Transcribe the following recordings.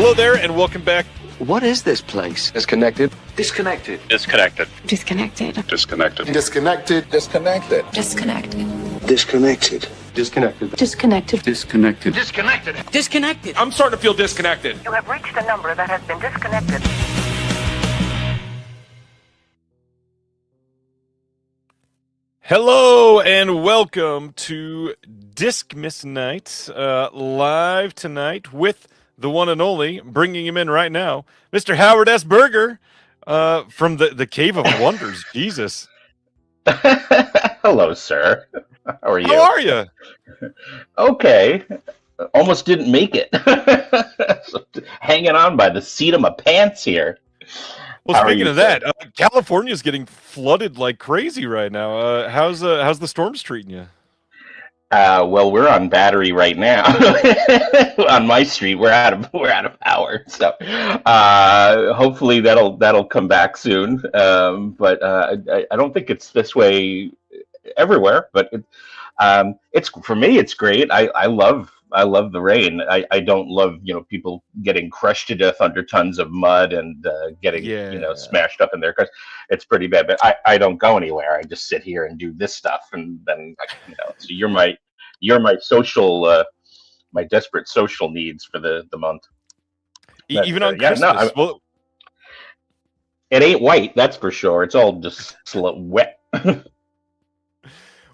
Hello there, and welcome back. What is this place? Disconnected. Disconnected. Disconnected. Disconnected. Disconnected. Disconnected. Disconnected. Disconnected. Disconnected. Disconnected. Disconnected. Disconnected. Disconnected. Disconnected. I'm starting to feel disconnected. You have reached a number that has been disconnected. Hello, and welcome to Discmiss Night, live tonight with the one and only, bringing him in right now, Mr. Howard S. Berger, from the Cave of Wonders. Jesus. Hello, sir. How are you? How are you? Okay. Almost didn't make it. So, hanging on by the seat of my pants here. Well, How are speaking you, of that, California's getting flooded like crazy right now. How's the storms treating you? Well, we're on battery right now. On my street, we're out of power. So, hopefully that'll come back soon. But I don't think it's this way everywhere. But it's for me, it's great. I love the rain. I don't love people getting crushed to death under tons of mud and getting smashed up in their cars. It's pretty bad. But I don't go anywhere. I just sit here and do this stuff, and then so you're my social my desperate social needs for the month. But, even on Christmas. Well, it ain't white, that's for sure. It's all just wet.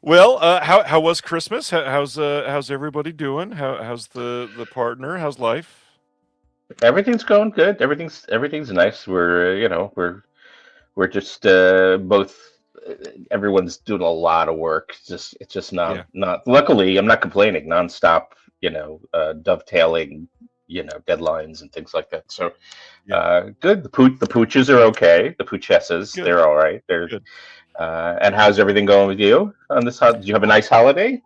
Well, how was Christmas? How's everybody doing? How's the partner? How's life? Everything's going good. Everything's nice. We're just both. Everyone's doing a lot of work. It's just not. Luckily, I'm not complaining. Nonstop, dovetailing, deadlines and things like that. So, good. The pooches are okay. The poochesses, they're all right. They're good. And how's everything going with you on this? Did you have a nice holiday?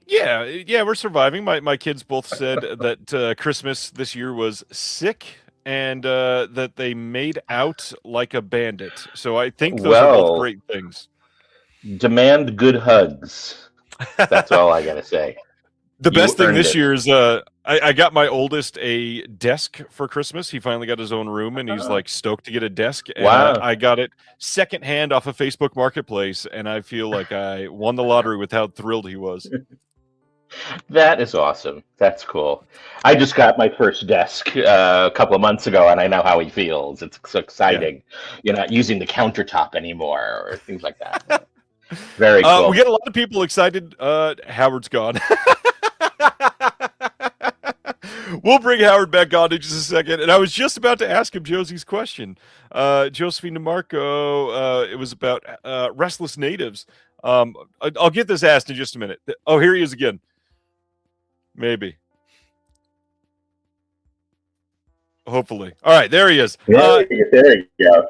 Yeah, we're surviving. My kids both said that Christmas this year was sick and that they made out like a bandit. So I think those are both great things. Demand good hugs. That's all I gotta say. The best thing this year is I got my oldest a desk for Christmas. He finally got his own room, and he's like stoked to get a desk. And, wow! I got it secondhand off of Facebook Marketplace, and I feel like I won the lottery with how thrilled he was. That is awesome. That's cool. I just got my first desk a couple of months ago, and I know how he feels. It's so exciting. Yeah. You're not using the countertop anymore or things like that. Very cool. We got a lot of people excited. Howard's gone. We'll bring Howard back on in just a second. And I was just about to ask him Josie's question. Josephine DeMarco, it was about restless natives. I'll get this asked in just a minute. Oh, here he is again. Maybe. Hopefully. All right, there he is. There you go.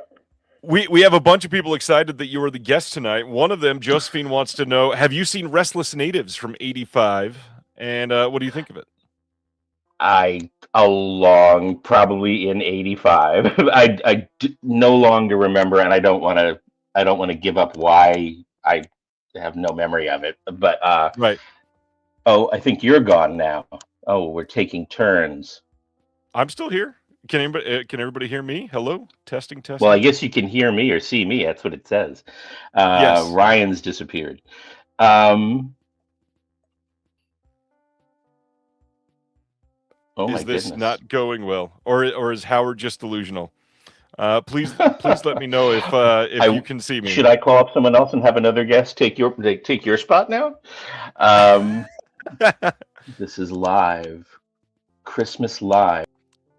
We have a bunch of people excited that you are the guest tonight. One of them, Josephine, wants to know, have you seen Restless Natives from '85? And what do you think of it? Probably in '85. I no longer remember, and I don't want to give up why I have no memory of it. But right. Oh, I think you're gone now. Oh, we're taking turns. I'm still here. Can everybody hear me? Hello? Testing. Well, I guess you can hear me or see me. That's what it says. Yes. Ryan's disappeared. Is this not going well, or is Howard just delusional? Please let me know if you can see me. Should I call up someone else and have another guest take your spot now? This is live, Christmas live.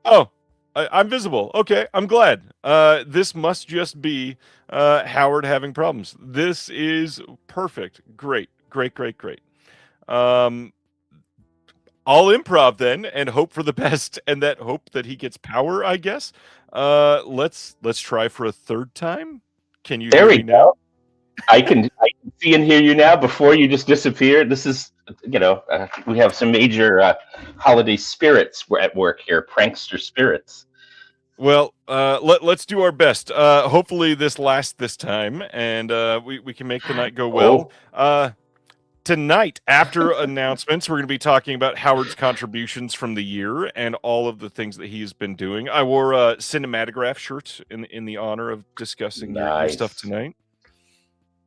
Oh, I'm visible. Okay, I'm glad. This must just be Howard having problems. This is perfect. Great. I'll improv then and hope for the best, and that hope that he gets power, I guess. Let's try for a third time. Can you hear me now? I can see and hear you now before you just disappeared. This is, we have some major holiday spirits at work here, prankster spirits. Well, let's do our best. Hopefully this lasts this time, and we can make the night go well. tonight, after announcements, we're going to be talking about Howard's contributions from the year and all of the things that he's been doing. I wore a Cinematograph shirt in the honor of discussing your stuff tonight.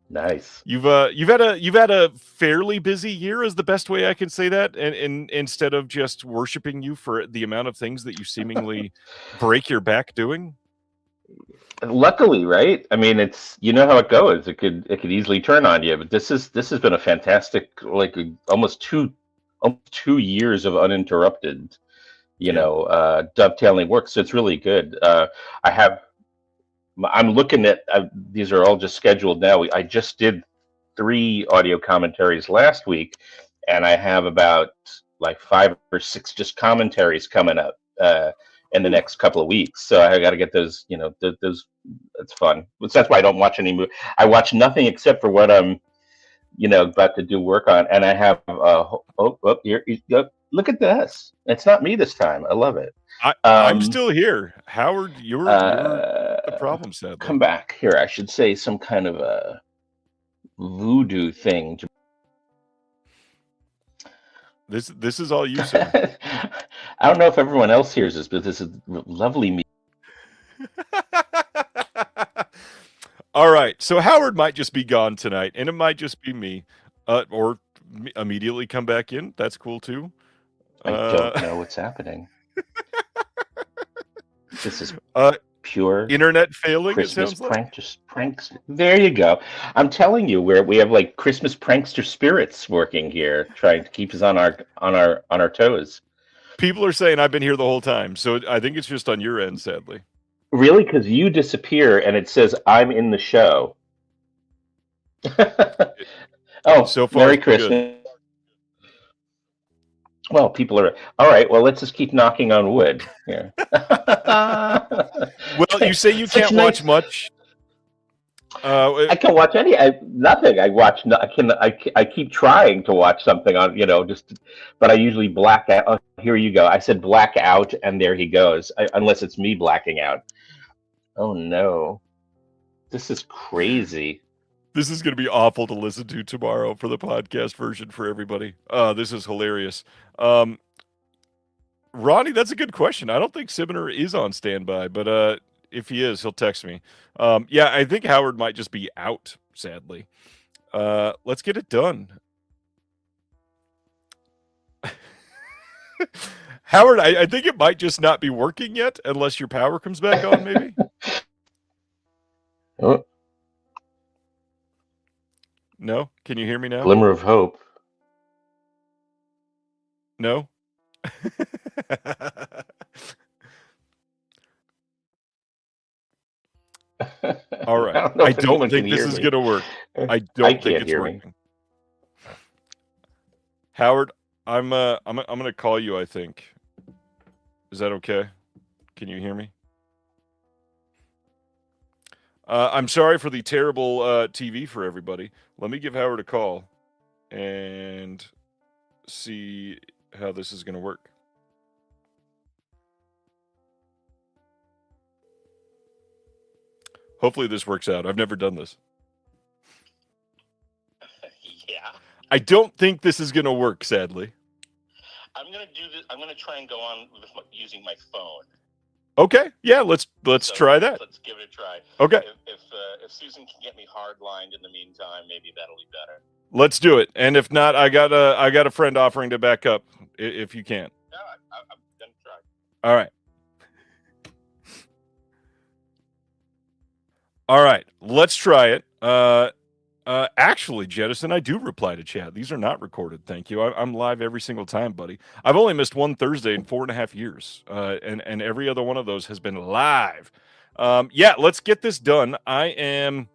Nice. You've had a fairly busy year, is the best way I can say that, and instead of just worshiping you for the amount of things that you seemingly break your back doing. Luckily, right? I mean, it's how it goes. It could easily turn on you, but this has been a fantastic, like almost two years of uninterrupted, dovetailing work. So it's really good. I'm looking at these are all just scheduled now. I just did 3 audio commentaries last week, and I have about like 5 or 6 just commentaries coming up in the next couple of weeks. So I got to get those. Those. It's fun. That's why I don't watch any movie. I watch nothing except for what I'm, about to do work on. And I have here. Look at this. It's not me this time. I love it. I'm still here, Howard. You're the problem set. Come back here. I should say some kind of a voodoo thing. This is all you, sir. I don't know if everyone else hears this, but this is lovely music. All right, so Howard might just be gone tonight, and it might just be me, or immediately come back in. That's cool too. I don't know what's happening. This is pure internet failing. Christmas it sounds like. Pranks. There you go. I'm telling you, we have like Christmas prankster spirits working here, trying to keep us on our toes. People are saying I've been here the whole time, so I think it's just on your end, sadly. Really? Because you disappear and it says I'm in the show. Oh, so far, Merry Christmas. Good. Well, people are all right. Well, let's just keep knocking on wood here. Well, you say you can't watch much. I can watch nothing. I watch. I keep trying to watch something on. But I usually black out. Oh, here you go. I said black out, and there he goes. Unless it's me blacking out. Oh no, this is crazy. This is going to be awful to listen to tomorrow for the podcast version for everybody. This is hilarious. Ronnie, that's a good question. I don't think Sibner is on standby, but if he is, he'll text me. Yeah, I think Howard might just be out, sadly. Let's get it done. Howard, I think it might just not be working yet, unless your power comes back on, maybe? Oh. No? Can you hear me now? Glimmer of hope. No? All right. I don't think this is going to work. I don't think it's working. Howard, I'm going to call you, I think. Is that okay? Can you hear me? I'm sorry for the terrible TV for everybody. Let me give Howard a call and see how this is going to work. Hopefully this works out. I've never done this. Yeah. I don't think this is going to work, sadly. I'm going to do this. I'm going to try and go on using my phone. Okay. Yeah, let's try that. Let's give it a try. Okay. If Susan can get me hardlined in the meantime, maybe that'll be better. Let's do it. And if not, I got a friend offering to back up if you can't. No, I'm going to try. All right. All right, let's try it. Actually, Jettison, I do reply to chat. These are not recorded. Thank you. I'm live every single time, buddy. I've only missed one Thursday in 4.5 years, and every other one of those has been live. Yeah, let's get this done. I am.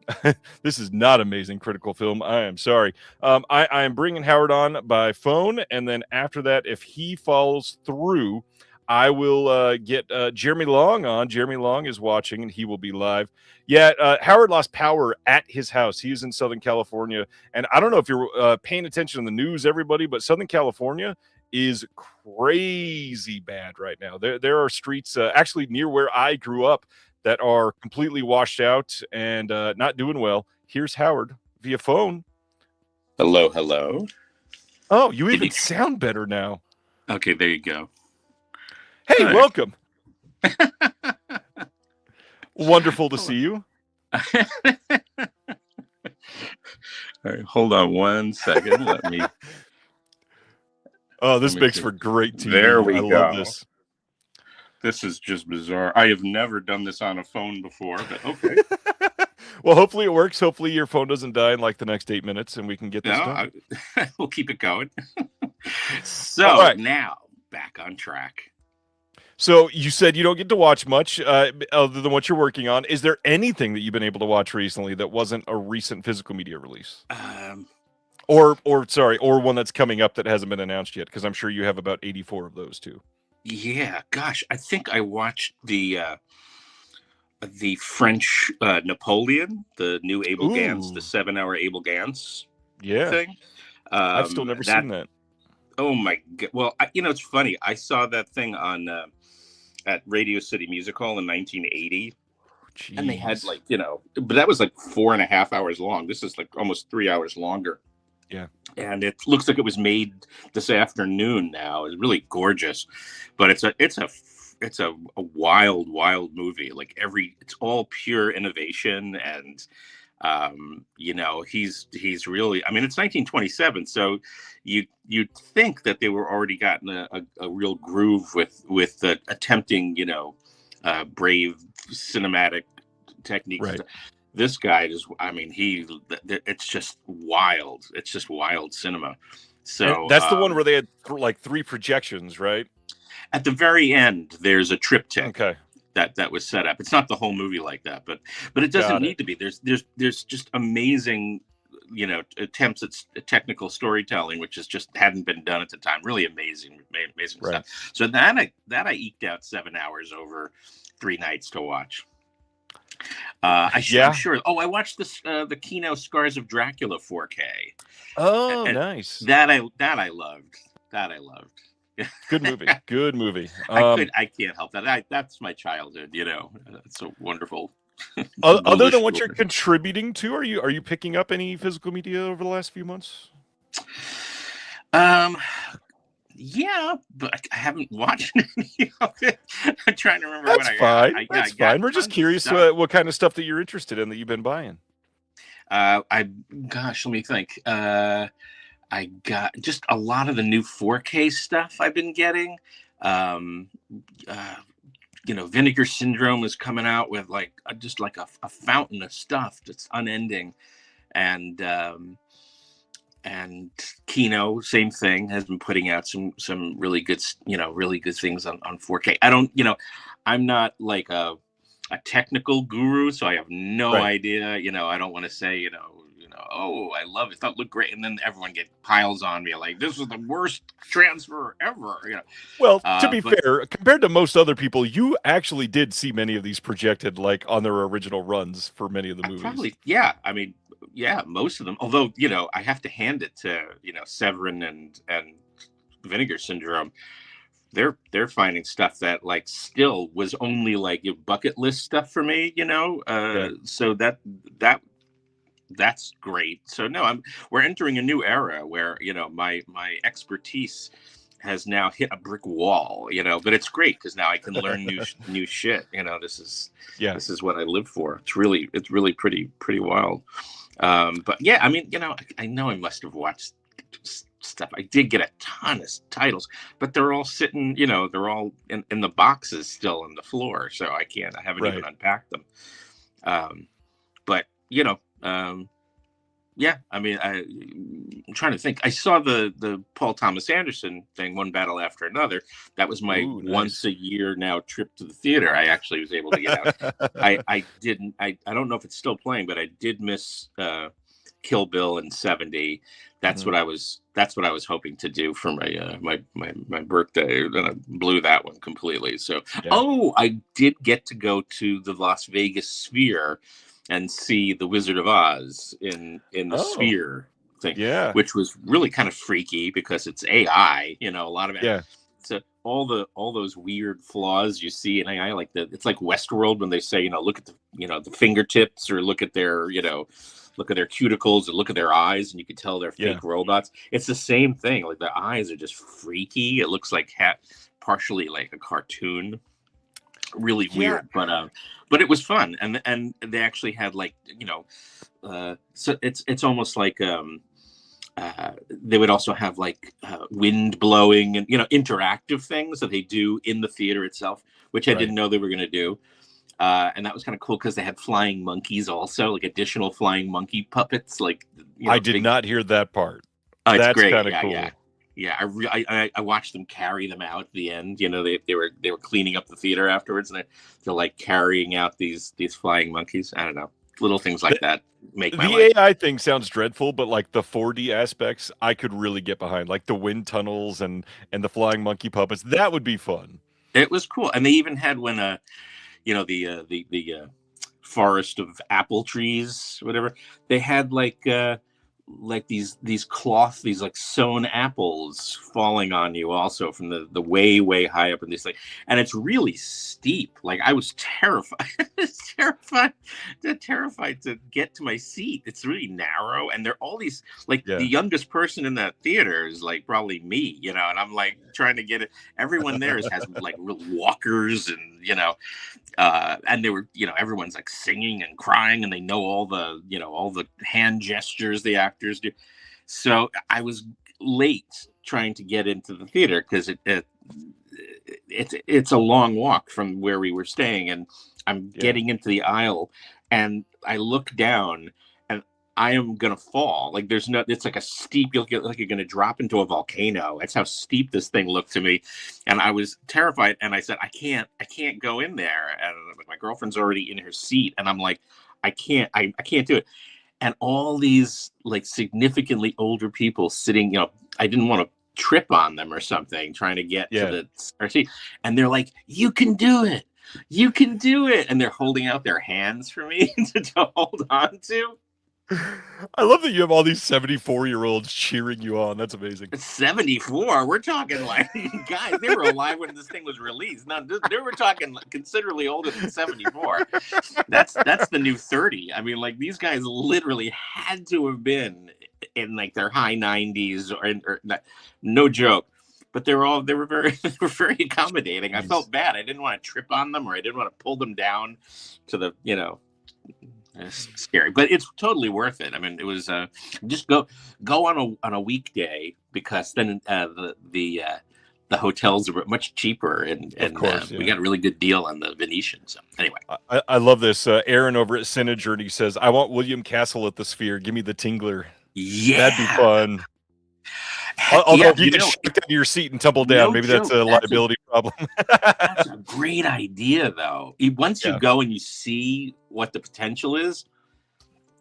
This is not amazing critical film. I am sorry. I am bringing Howard on by phone, and then after that, if he falls through, I will get Jeremy Long on. Jeremy Long is watching, and he will be live. Yeah, Howard lost power at his house. He is in Southern California, and I don't know if you're paying attention to the news, everybody, but Southern California is crazy bad right now. There are streets actually near where I grew up that are completely washed out and not doing well. Here's Howard via phone. Hello. Oh, you Did even you- sound better now. Okay, there you go. Hey, Hi. welcome. Wonderful to see you. All right, hold on one second. Let me. Oh, this Let me makes see. for great TV. There we I go. love this. This is just bizarre. I have never done this on a phone before, but okay. Well, hopefully it works. Hopefully your phone doesn't die in like the next 8 minutes and we can get this No, done. we'll keep it going. So All right. now back on track. So you said you don't get to watch much other than what you're working on. Is there anything that you've been able to watch recently that wasn't a recent physical media release? Or one that's coming up that hasn't been announced yet? Because I'm sure you have about 84 of those too. Yeah, gosh, I think I watched the French Napoleon, the new Abel Gance, the 7-hour Abel Gance thing. I've still never seen that. Oh my god! Well, it's funny. I saw that thing on at Radio City Music Hall in 1980, and they had but that was like 4.5 hours long. This is like almost 3 hours longer. Yeah, and it looks like it was made this afternoon. Now it's really gorgeous, but it's a wild movie. Like it's all pure innovation, and he's really. I mean, it's 1927, so you'd think that they were already gotten a real groove with attempting brave cinematic techniques. Right. This guy is, I mean, it's just wild. It's just wild cinema. So and that's the one where they had like 3 projections, right? At the very end, there's a triptych Okay. that was set up. It's not the whole movie like that, but it doesn't need to be. There's just amazing, attempts at technical storytelling, which just hadn't been done at the time. Really amazing stuff. So that I eked out 7 hours over 3 nights to watch. I'm sure. Oh, I watched the Kino Scars of Dracula 4K. Oh, nice. That I loved. Good movie. Good movie. I can't help that. That's my childhood. It's so wonderful. Other than what you're contributing to, are you picking up any physical media over the last few months? Yeah, but I haven't watched any of it. I'm trying to remember. That's fine. That's fine. We're just curious what kind of stuff that you're interested in that you've been buying. Let me think. I got just a lot of the new 4K stuff I've been getting. Vinegar Syndrome is coming out with just like a fountain of stuff that's unending, and Kino, same thing, has been putting out some really good things on 4K. I'm not like a technical guru, so I have no idea. I don't want to say, oh, I love it. That looked great. And then everyone piles on me like, this is the worst transfer ever. Well, to be fair, compared to most other people, you actually did see many of these projected like on their original runs for many of the movies. Probably, yeah. I mean, yeah, most of them. Although, I have to hand it to, Severin and Vinegar Syndrome. They're finding stuff that like still was only like bucket list stuff for me, So that's great. So no, we're entering a new era where, my expertise has now hit a brick wall, but it's great because now I can learn new shit. This is what I live for. It's really pretty wild. But yeah, I mean, I know I must have watched stuff. I did get a ton of titles, but they're all sitting, they're all in the boxes still on the floor. So I haven't even unpacked them. But yeah, I mean, I'm trying to think. I saw the Paul Thomas Anderson thing, One Battle After Another. That was my once a year now trip to the theater. I actually was able to get out. I don't know if it's still playing, but I did miss Kill Bill in '70. That's what I was hoping to do for my birthday, and I blew that one completely. So, I did get to go to the Las Vegas Sphere and see the Wizard of Oz in the Sphere thing, which was really kind of freaky because it's AI, a lot of it. Yeah. So all those weird flaws you see in AI, it's like Westworld when they say, look at the fingertips or look at their, look at their cuticles and look at their eyes, and you can tell they're fake robots. It's the same thing. Like their eyes are just freaky. It looks like partially like a cartoon. Really weird, but it was fun, and they actually had like so it's almost like they would also have like wind blowing and interactive things that they do in the theater itself, which I didn't know they were going to do. And that was kind of cool because they had flying monkeys also, like additional flying monkey puppets. Like I did not hear that part. Oh, it's That's great. kind of cool. Yeah, I watched them carry them out at the end. They were cleaning up the theater afterwards, and they're like carrying out these flying monkeys. I don't know, little things like that make my life. The AI thing sounds dreadful, but like the 4D aspects, I could really get behind, like the wind tunnels and the flying monkey puppets. That would be fun. It was cool, and they even had when the forest of apple trees, whatever. They had like these like sewn apples falling on you also from the way high up in this thing, and it's really steep. Like I was terrified. terrified to get to my seat. It's really narrow, and they're all these like the youngest person in that theater is like probably me, and I'm like trying to get it. Everyone there has like real walkers, and and they were everyone's like singing and crying, and they know all the hand gestures the actors do. So I was late trying to get into the theater because it's a long walk from where we were staying, and I'm getting into the aisle, and I look down, and I am gonna fall. Like it's like a steep. You'll get like you're gonna drop into a volcano. That's how steep this thing looked to me, and I was terrified. And I said, I can't go in there. And my girlfriend's already in her seat, and I'm like, I can't do it. And all these like significantly older people sitting, I didn't want to trip on them or something, trying to get to the seat. And they're like, you can do it. You can do it. And they're holding out their hands for me to hold on to. I love that you have all these 74-year-olds cheering you on. That's amazing. 74? We're talking like, guys, they were alive when this thing was released. No, they were talking considerably older than 74. That's the new 30. I mean, like these guys literally had to have been in like their high 90s or no joke. But they were very accommodating. I felt bad. I didn't want to trip on them, or I didn't want to pull them down to the It's scary, but it's totally worth it. I mean, it was just go on a weekday, because then the hotels are much cheaper, and of course, we got a really good deal on the Venetian. So anyway, I love this. Aaron over at Cinejourney says, "I want William Castle at the Sphere. Give me the Tingler." Yeah, that'd be fun. Although if you get shacked out of your seat and tumble down, maybe that's a liability problem. That's a great idea, though. Once you go and you see what the potential is,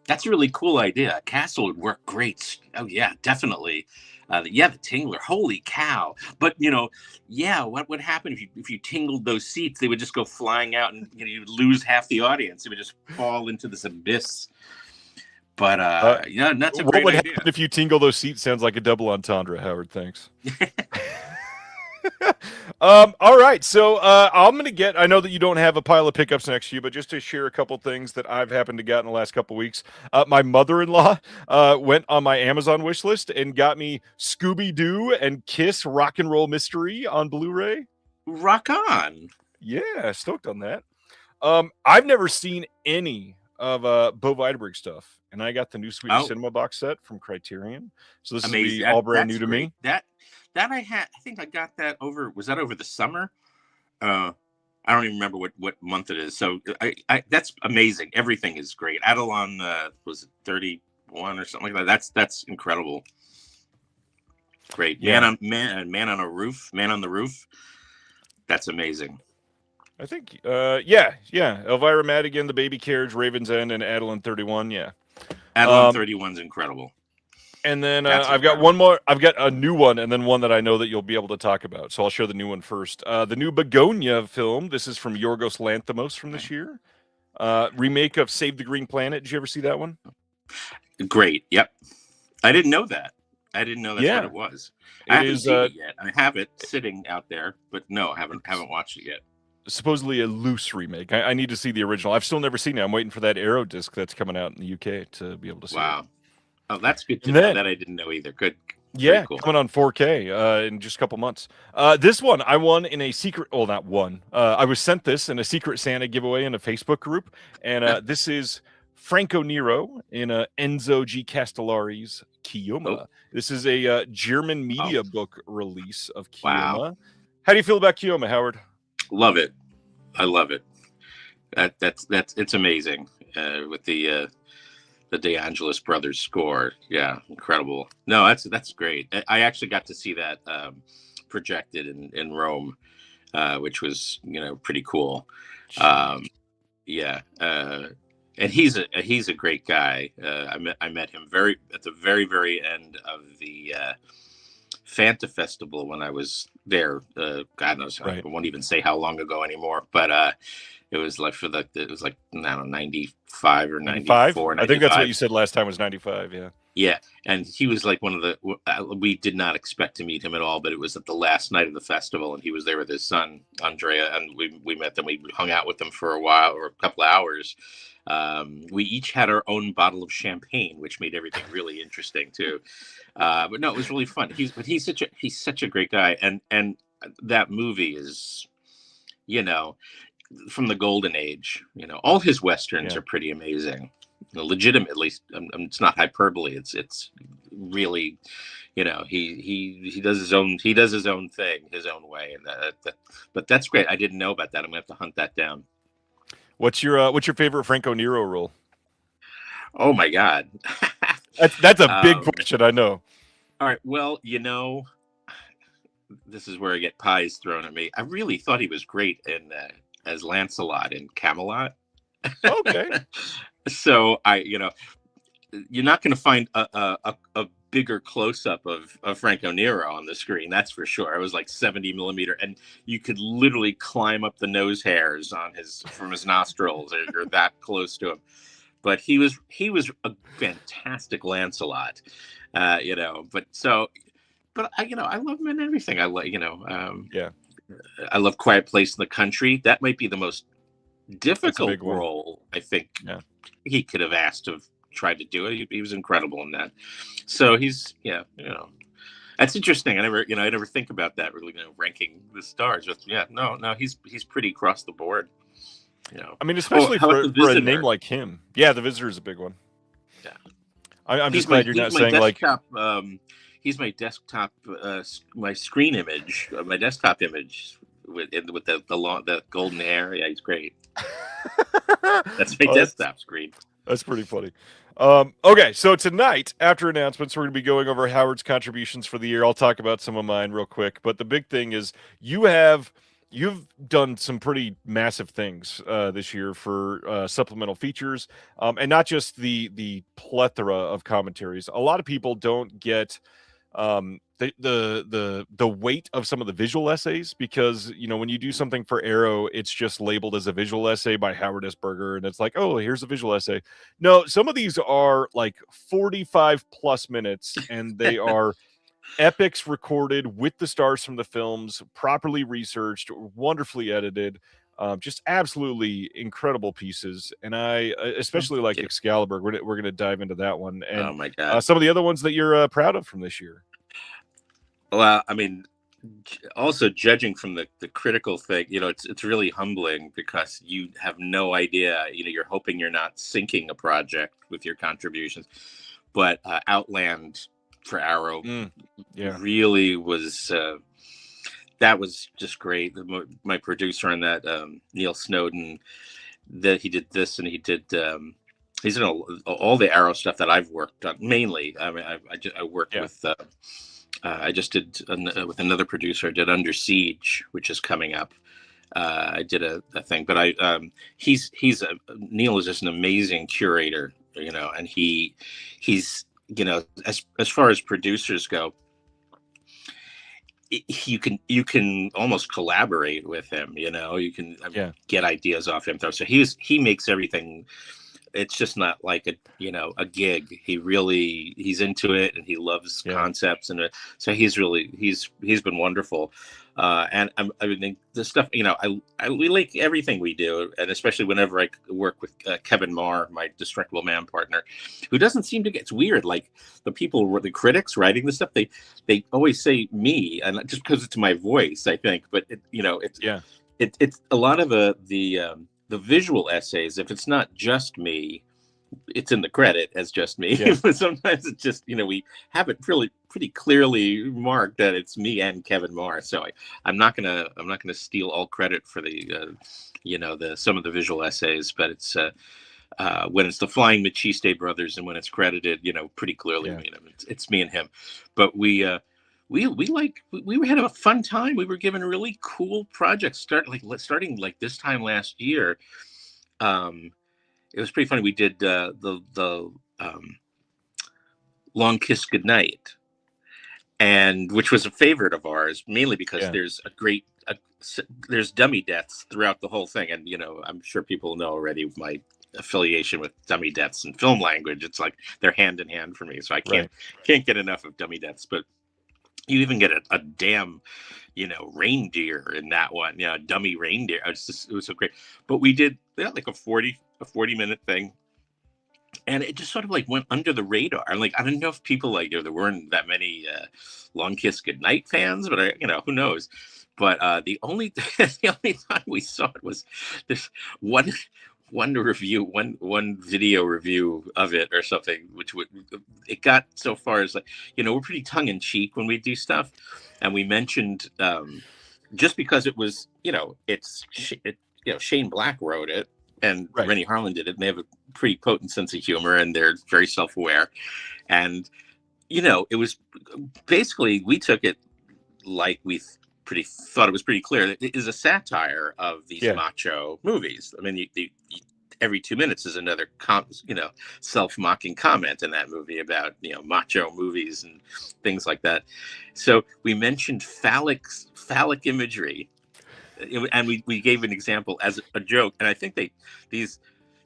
that's a really cool idea. Castle would work great. Oh yeah, definitely. The Tingler. Holy cow! But what would happen if you tingled those seats? They would just go flying out, and you'd lose half the audience. It would just fall into this abyss. But that's a great idea. What would happen if you tingle those seats? Sounds like a double entendre, Howard. Thanks. All right, so I'm gonna get. I know that you don't have a pile of pickups next to you, but just to share a couple things that I've happened to get in the last couple weeks. My mother-in-law went on my Amazon wish list and got me Scooby-Doo and Kiss Rock and Roll Mystery on Blu-ray. Rock on! Yeah, stoked on that. I've never seen any of Bo Weideberg stuff, and I got the new Swedish Cinema box set from Criterion. So this is all brand new to me. That I think I got that was that over the summer? I don't even remember what month it is. So I that's amazing. Everything is great. Adelon was it 31 or something like that. That's incredible. Great. Yeah. Man on the Roof. That's amazing. I think Elvira Madigan, The Baby Carriage, Raven's End, and Adelon 31. Yeah. Adelon 31's incredible. And then I've got one more. I've got a new one, and then one that I know that you'll be able to talk about. So I'll show the new one first. The new Begonia film. This is from Yorgos Lanthimos from this year. Remake of Save the Green Planet. Did you ever see that one? Great. Yep. I didn't know that. I didn't know that's what it was. I haven't seen it yet. I have it sitting out there, but no, I haven't watched it yet. supposedly a loose remake. I need to see the original. I've still never seen it. I'm waiting for that Arrow disc that's coming out in the UK to be able to see it. Wow. Oh, that's good to And know. then, That I didn't know either. Good. Very yeah, cool. coming on 4K in just a couple months. This one I won in a secret. Well, not won. I was sent this in a Secret Santa giveaway in a Facebook group, and this is Franco Nero in Enzo G. Castellari's Kioma. Oh. This is a German media book release of Kioma. Wow. How do you feel about Kioma, Howard? Love it. I love it. That's it's amazing with the De Angelis brothers score. Yeah, incredible. No, that's great. I actually got to see that projected in Rome, which was pretty cool. Yeah, and he's a great guy. I met him at the very end of the Fanta Festival when I was there. God knows, Right. I won't even say how long ago anymore, but it was like it was like, I don't know, 95 or 94. I think that's what you said last time was 95. Yeah. Yeah, and he was like one of the. We did not expect to meet him at all, but it was at the last night of the festival, and he was there with his son Andrea, and we met them. We hung out with them for a while or a couple of hours. We each had our own bottle of champagne, which made everything really interesting too. But no, it was really fun. He's such a great guy, and that movie is, from the golden age. All his westerns are pretty amazing. Legitimately, it's not hyperbole. It's really, he does his own thing his own way, and but that's great. I didn't know about that. I'm gonna have to hunt that down. What's your favorite Franco Nero role? Oh my God, that's a big question. I know. All right, well, this is where I get pies thrown at me. I really thought he was great in as Lancelot in Camelot. Okay. So you're not going to find a bigger close up of Franco Nero on the screen. That's for sure. It was like 70 millimeter, and you could literally climb up the nose hairs from his nostrils. You're that close to him. But he was a fantastic Lancelot. But I love him in everything. I like Yeah. I love Quiet Place in the Country. That might be the most difficult role I think he could have asked to have tried to do it. He was incredible in that. So he's that's interesting. I never think about that really, ranking the stars. But he's pretty across the board. I mean, especially for a name like him. Yeah, The Visitor is a big one. Yeah, I'm just glad you're not saying desktop, he's my desktop, my screen image, my desktop image with the golden hair. Yeah, he's great. That's my desktop screen. That's pretty funny. Okay, so tonight, after announcements, we're going to be going over Howard's contributions for the year. I'll talk about some of mine real quick, but the big thing is you've done some pretty massive things this year for supplemental features, and not just the plethora of commentaries. A lot of people don't get the weight of some of the visual essays, because when you do something for Arrow, it's just labeled as a visual essay by Howard S. Berger, and it's like, oh, here's a visual essay. No, some of these are like 45 plus minutes, and they are epics recorded with the stars from the films, properly researched, wonderfully edited, just absolutely incredible pieces. And I especially like Excalibur. We're going to dive into that one, and oh my God, some of the other ones that you're proud of from this year. Well, I mean, also judging from the critical thing, it's really humbling, because you have no idea. You're hoping you're not sinking a project with your contributions, but Outland for Arrow really was. That was just great. My producer on that, Neil Snowden, that he did this, and he did. He's done all the Arrow stuff that I've worked on. Mainly, I mean, I worked with. I just did with another producer. I did Under Siege, which is coming up. I did a thing, but Neil is just an amazing curator, and he's as far as producers go, you can almost collaborate with him. You can get ideas off him. So he makes everything it's just not like a gig. He's into it, and he loves concepts, and so he's been wonderful. And I mean, the stuff, we like everything we do, and especially whenever I work with Kevin Marr, my Destructible Man partner, who doesn't seem to get. It's weird. Like the critics writing the stuff, they always say me, and just because it's my voice, I think. But it's a lot of the visual essays. If it's not just me, it's in the credit as just me. Yeah. But sometimes it's just, we have it really pretty clearly marked that it's me and Kevin Marr. So I'm not gonna steal all credit for the some of the visual essays, but it's when it's the Flying Machiste brothers and when it's credited, pretty clearly, it's me and him. But we had a fun time. We were given really cool projects starting like this time last year. It was pretty funny. We did the Long Kiss Goodnight, and which was a favorite of ours, mainly because there's dummy deaths throughout the whole thing, and I'm sure people know already my affiliation with dummy deaths and film language. It's like they're hand in hand for me, so I can't get enough of dummy deaths. But you even get a damn reindeer in that one, a dummy reindeer. It was so great. But we did like a 40-minute thing, and it just sort of like went under the radar. Like, I don't know if people there weren't that many Long Kiss Goodnight fans, but who knows. But the only time we saw it was this one video review of it or something, it got so far as like, we're pretty tongue in cheek when we do stuff, and we mentioned just because it was Shane Black wrote it and Rennie Harlan did it, and they have a pretty potent sense of humor, and they're very self-aware, and it was basically, we took it like we thought it was pretty clear that it is a satire of these macho movies. I mean, every 2 minutes is another self-mocking comment in that movie about macho movies and things like that. So we mentioned phallic imagery, and we gave an example as a joke. And I think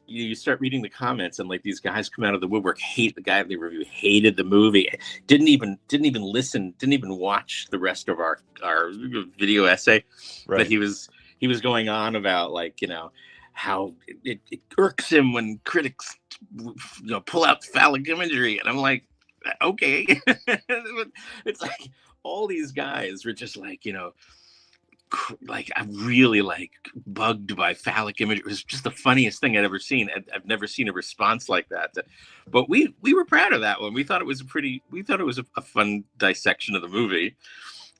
you start reading the comments, and like these guys come out of the woodwork, the guy in the review hated the movie, didn't even listen, didn't even watch the rest of our video essay. Right. But he was going on about how it irks him when critics pull out phallic imagery, and I'm like, okay. It's like all these guys were just like, I'm really bugged by phallic imagery. It was just the funniest thing I'd ever seen. I've never seen a response like that. But we were proud of that one. We thought it was a fun dissection of the movie.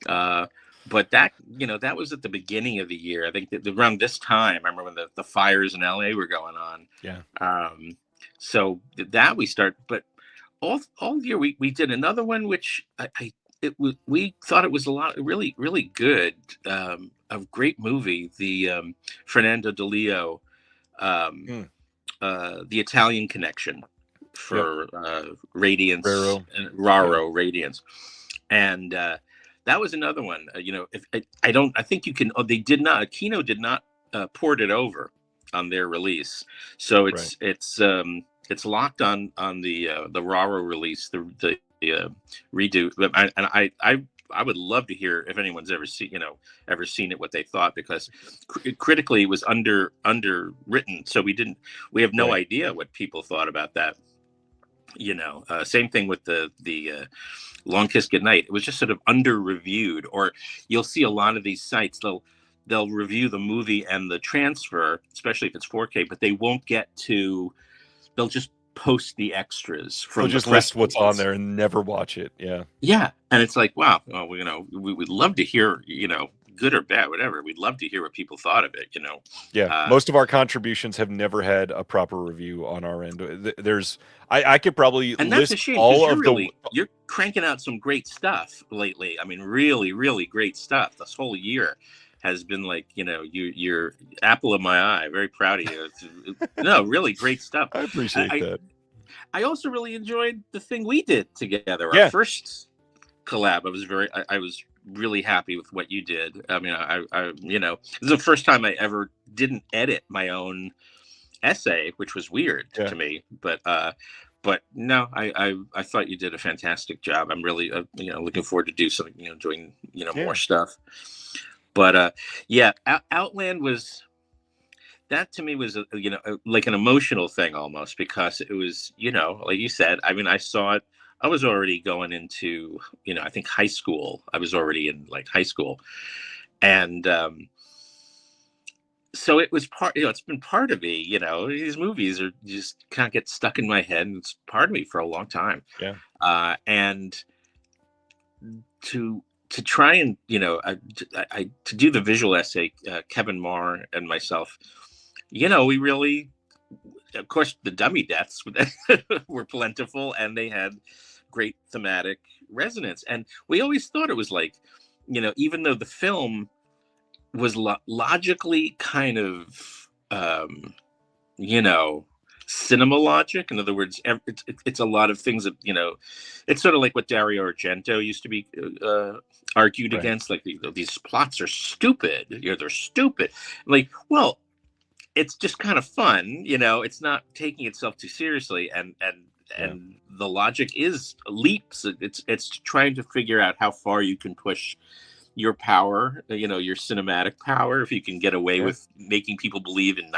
But that that was at the beginling of the year. I think that around this time, I remember when the fires in LA were going on. Yeah. So that we start, but all year we did another one, which we thought it was a lot really, really good, a great movie. The Fernando De Leo, The Italian Connection for Radiance and Raro Radiance, and that was another one. I think you can. They did not. Kino did not port it over on their release, so it's locked on the Raro release, the redo. And I would love to hear if anyone's ever seen it, what they thought, because critically it was underwritten, so we have no idea what people thought about that. Same thing with the Long Kiss Goodnight. It was just sort of under reviewed, or you'll see a lot of these sites, they'll review the movie and the transfer, especially if it's 4K, but they won't get to, they'll just post the extras from they'll just list what's on there and never watch it. Yeah. And it's like, wow, well, we would love to hear, good or bad, whatever. We'd love to hear what people thought of it, Yeah. Most of our contributions have never had a proper review on our end. I could probably and list that's a shame, all of you're cranking out some great stuff lately. I mean, really, really great stuff. This whole year has been like, you're apple of my eye. Very proud of you. No, really great stuff. I appreciate that. I also really enjoyed the thing we did together. Our first collab. I was really happy with what you did. I mean, this is the first time I ever didn't edit my own essay, which was weird to me. But no, I thought you did a fantastic job. I'm really looking forward to do something, doing more stuff. But Outland was, that to me was like an emotional thing almost, because it was, like you said, I mean, I saw it. I was already going into, I think high school. I was already in like high school, and so it was part. It's been part of me. These movies are just kind of get stuck in my head, and it's part of me for a long time. Yeah. And to try and to do the visual essay, Kevin Marr and myself, we really, of course, the dummy deaths were plentiful, and they had great thematic resonance. And we always thought it was like, even though the film was logically kind of, cinema logic. In other words, it's a lot of things that, it's sort of like what Dario Argento used to be argued against. Like, these plots are stupid. They're stupid. Like, well, it's just kind of fun, it's not taking itself too seriously, and the logic is leaps. It's trying to figure out how far you can push your power, your cinematic power, if you can get away with making people believe in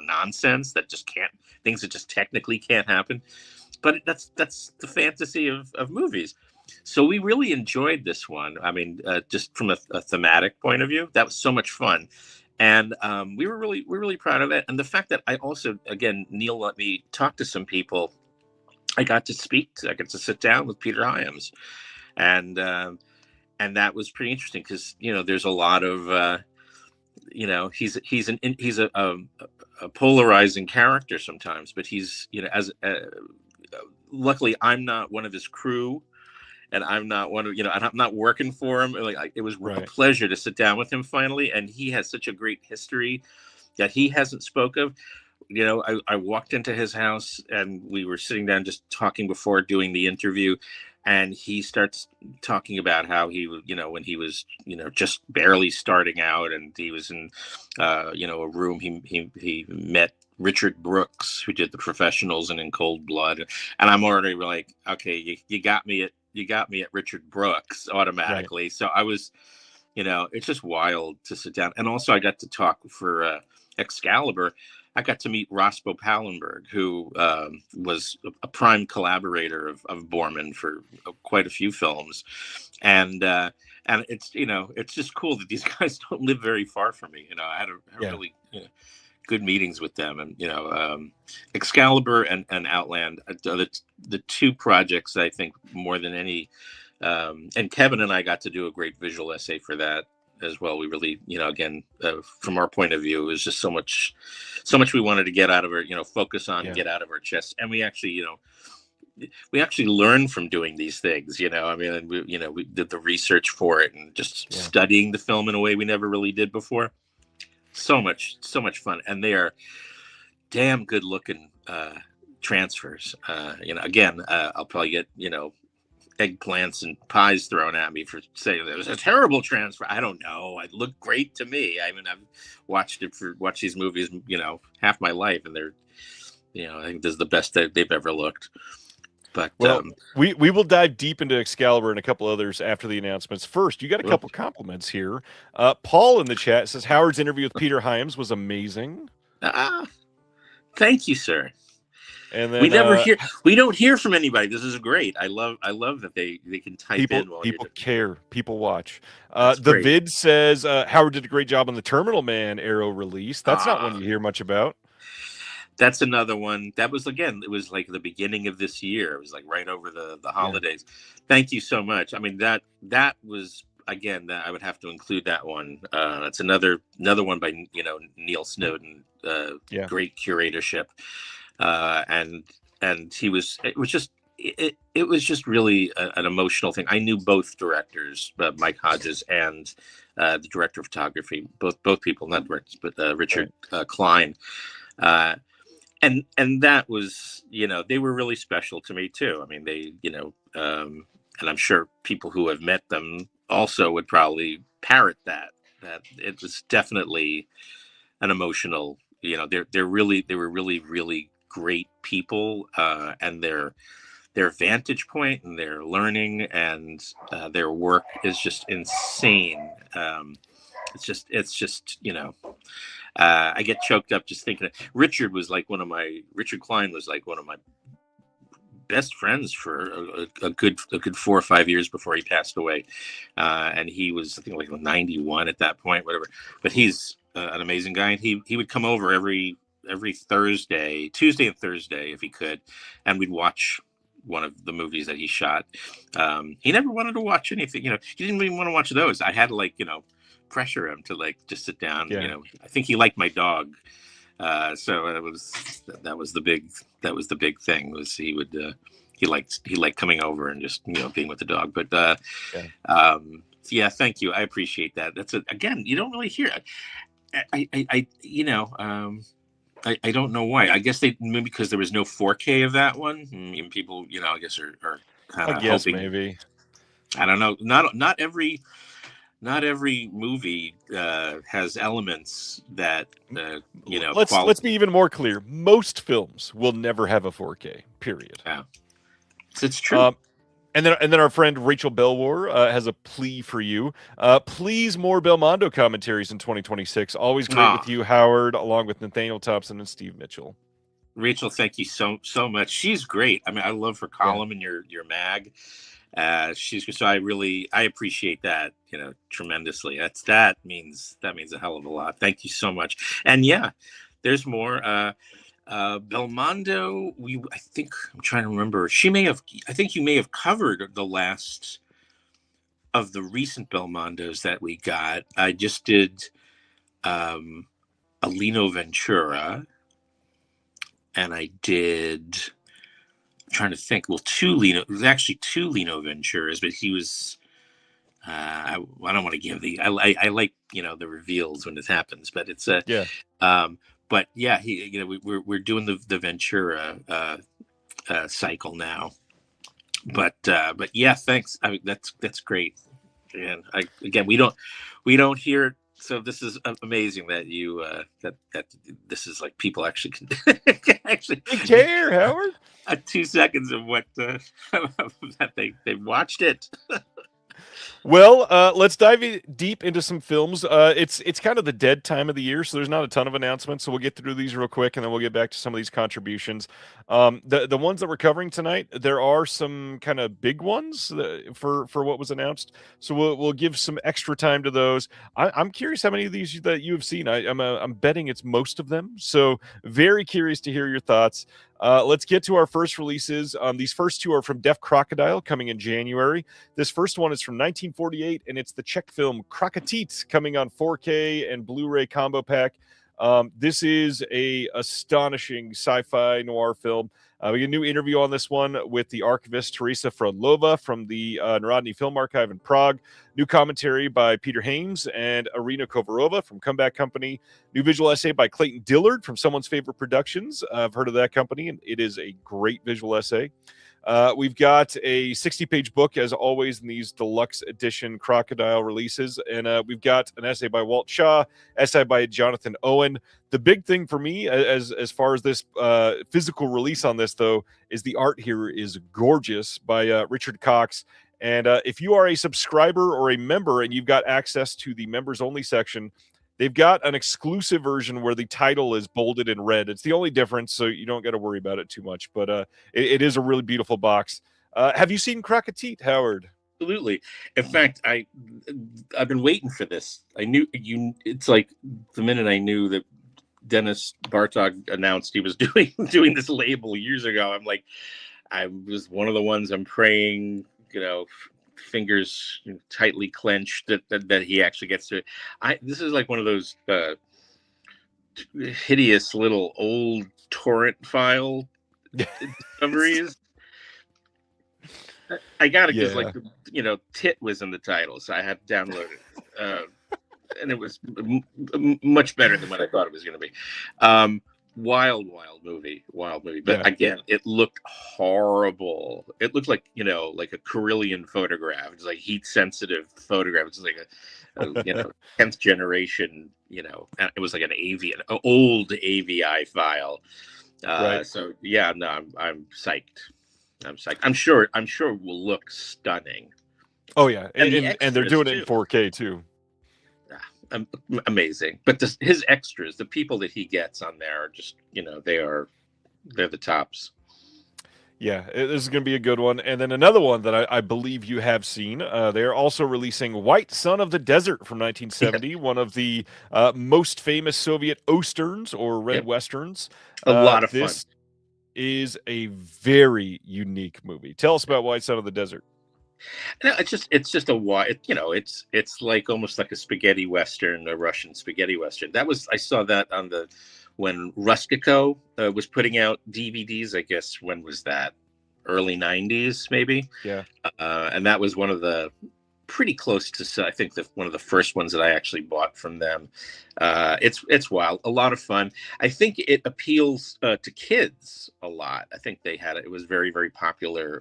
nonsense that just can't, things that just technically can't happen. But that's the fantasy of movies. So we really enjoyed this one. I mean, just from a thematic point of view, that was so much fun. And we're really proud of it. And the fact that I also, again, Neil let me talk to some people. I got to sit down with Peter Hyams, and that was pretty interesting, because there's a lot of he's a polarizing character sometimes, but he's luckily I'm not one of his crew. And I'm not one of, I'm not working for him. Like, it was a pleasure to sit down with him finally. And he has such a great history that he hasn't spoke of. I walked into his house, and we were sitting down just talking before doing the interview. And he starts talking about how he, when he was, just barely starting out, and he was in, a room, he met Richard Brooks, who did The Professionals and In Cold Blood. And I'm already like, okay, you got me at Richard Brooks automatically. So I was, it's just wild to sit down. And also I got to talk for Excalibur. I got to meet Rospo Pallenberg, who was a prime collaborator of Borman for quite a few films. And it's, it's just cool that these guys don't live very far from me. I had a really, good meetings with them. And, Excalibur and Outland, the two projects I think more than any, and Kevin and I got to do a great visual essay for that as well. We really, again, from our point of view, it was just so much we wanted to get out of our, focus on, get out of our chest. And we actually, we actually learned from doing these things, I mean, and we did the research for it, and just studying the film in a way we never really did before. So much fun. And they are damn good looking transfers. Again, I'll probably get, eggplants and pies thrown at me for saying it was a terrible transfer. I don't know. It looked great to me. I mean, I've watched these movies, half my life, and they're, I think this is the best they've ever looked. But we will dive deep into Excalibur and a couple others after the announcements. First, you got a couple compliments here. Paul in the chat says Howard's interview with Peter Hyams was amazing. Thank you, sir. And then we don't hear from anybody. This is great. I love that they can type in while people care. People watch. The vid says Howard did a great job on the Terminal Man Arrow release. That's not one you hear much about. That's another one. That was, again, it was like the beginning of this year. It was like right over the holidays. Thank you so much. I mean, that was, again, that I would have to include that one. That's another one by Neil Snowden. Great curatorship. And it was just really an emotional thing. I knew both directors, Mike Hodges and the director of photography, both people, not directors, but Richard Klein. And that was, they were really special to me too. I mean, they, and I'm sure people who have met them also would probably parrot that it was definitely an emotional they were really great people, and their vantage point and their learning and their work is just insane. It's just I get choked up just thinking. Richard Klein was like one of my best friends for a good 4 or 5 years before he passed away, and he was, I think, like 91 at that point, whatever. But he's an amazing guy, and he would come over every Tuesday and Thursday if he could, and we'd watch one of the movies that he shot. He never wanted to watch anything, he didn't even want to watch those. I had to pressure him to just sit down. Yeah. I think he liked my dog, so that was the big thing, was he would he liked coming over and just being with the dog. But yeah, thank you, I appreciate that. That's again, you don't really hear it. I don't know why. I guess maybe because there was no 4K of that one, and people, I guess are kind of hoping. Maybe. I don't know. Not every movie has elements that Let's be even more clear. Most films will never have a 4K. Period. Yeah, it's true. And then our friend Rachel Belwar has a plea for you. Please, more Belmondo commentaries in 2026. Always great with you, Howard, along with Nathaniel Thompson and Steve Mitchell. Rachel, thank you so much. She's great. I mean, I love her column in your mag. I appreciate that, tremendously. That means a hell of a lot. Thank you so much. And yeah, there's more. Belmondo, I think, I'm trying to remember. I think you may have covered the last of the recent Belmondos that we got. I just did a Lino Ventura, and I did, I'm trying to think, two Lino Venturas, but he was, I don't want to give I like, the reveals when this happens, but it's but yeah, we're doing the Ventura cycle now. But yeah, thanks. I mean, that's great. And we don't hear. So this is amazing that you that this is like people actually can actually care, Howard. 2 seconds of what that they watched it. Well, let's dive deep into some films. It's kind of the dead time of the year, so there's not a ton of announcements. So we'll get through these real quick, and then we'll get back to some of these contributions. The ones that we're covering tonight, there are some kind of big ones for what was announced. So we'll give some extra time to those. I'm curious how many of these that you have seen. I'm betting it's most of them. So very curious to hear your thoughts. Let's get to our first releases. These first two are from Deaf Crocodile, coming in January. This first one is from 1948, and it's the Czech film Krakatít, coming on 4K and Blu-ray combo pack. This is a astonishing sci-fi noir film. We get a new interview on this one with the archivist Teresa Frolova from the Narodny Film Archive in Prague. New commentary by Peter Hames and Irina Kovarova from Comeback Company. New visual essay by Clayton Dillard from Someone's Favorite Productions. I've heard of that company, and it is a great visual essay. We've got a 60-page book, as always, in these deluxe edition Crocodile releases. And we've got an essay by Walt Shaw, essay by Jonathan Owen. The big thing for me, as far as this physical release on this, though, is the art here is gorgeous by Richard Cox. And if you are a subscriber or a member and you've got access to the members-only section, they've got an exclusive version where the title is bolded in red. It's the only difference, so you don't got to worry about it too much. But it is a really beautiful box. Have you seen Krakatít, Howard? Absolutely. In fact, I've been waiting for this. I knew you. It's like the minute I knew that Dennis Bartok announced he was doing this label years ago, I'm like, I was one of the ones I'm praying, fingers tightly clenched that he actually gets to it. This is like one of those hideous little old torrent file discoveries. I got it because Tit was in the title, so I had to download it, and it was much better than what I thought it was going to be. wild movie. But again, it looked horrible. It looked like, like a Carillion photograph. It's like heat sensitive photograph. It's like a 10th generation, it was like an old AVI file. Right. So yeah, no, I'm psyched. I'm sure it will look stunning. Oh yeah, and the they're doing it extras, in 4K too. Amazing. But his extras, the people that he gets on there are just, they're the tops. Yeah, this is going to be a good one. And then another one that I believe you have seen. They're also releasing White Son of the Desert from 1970, one of the most famous Soviet Osterns or Red Westerns. A lot of fun. This is a very unique movie. Tell us about White Son of the Desert. No, it's just it's like almost like a spaghetti western, a Russian spaghetti western. I saw that when Rustico was putting out DVDs. I guess when was that? Early 90s, maybe. Yeah. And that was one of the pretty close to, I think, one of the first ones that I actually bought from them. It's wild, a lot of fun. I think it appeals to kids a lot. I think it was very, very popular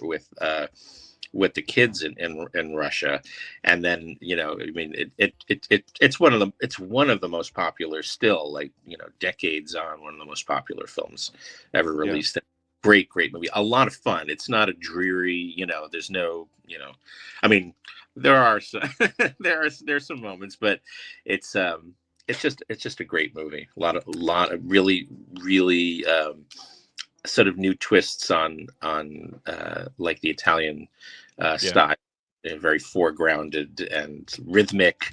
with the kids in Russia. And then, I mean, it's one of the most popular still, like, decades on, one of the most popular films ever released. Yeah. Great movie. A lot of fun. It's not a dreary, there's no, I mean, there are some, there's some moments, but it's just a great movie. A lot of really sort of new twists on like the Italian style, very foregrounded and rhythmic.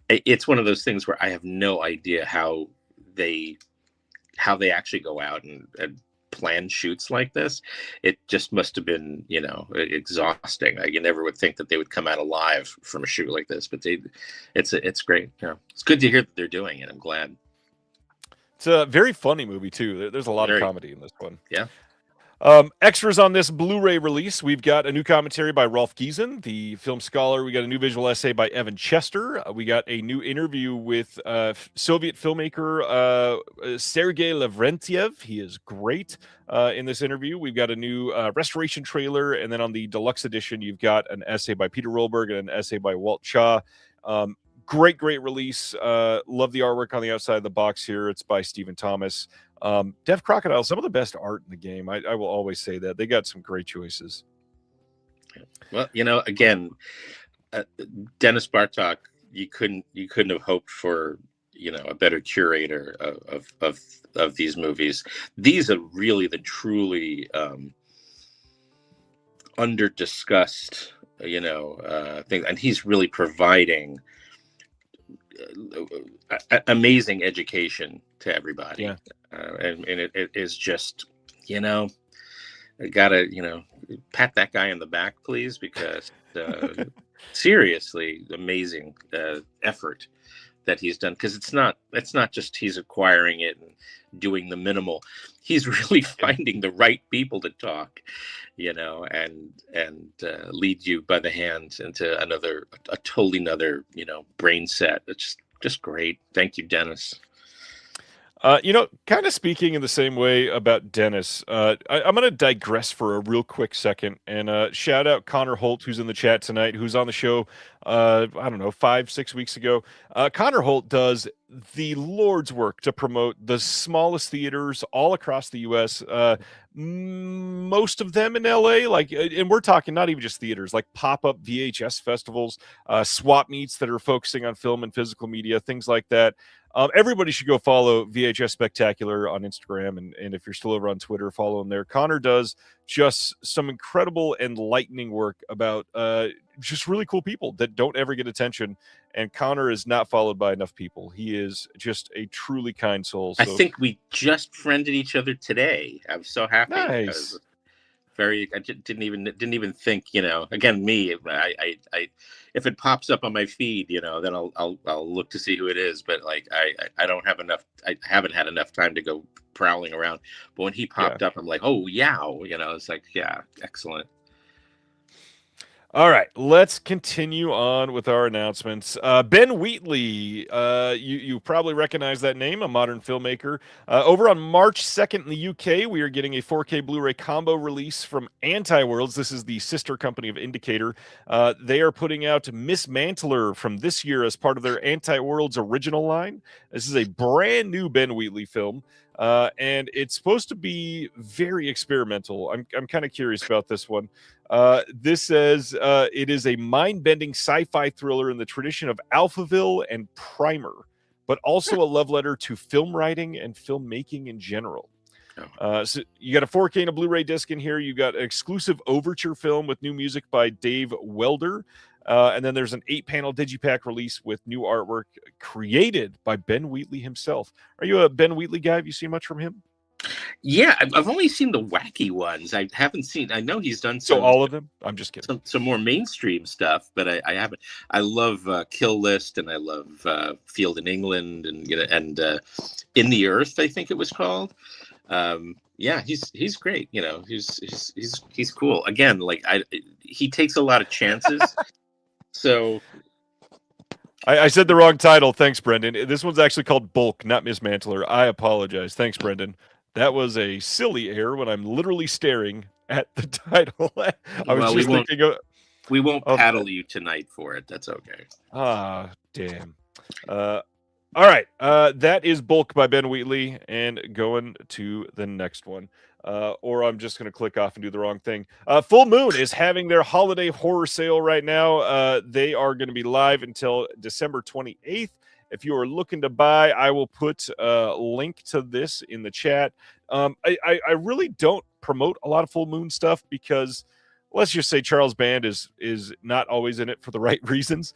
It's one of those things where I have no idea how they actually go out and plan shoots like this. It just must have been, exhausting. You never would think that they would come out alive from a shoot like this, but it's great. It's good to hear that they're doing it. I'm glad. It's a very funny movie too. There's a lot of comedy in this one. Yeah. Extras on this Blu-ray release, we've got a new commentary by Rolf Giesen, the film scholar. We got a new visual essay by Evan Chester. We got a new interview with Soviet filmmaker Sergei Lavrentiev. He is great in this interview. We've got a new restoration trailer, and then on the deluxe edition, you've got an essay by Peter Rolberg and an essay by Walt Cha. Great release. Love the artwork on the outside of the box here. It's by Stephen Thomas. Deaf Crocodile, some of the best art in the game. I will always say that. They got some great choices. Well, again, Dennis Bartok, you couldn't have hoped for, a better curator of these movies. These are really the truly under discussed, things, and he's really providing amazing education to everybody. Yeah. And it is just, I gotta, pat that guy in the back, please, because seriously amazing effort that he's done, because it's not just he's acquiring it and doing the minimal. He's really finding the right people to talk, and lead you by the hand into a totally another, brain set. It's just great. Thank you, Dennis. Kind of speaking in the same way about Dennis, I'm going to digress for a real quick second and shout out Connor Holt, who's in the chat tonight, who's on the show, 5-6 weeks ago. Connor Holt does the Lord's work to promote the smallest theaters all across the U.S., most of them in LA, and we're talking not even just theaters, like pop-up VHS festivals, swap meets that are focusing on film and physical media, things like that. Everybody should go follow VHS Spectacular on Instagram, and if you're still over on Twitter, follow him there. Connor does just some incredible enlightening work about just really cool people that don't ever get attention, and Connor is not followed by enough people. He is just a truly kind soul. So. I think we just friended each other today. I'm so happy. Nice. I didn't even think, again, me, I if it pops up on my feed, then I'll look to see who it is. But I don't have enough. I haven't had enough time to go prowling around. But when he popped up, I'm like, oh yeah, it's like, yeah, excellent. All right, let's continue on with our announcements. Ben Wheatley, you probably recognize that name, a modern filmmaker. Over on March 2nd in the UK, we are getting a 4K Blu-ray combo release from Anti-Worlds. This is the sister company of Indicator. They are putting out Miss Mantler from this year as part of their Anti-Worlds original line. This is a brand new Ben Wheatley film. And it's supposed to be very experimental. I'm kind of curious about this one. This says it is a mind-bending sci-fi thriller in the tradition of Alphaville and Primer, but also a love letter to film writing and filmmaking in general. So you got a 4K and a Blu-ray disc in here. You got an exclusive overture film with new music by Dave Welder. And then there's an 8-panel digipack release with new artwork created by Ben Wheatley himself. Are you a Ben Wheatley guy? Have you seen much from him? Yeah, I've only seen the wacky ones. I haven't seen. I know he's done some. So all of them? I'm just kidding. Some more mainstream stuff, but I haven't. I love Kill List, and I love Field in England, and In the Earth, I think it was called. Yeah, he's great. He's cool. Again, he takes a lot of chances. So I said the wrong title. Thanks, Brendan. This one's actually called Bulk, not Miss Mantler. I apologize. Thanks, Brendan. That was a silly error when I'm literally staring at the title. I was just thinking of... We won't paddle you tonight for it. That's okay. Ah, damn. All right. That is Bulk by Ben Wheatley, and going to the next one. Or I'm just going to click off and do the wrong thing. Full Moon is having their holiday horror sale right now. They are going to be live until December 28th. If you are looking to buy, I will put a link to this in the chat. I really don't promote a lot of Full Moon stuff because let's just say Charles Band is not always in it for the right reasons.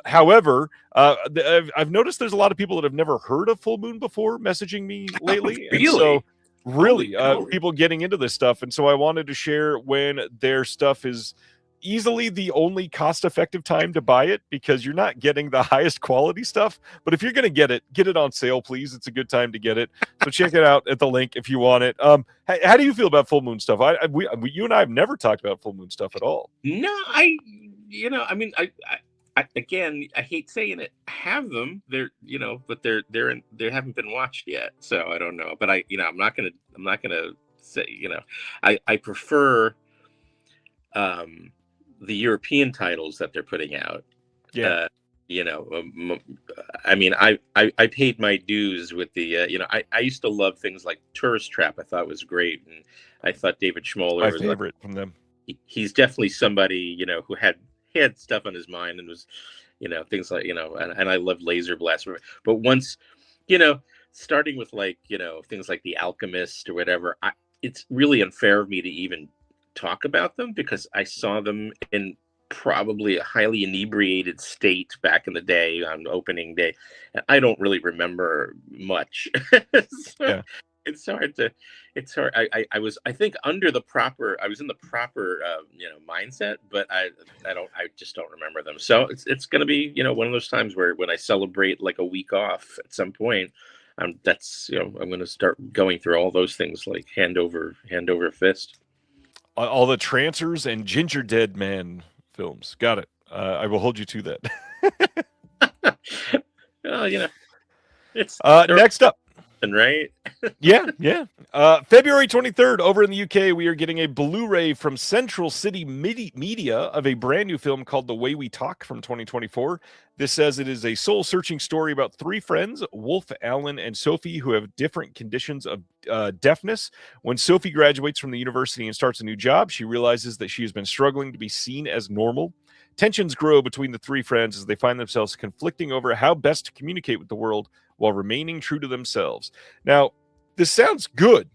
However, I've noticed there's a lot of people that have never heard of Full Moon before messaging me lately. Really? And so really, people getting into this stuff. And so I wanted to share when their stuff is easily the only cost-effective time to buy it because you're not getting the highest quality stuff. But if you're going to get it on sale, please. It's a good time to get it. So check it out at the link if you want it. How do you feel about Full Moon stuff? You and I have never talked about Full Moon stuff at all. No, again, I hate saying it. I have them. They're, but they haven't been watched yet. So I don't know. But I'm not gonna say, I prefer the European titles that they're putting out. Yeah. I paid my dues with the, I used to love things like Tourist Trap. I thought was great, and I thought David Schmoller was my favorite from them. He's definitely somebody, who had stuff on his mind and was, things like, and I loved Laser Blast. But once, starting with things like The Alchemist or whatever, it's really unfair of me to even talk about them because I saw them in probably a highly inebriated state back in the day on opening day, and I don't really remember much. Yeah. It's hard. I was in the proper mindset, but I just don't remember them. So it's going to be, one of those times where when I celebrate like a week off at some point, I'm going to start going through all those things like hand over fist. All the Trancers and Ginger Dead Man films. Got it. I will hold you to that. Well, it's next up. Right? Yeah. February 23rd, over in the UK, we are getting a Blu-ray from Central City Media of a brand new film called The Way We Talk from 2024. This says it is a soul-searching story about three friends, Wolf, Alan, and Sophie, who have different conditions of deafness. When Sophie graduates from the university and starts a new job, she realizes that she has been struggling to be seen as normal. Tensions grow between the three friends as they find themselves conflicting over how best to communicate with the world while remaining true to themselves. Now, this sounds good.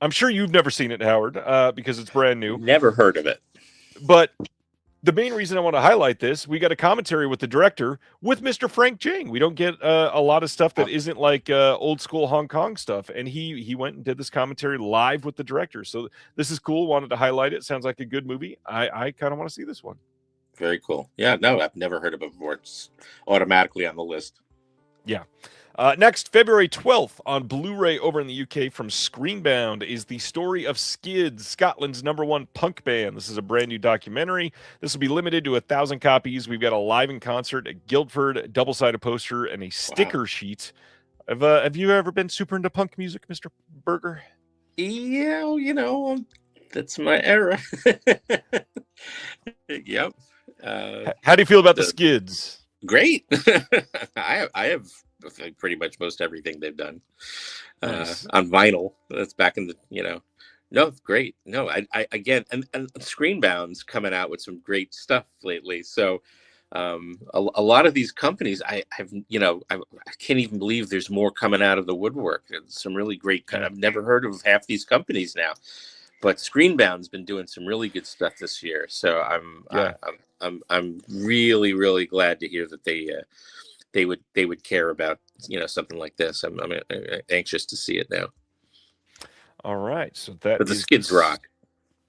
I'm sure you've never seen it, Howard, because it's brand new. Never heard of it. But the main reason I want to highlight this, we got a commentary with the director, with Mr. Frank Jang. We don't get a lot of stuff that isn't like old school Hong Kong stuff. And he went and did this commentary live with the director. So this is cool. Wanted to highlight it. Sounds like a good movie. I kind of want to see this one. Very cool. Yeah, no, I've never heard of it before. It's automatically on the list. Yeah. Next, February 12th on Blu-ray over in the UK from Screenbound is the story of Skids, Scotland's #1 punk band. This is a brand new documentary. This will be limited to 1,000 copies. We've got a live in concert at Guildford, a double-sided poster, and a sticker sheet. Have you ever been super into punk music, Mr. Berger? Yeah, that's my era. Yep. How do you feel about the Skids? Great. I have pretty much most everything they've done on vinyl. That's back in the no, great. No, I again, and Screenbound's coming out with some great stuff lately. So a lot of these companies, I can't even believe there's more coming out of the woodwork. There's some really great. I've never heard of half these companies now, but Screenbound's been doing some really good stuff this year. So I'm really, really glad to hear that they would care about something like this. I'm anxious to see it now. All right, so but the Skids rock.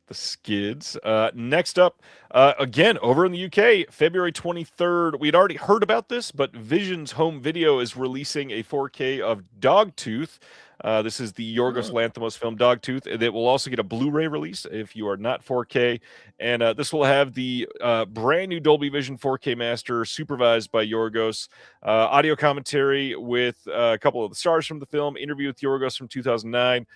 The Skids. Next up, again, over in the UK, February 23rd. We'd already heard about this, but Vision's Home Video is releasing a 4K of Dogtooth. This is the Yorgos Lanthimos film Dogtooth. It will also get a Blu-ray release if you are not 4K. And this will have the brand new Dolby Vision 4K master supervised by Yorgos. Audio commentary with a couple of the stars from the film. Interview with Yorgos from 2009.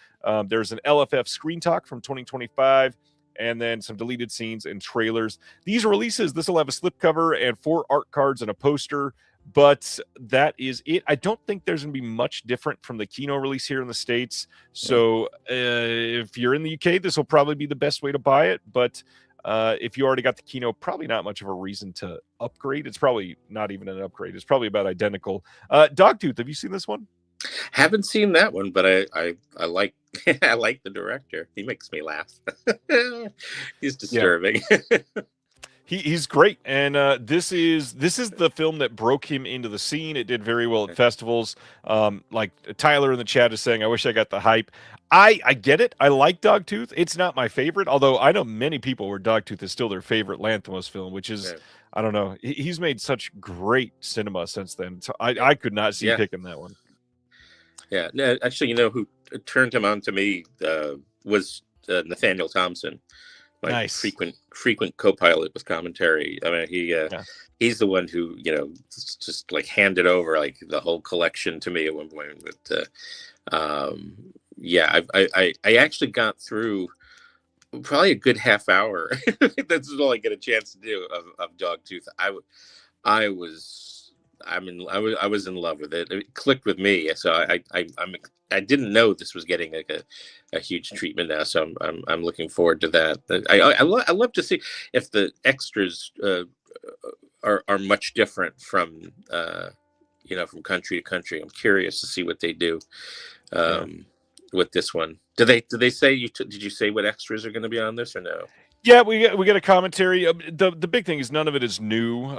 There's an LFF screen talk from 2025. And then some deleted scenes and trailers. These releases, this will have a slipcover and 4 art cards and a poster. But that is it. I don't think there's going to be much different from the Kino release here in the States. So if you're in the UK, this will probably be the best way to buy it. But if you already got the Kino, probably not much of a reason to upgrade. It's probably not even an upgrade. It's probably about identical. Dogtooth, have you seen this one? Haven't seen that one, but I like I like the director. He makes me laugh. He's disturbing. Yeah. He's great, and this is the film that broke him into the scene. It did very well at festivals. Like Tyler in the chat is saying, I wish I got the hype. I get it. I like Dogtooth. It's not my favorite, although I know many people where Dogtooth is still their favorite Lanthimos film, which is, I don't know. He's made such great cinema since then. So I could not see picking that one. Yeah, no, actually, who turned him on to me was Nathaniel Thompson. My frequent co-pilot with commentary. I mean, he's the one who just like handed over like the whole collection to me at one point. But I actually got through probably a good half hour. That's all I get a chance to do of Dogtooth. I was in love with it. It clicked with me. So I didn't know this was getting like a huge treatment now. So I'm looking forward to that. I love to see if the extras are much different from from country to country. I'm curious to see what they do with this one. Did they say did you say what extras are going to be on this or no? Yeah, we get a commentary. The big thing is none of it is new.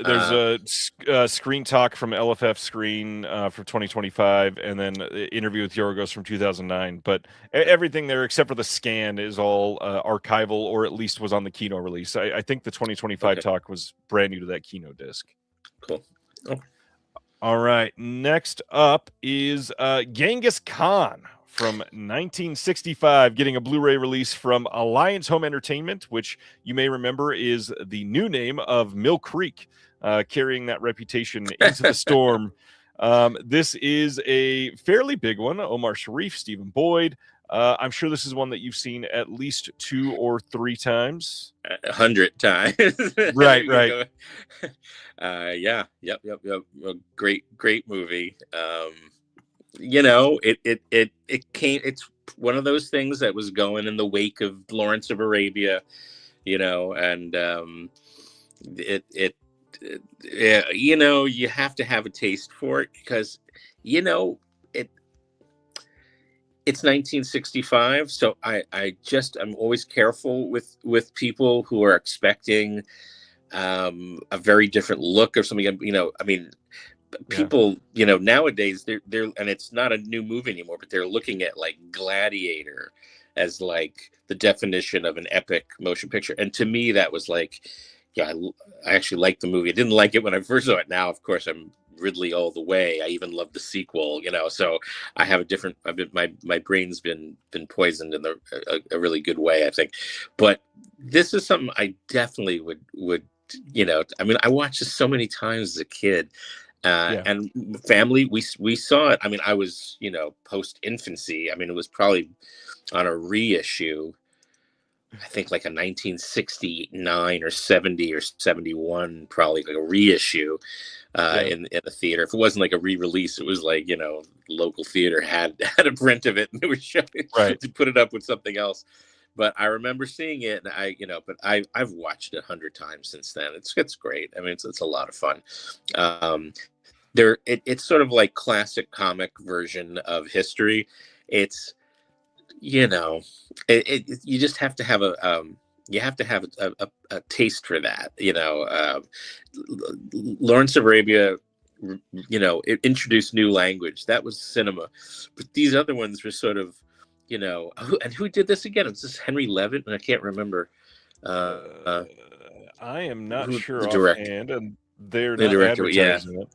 There's a screen talk from LFF Screen from 2025, and then the interview with Yorgos from 2009. But everything there, except for the scan, is all archival, or at least was on the Kino release. I think the 2025 talk was brand new to that Kino disc. Cool. Okay. All right, next up is Genghis Khan from 1965, getting a Blu-ray release from Alliance Home Entertainment, which you may remember is the new name of Mill Creek, carrying that reputation into the storm. This is a fairly big one. Omar Sharif, Stephen Boyd. I'm sure this is one that you've seen at least 2 or 3 times. 100 times. Right. Yep. A great movie. It came. It's one of those things that was going in the wake of Lawrence of Arabia, and you have to have a taste for it because it's 1965. So I'm always careful with people who are expecting a very different look or something. People nowadays they're and it's not a new movie anymore, but they're looking at like Gladiator as like the definition of an epic motion picture, and to me that was like I actually liked the movie. I didn't like it when I first saw it. Now of course I'm Ridley all the way. I even love the sequel, so I have a different, my brain's been poisoned in a really good way, I think. But this is something I definitely would I mean, I watched this so many times as a kid. And family, we saw it. I mean, I was, post infancy. I mean, it was probably on a reissue, I think like a 1969 or 70 or 71, probably like a reissue in the theater. If it wasn't like a re-release, it was like, local theater had a print of it and they were showing it to put it up with something else. But I remember seeing it, and but I've watched it 100 times since then. It's great. I mean, it's a lot of fun. It's sort of like classic comic version of history. It's you just have to have a taste for that. Lawrence of Arabia, it introduced new language. That was cinema, but these other ones were sort of, who did this again? It's this Henry Levitt, and I can't remember. I am not sure offhand, and they're the not director, advertising it.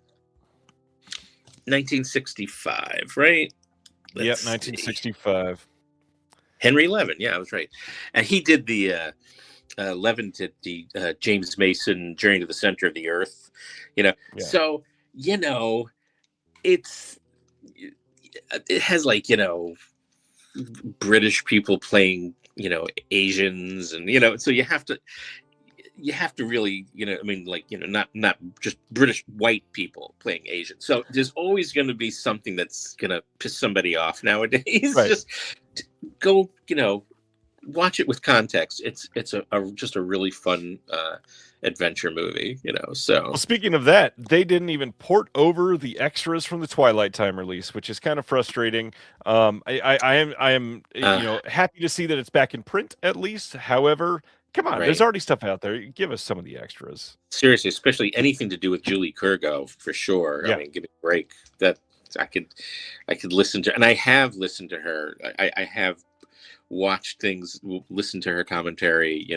1965, right? Let's 1965. See. Henry Levin, yeah, I was right. And he did the Levin did the James Mason Journey to the Center of the Earth. So it has like British people playing Asians, and so you have to really not just British white people playing Asian. So there's always going to be something that's going to piss somebody off nowadays. Right. Just go watch it with context. It's just a really fun adventure movie. So well, speaking of that, they didn't even port over the extras from the Twilight Time release, which is kind of frustrating. I am happy to see that it's back in print at least. However, come on, there's already stuff out there. Give us some of the extras. Seriously, especially anything to do with Julie Kurgo, for sure. I mean, give me a break. That I could listen to, and I have listened to her. I have watched things, listened to her commentary.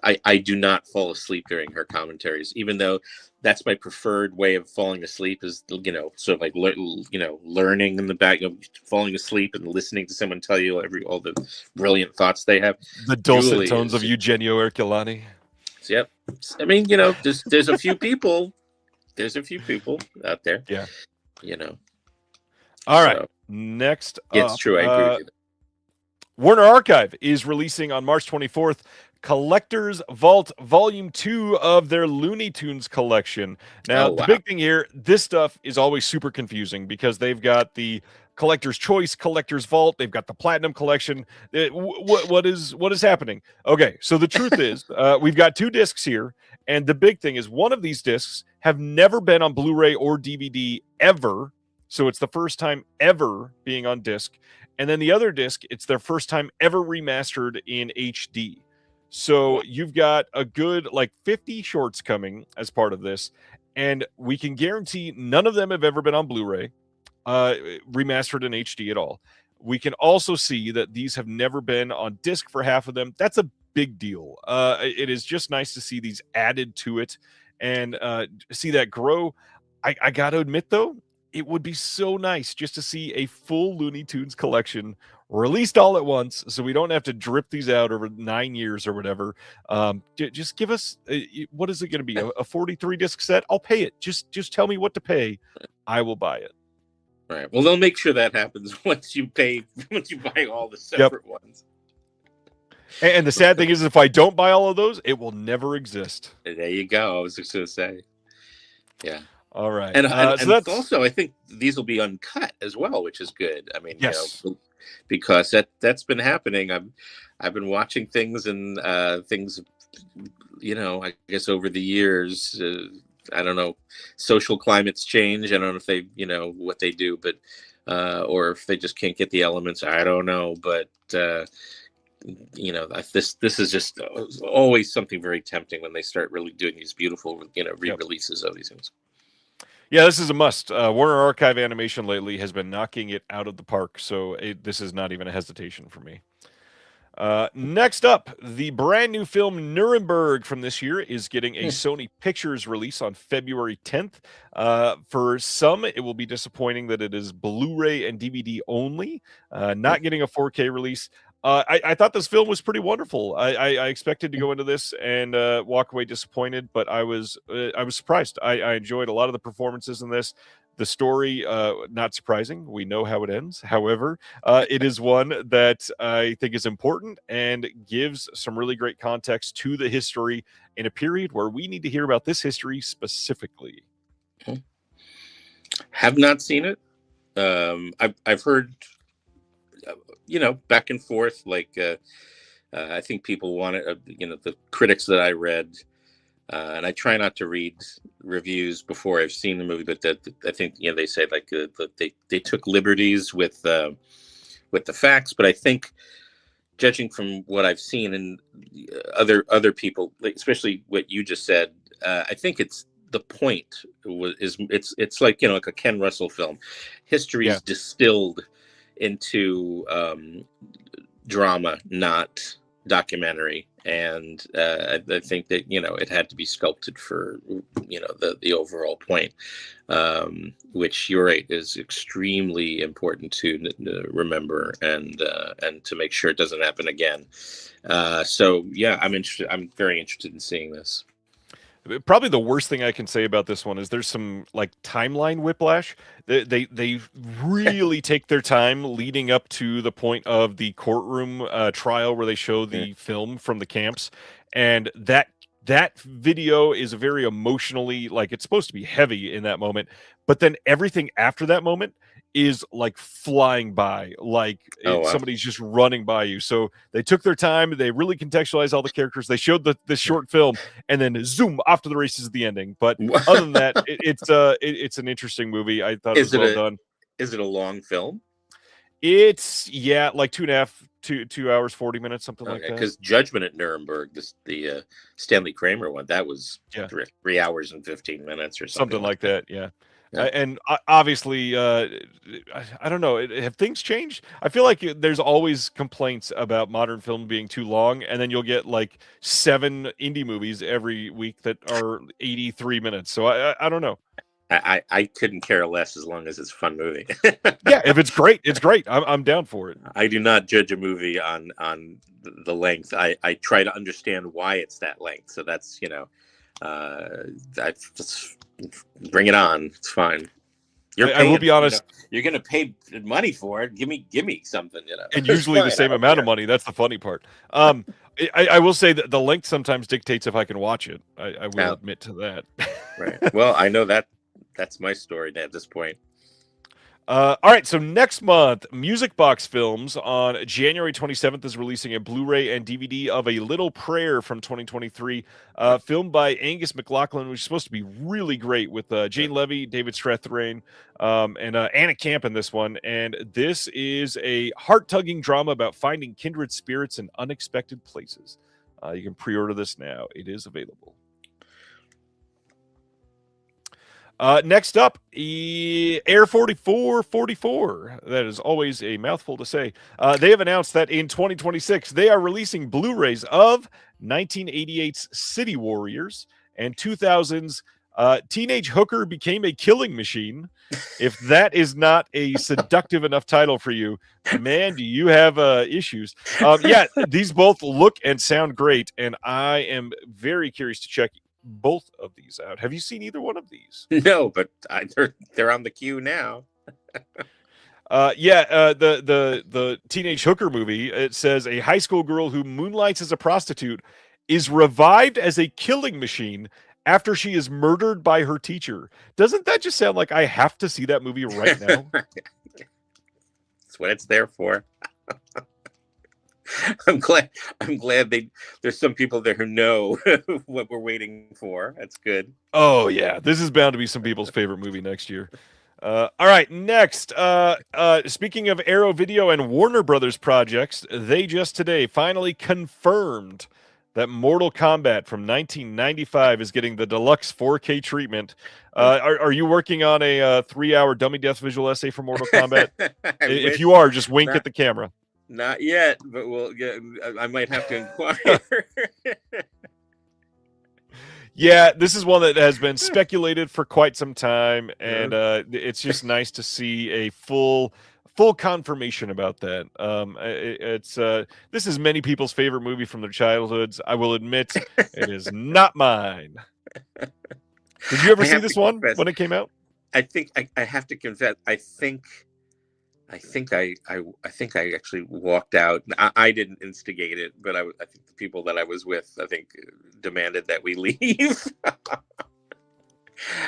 I do not fall asleep during her commentaries, even though that's my preferred way of falling asleep, is sort of like learning in the back, falling asleep and listening to someone tell you all the brilliant thoughts they have. The dulcet tones of Eugenio Ercolani. Yep. I mean, there's a few people. There's a few people out there. Yeah. All right. Next up, it's true. I agree with you. Warner Archive is releasing on March 24th Collector's Vault Volume 2 of their Looney Tunes collection. Now, the big thing here, this stuff is always super confusing because they've got the Collector's Choice, Collector's Vault, they've got the Platinum Collection. What is happening? Okay, so the truth is, we've got 2 discs here, and the big thing is one of these discs have never been on Blu-ray or DVD ever, so it's the first time ever being on disc. And then the other disc, it's their first time ever remastered in HD. So you've got a good 50 shorts coming as part of this. And we can guarantee none of them have ever been on Blu-ray, remastered in HD at all. We can also see that these have never been on disc for half of them. That's a big deal. It is just nice to see these added to it and see that grow. I got to admit, though, it would be so nice just to see a full Looney Tunes collection released all at once, so we don't have to drip these out over 9 years or whatever. Just give us, what is it going to be, a 43 disc set? I'll pay it. Just tell me what to pay. I will buy it. All right. Well, they'll make sure that happens once you buy all the separate ones. And the sad thing is, if I don't buy all of those, it will never exist. There you go. I was just going to say. Yeah. All right. And so that's also, I think these will be uncut as well, which is good. I mean, yes. Because that's been happening. I've been watching things and things, I guess over the years, I don't know, social climates change. I don't know if they, what they do, but or if they just can't get the elements. I don't know, but this is just always something very tempting when they start really doing these beautiful, re-releases of these things. Yeah, this is a must. Warner Archive Animation lately has been knocking it out of the park, so this is not even a hesitation for me. Next up, the brand new film Nuremberg from this year is getting a Sony Pictures release on February 10th. For some, it will be disappointing that it is Blu-ray and DVD only, not getting a 4K release. I thought this film was pretty wonderful. I expected to go into this and walk away disappointed, but I was surprised. I enjoyed a lot of the performances in this. The story, not surprising. We know how it ends. However, it is one that I think is important and gives some really great context to the history in a period where we need to hear about this history specifically. Have not seen it. I've heard, back and forth. Like, I think people want it. The critics that I read. And I try not to read reviews before I've seen the movie, but I think they say like they took liberties with the facts. But I think, judging from what I've seen and other people, like, especially what you just said, I think it's the point it's like like a Ken Russell film. History is distilled into drama, not documentary. And I think that it had to be sculpted for the overall point, which you're right is extremely important to remember and to make sure it doesn't happen again. So yeah, I'm interested. I'm very interested in seeing this. Probably the worst thing I can say about this one is there's some like timeline whiplash. They really take their time leading up to the point of the courtroom trial where they show the film from the camps, and that video is very emotionally, like, it's supposed to be heavy in that moment, but then everything after that moment is like flying by, like somebody's just running by you. So they took their time. They really contextualized all the characters. They showed the short film, and then zoom off to the races at the ending. But other than that, it's an interesting movie. I thought it was well done. Is it a long film? It's like 2 hours 40 minutes, something like that. Because Judgment at Nuremberg, the Stanley Kramer one, that was 3 hours and 15 minutes or something like that. Yeah. And obviously, I don't know. Have things changed? I feel like there's always complaints about modern film being too long, and then you'll get like 7 indie movies every week that are 83 minutes. So I don't know. I couldn't care less as long as it's a fun movie. Yeah, if it's great, it's great. I'm down for it. I do not judge a movie on the length. I try to understand why it's that length. So that's that's bring it on. It's fine. I will be honest. You're going to pay money for it. Give me something. And usually the same amount of money. That's the funny part. I will say that the length sometimes dictates if I can watch it. I will admit to that. Right. Well, I know that's my story at this point. All right, so next month, Music Box Films on January 27th is releasing a Blu-ray and DVD of A Little Prayer from 2023, filmed by Angus McLaughlin, which is supposed to be really great, with Jane Levy, David Strathairn, and Anna Camp in this one. And this is a heart-tugging drama about finding kindred spirits in unexpected places. You can pre-order this now. It is available. Next up, Air 4444. That is always a mouthful to say. They have announced that in 2026, they are releasing Blu-rays of 1988's City Warriors and 2000's Teenage Hooker Became a Killing Machine. If that is not a seductive enough title for you, man, do you have issues. Yeah, these both look and sound great, and I am very curious to check both of these out. Have you seen either one of these? No, but they're on the queue now. The Teenage Hooker movie, it says a high school girl who moonlights as a prostitute is revived as a killing machine after she is murdered by her teacher. Doesn't that just sound like I have to see that movie right now? That's what it's there for. I'm glad there's some people there who know what we're waiting for. That's good. Oh yeah, this is bound to be some people's favorite movie next year. All right, next. Speaking of Arrow Video and Warner Brothers projects, they just today finally confirmed that Mortal Kombat from 1995 is getting the deluxe 4K treatment. Are you working on a 3-hour dummy death visual essay for Mortal Kombat? If you are, just wink at the camera. Not yet, but we'll get. I might have to inquire. Yeah, this is one that has been speculated for quite some time, and it's just nice to see a full confirmation about that. This is many people's favorite movie from their childhoods. I will admit, it is not mine. Did you ever see this one when it came out? I think I have to confess. I think I actually walked out. I didn't instigate it, but I think the people that I was with, I think, demanded that we leave.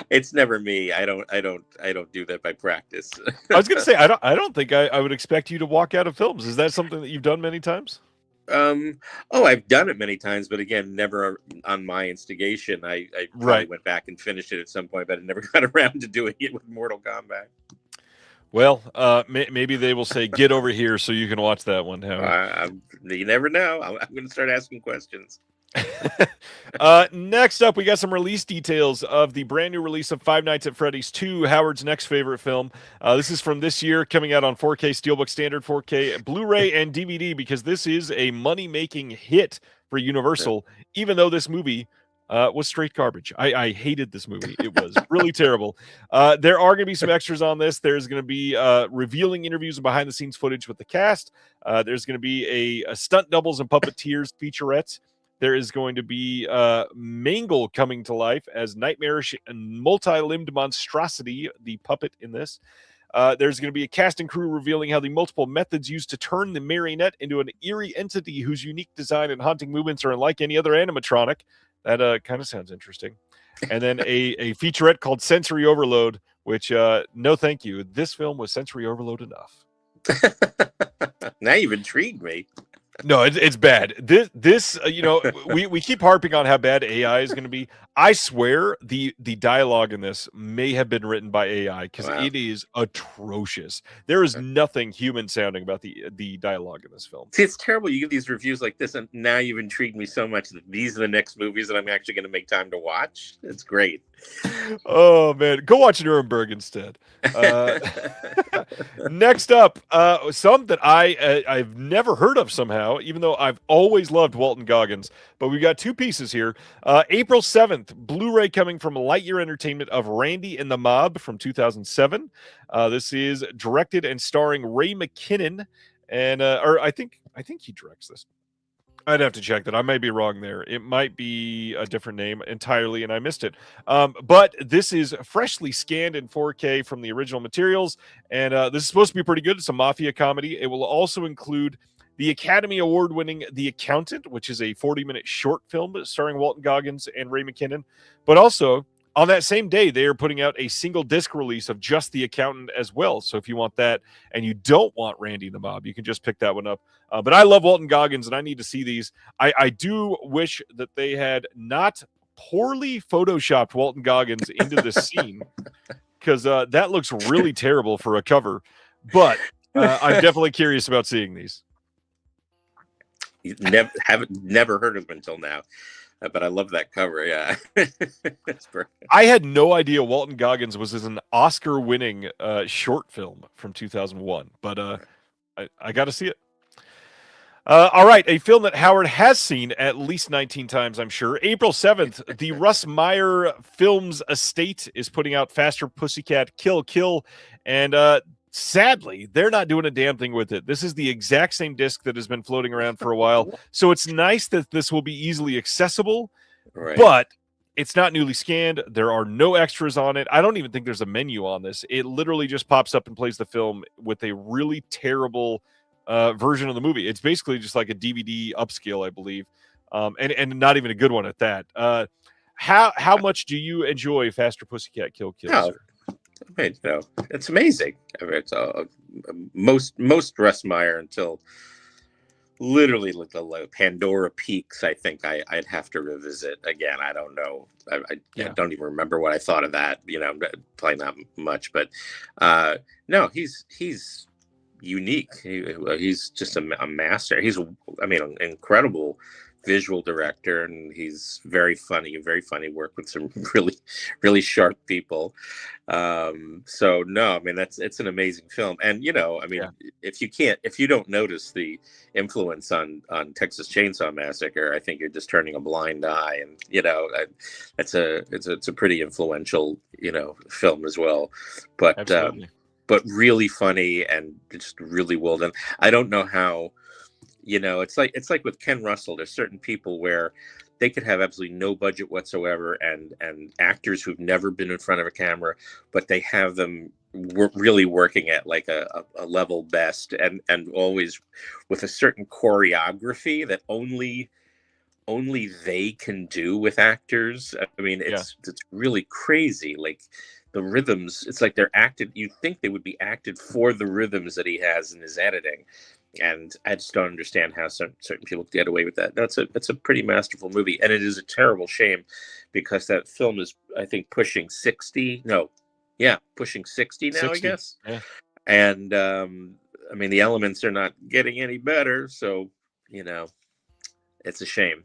It's never me. I don't do that by practice. I was gonna say I don't think I would expect you to walk out of films. Is that something that you've done many times? I've done it many times, but again, never on my instigation. I probably went back and finished it at some point, but I never got around to doing it with Mortal Kombat. Well, maybe they will say, "Get over here," so you can watch that one, Howard. You never know. I'm going to start asking questions. Next up, we got some release details of the brand new release of Five Nights at Freddy's 2, Howard's next favorite film. This is from this year, coming out on 4K Steelbook Standard, 4K Blu-ray, and DVD, because this is a money-making hit for Universal, even though this movie was straight garbage. I hated this movie. It was really terrible. There are going to be some extras on this. There's going to be revealing interviews and behind-the-scenes footage with the cast. There's going to be a stunt doubles and puppeteers featurette. There is going to be Mangle coming to life as nightmarish and multi-limbed monstrosity, the puppet in this. There's going to be a cast and crew revealing how the multiple methods used to turn the marionette into an eerie entity whose unique design and haunting movements are unlike any other animatronic. That kind of sounds interesting. And then a featurette called Sensory Overload, which, no thank you. This film was sensory overload enough. Now you've intrigued me. No, it's bad. This we keep harping on how bad AI is going to be. I swear the dialogue in this may have been written by AI because it is atrocious. There is nothing human sounding about the dialogue in this film. See, it's terrible. You give these reviews like this, and now you've intrigued me so much that these are the next movies that I'm actually going to make time to watch. It's great. Oh man, go watch Nuremberg instead. Next up, some that I've never heard of somehow, even though I've always loved Walton Goggins. But we've got two pieces here. April 7th, Blu-ray coming from Lightyear Entertainment of Randy and the Mob from 2007. This is directed and starring Ray McKinnon, and or I think he directs this. I'd have to check that. I may be wrong there. It might be a different name entirely, and I missed it. But this is freshly scanned in 4K from the original materials, and this is supposed to be pretty good. It's a mafia comedy. It will also include the Academy Award-winning The Accountant, which is a 40-minute short film starring Walton Goggins and Ray McKinnon. But also, on that same day, they are putting out a single disc release of just The Accountant as well. So if you want that and you don't want Randy and the Mob, you can just pick that one up. But I love Walton Goggins, and I need to see these. I do wish that they had not poorly photoshopped Walton Goggins into this scene, because that looks really terrible for a cover. But I'm definitely curious about seeing these. Never heard of him until now. But I love that cover, yeah. It's perfect. I had no idea Walton Goggins was an Oscar-winning short film from 2001, but I got to see it. All right, a film that Howard has seen at least 19 times, I'm sure. April 7th, the Russ Meyer Films estate is putting out Faster Pussycat Kill Kill, and sadly, they're not doing a damn thing with it. This is the exact same disc that has been floating around for a while. So it's nice that this will be easily accessible, but it's not newly scanned. There are no extras on it. I don't even think there's a menu on this. It literally just pops up and plays the film with a really terrible version of the movie. It's basically just like a DVD upscale, I believe, and not even a good one at that. How much do you enjoy Faster Pussycat Kill Kill? Oh. I mean, it's amazing. I mean, it's most Russ Meyer until literally like the Pandora Peaks. I think I'd have to revisit again. I don't know. I don't even remember what I thought of that. Probably not much, but no, he's unique. He's just a master. He's, an incredible visual director, and he's very funny. Work with some really, really sharp people. So no, I mean it's an amazing film, and I mean, if you don't notice the influence on Texas Chainsaw Massacre, I think you're just turning a blind eye, and it's a pretty influential film as well, but really funny and just really well done. I don't know how. It's like with Ken Russell. There's certain people where they could have absolutely no budget whatsoever, and actors who've never been in front of a camera, but they have them really working at like a level best, and always with a certain choreography that only they can do with actors. I mean, it's really crazy. Like the rhythms, it's like they're acted. You'd think they would be acted for the rhythms that he has in his editing. And I just don't understand how certain people get away with that. That's a pretty masterful movie, and it is a terrible shame because that film is, I think, pushing 60. No, pushing 60 now, 60. I guess. Yeah. And I mean, the elements are not getting any better, so it's a shame.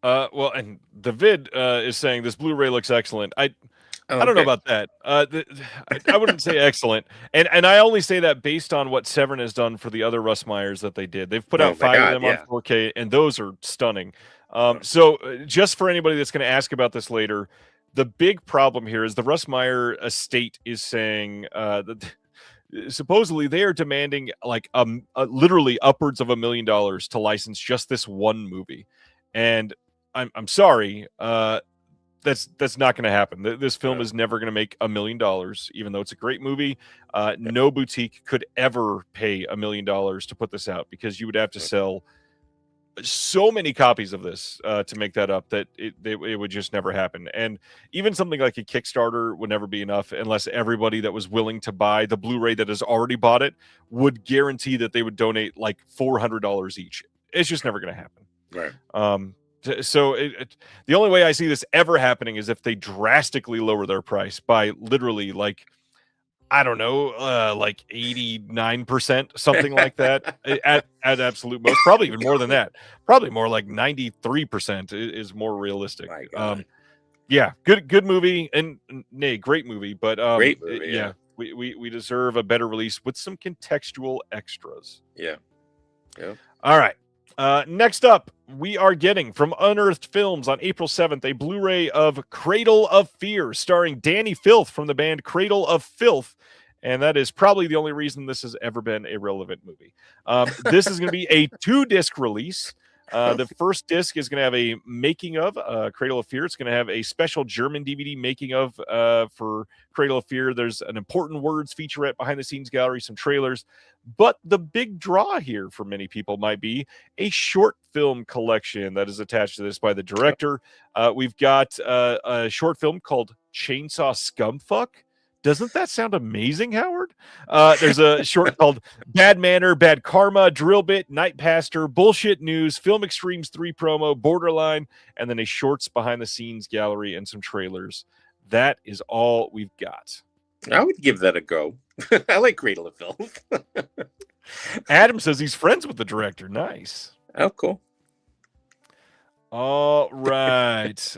Well, and the vid is saying this Blu-ray looks excellent. I don't know about that. I wouldn't say excellent, and I only say that based on what Severin has done for the other Russ Meyers that they did. They've put out 5 of them on 4K, and those are stunning. So just for anybody that's going to ask about this later, the big problem here is the Russ Meyer estate is saying that supposedly they are demanding like literally upwards of $1 million to license just this one movie, and I'm sorry. That's not going to happen. This film is never going to make $1 million, even though it's a great movie. No boutique could ever pay $1 million to put this out because you would have to sell so many copies of this to make that up that it would just never happen. And even something like a Kickstarter would never be enough unless everybody that was willing to buy the Blu-ray that has already bought it would guarantee that they would donate like $400 each. It's just never going to happen. Right. So the only way I see this ever happening is if they drastically lower their price by literally like, I don't know, like 89%, something like that at absolute most, probably even more than that, probably more like 93% is more realistic. Yeah. Good movie and great movie, but great movie, yeah. We deserve a better release with some contextual extras. Yeah. All right. Next up, we are getting from Unearthed Films on April 7th a Blu-ray of Cradle of Fear, starring Danny Filth from the band Cradle of Filth, and that is probably the only reason this has ever been a relevant movie. This is going to be a 2-disc release. The first disc is going to have a making of Cradle of Fear. It's going to have a special German DVD making of for Cradle of Fear. There's an important words featurette, behind the scenes gallery, some trailers. But the big draw here for many people might be a short film collection that is attached to this by the director. We've got a short film called Chainsaw Scumfuck. Doesn't that sound amazing, Howard? There's a short called Bad Manner, Bad Karma, Drill Bit, Night Pastor, Bullshit News, Film Extremes 3 promo, Borderline, and then a shorts behind the scenes gallery and some trailers. That is all we've got. I would give that a go. I like Cradle of Filth. Adam says he's friends with the director. Nice. Oh, cool. All right.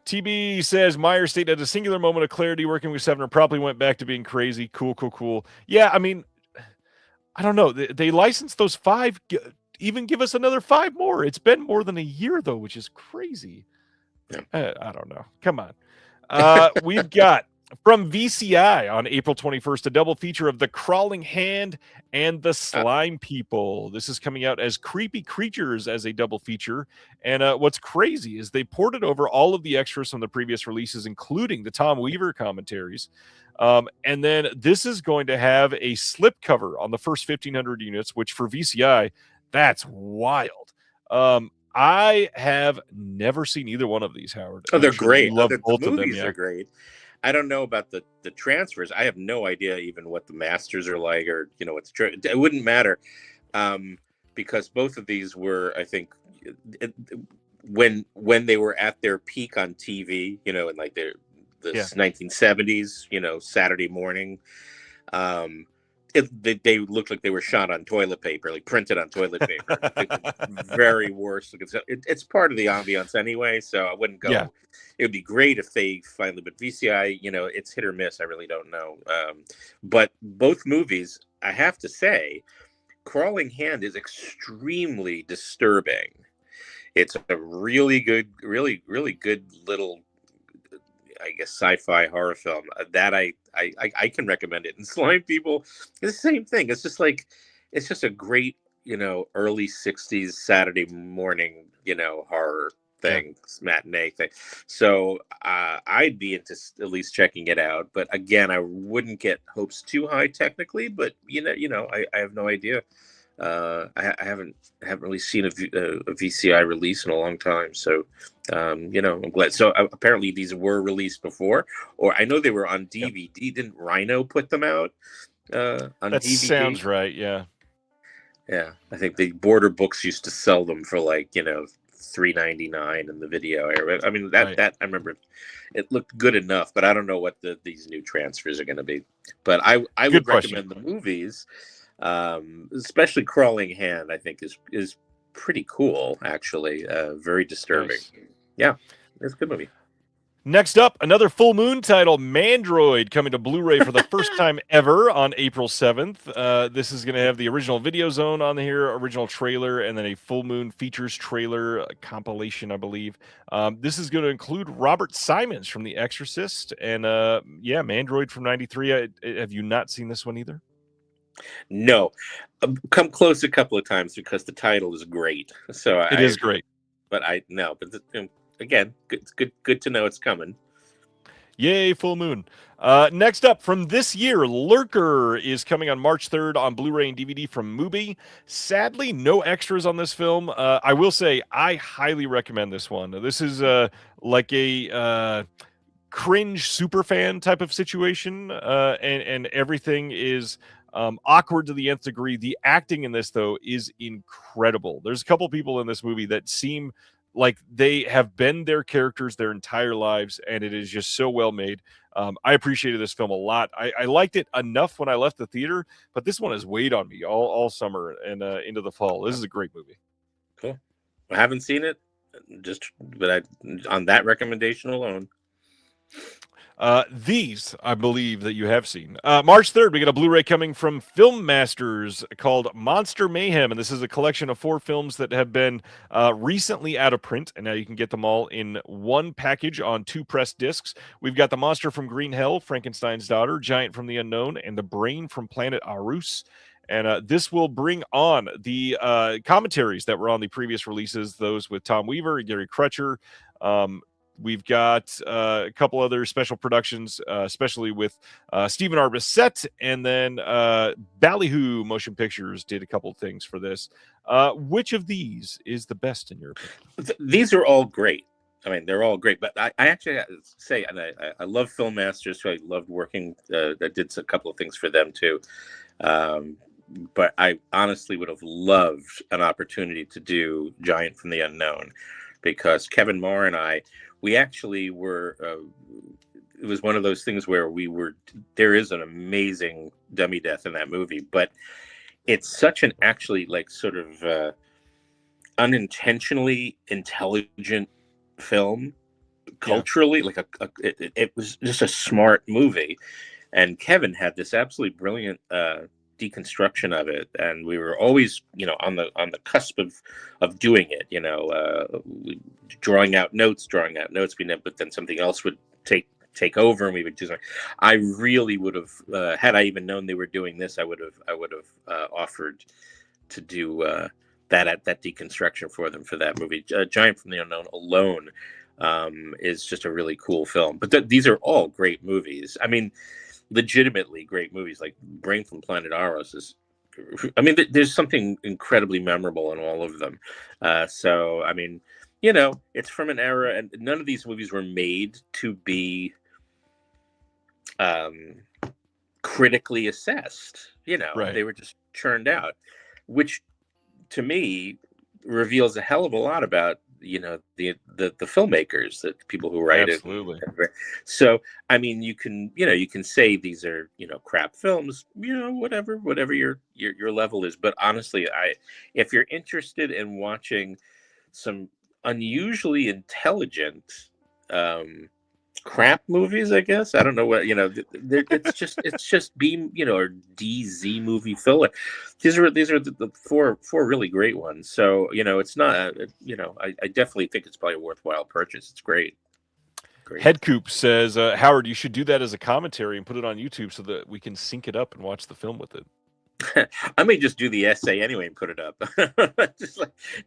TB says Meyer State had a singular moment of clarity working with Severin, probably went back to being crazy. Cool. Yeah, I mean, I don't know. They licensed those 5, even give us another 5 more. It's been more than a year, though, which is crazy. Yeah. I don't know. Come on. We've got from VCI on April 21st, a double feature of The Crawling Hand and The Slime People. This is coming out as Creepy Creatures as a double feature. And what's crazy is they ported over all of the extras from the previous releases, including the Tom Weaver commentaries. And then this is going to have a slipcover on the first 1,500 units, which for VCI, that's wild. I have never seen either one of these, Howard. Oh, they're great. Love both the of them. Movies are great. I don't know about the transfers. I have no idea even what the masters are like, or what it wouldn't matter, because both of these were, I think, when they were at their peak on TV, in like the 1970s, Saturday morning. they looked like they were shot on toilet paper, like printed on toilet paper. Very worse. It's part of the ambiance anyway, so I wouldn't go. Yeah. It would be great if they finally, but VCI, it's hit or miss. I really don't know. But both movies, I have to say, Crawling Hand is extremely disturbing. It's a really good, really, really good little, I guess, sci-fi horror film that I can recommend it. And Slime People, it's the same thing. It's just a great, early 60s Saturday morning, horror thing, matinee thing. So I'd be into at least checking it out. But again, I wouldn't get hopes too high technically, but I have no idea. I haven't really seen a VCI release in a long time, so I'm glad. So apparently these were released before, or I know they were on DVD. Yep. Didn't Rhino put them out on that DVD? Sounds right. Yeah. I think the Border Books used to sell them for like $3.99 in the video area. I mean that I remember. It looked good enough, but I don't know what these new transfers are going to be. But I would recommend the movies. Especially Crawling Hand, I think is pretty cool, actually. Very disturbing. Nice. Yeah, it's a good movie. Next up, another full moon title, Mandroid, coming to Blu-ray for the first time ever on April 7th. This is going to have the original video zone on here, original trailer, and then a full moon features trailer compilation, I believe. This is going to include Robert Simons from The Exorcist, and Mandroid from '93. Have you not seen this one either? No, come close a couple of times because the title is great. So it is great, but again, good to know it's coming. Yay, full moon. Next up from this year, Lurker is coming on March 3rd on Blu-ray and DVD from Mubi. Sadly, no extras on this film. I will say I highly recommend this one. This is like a cringe superfan type of situation, and everything is awkward to the nth degree. The acting in this, though, is incredible. There's a couple people in this movie that seem like they have been their characters their entire lives, and it is just so well made. I appreciated this film a lot. I liked it enough when I left the theater, but this one has weighed on me all summer and into the fall. This is a great movie. Cool. I haven't seen it, but on that recommendation alone. These, I believe that you have seen. March 3rd, we get a Blu-ray coming from Film Masters called Monster Mayhem, and this is a collection of 4 films that have been recently out of print, and now you can get them all in one package on 2 pressed discs. We've got The Monster from Green Hell, Frankenstein's Daughter, Giant from the Unknown, and The Brain from Planet Arus. And this will bring on the commentaries that were on the previous releases, those with Tom Weaver and Gary Crutcher. We've got a couple other special productions, especially with Stephen R. Bissett, and then Ballyhoo Motion Pictures did a couple things for this. Which of these is the best in your opinion? These are all great. I mean, they're all great. But I actually have to say, and I love Film Masters, so I loved working. I did a couple of things for them too. But I honestly would have loved an opportunity to do Giant from the Unknown, because Kevin Marr and we actually were, it was one of those things where there is an amazing dummy death in that movie, but it's such an actually like sort of unintentionally intelligent film culturally. Like it was just a smart movie. And Kevin had this absolutely brilliant deconstruction of it, and we were always on the cusp of doing it, drawing out notes, but then something else would take over and we would do something. I really would have had I even known they were doing this, I would have offered to do that deconstruction for them for that movie. Giant from the Unknown alone is just a really cool film, but these are all great movies. I mean, legitimately great movies. Like Brain from Planet Arus is, I mean, there's something incredibly memorable in all of them. So I mean, it's from an era, and none of these movies were made to be critically assessed. Right. They were just churned out, which to me reveals a hell of a lot about the filmmakers, the people who write Absolutely. it. So I mean, you can say these are crap films, whatever your level is. But honestly, if you're interested in watching some unusually intelligent crap movies, I guess I don't know what it's just B or DZ movie filler. These are the four really great ones. So it's not I definitely think it's probably a worthwhile purchase. It's great. Headcoop says, Howard, you should do that as a commentary and put it on YouTube so that we can sync it up and watch the film with it. I may just do the essay anyway and put it up.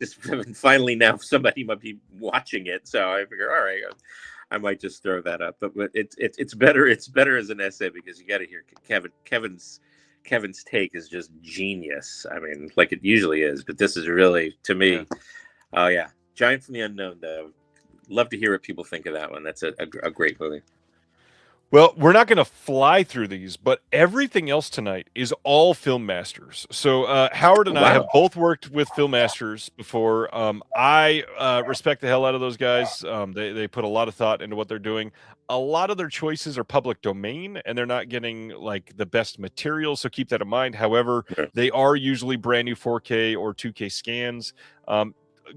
just finally now somebody might be watching it, so I figure, all right, I might just throw that up. But it's better as an essay because you got to hear Kevin's take is just genius. I mean, like it usually is, but this is really, to me, oh yeah, Giant from the Unknown. Though, love to hear what people think of that one. That's a great movie. Well, we're not going to fly through these, but everything else tonight is all film masters. So Howard and I have both worked with film masters before. I respect the hell out of those guys. They put a lot of thought into what they're doing. A lot of their choices are public domain, and they're not getting like the best material. So keep that in mind. However, they are usually brand new 4K or 2K scans.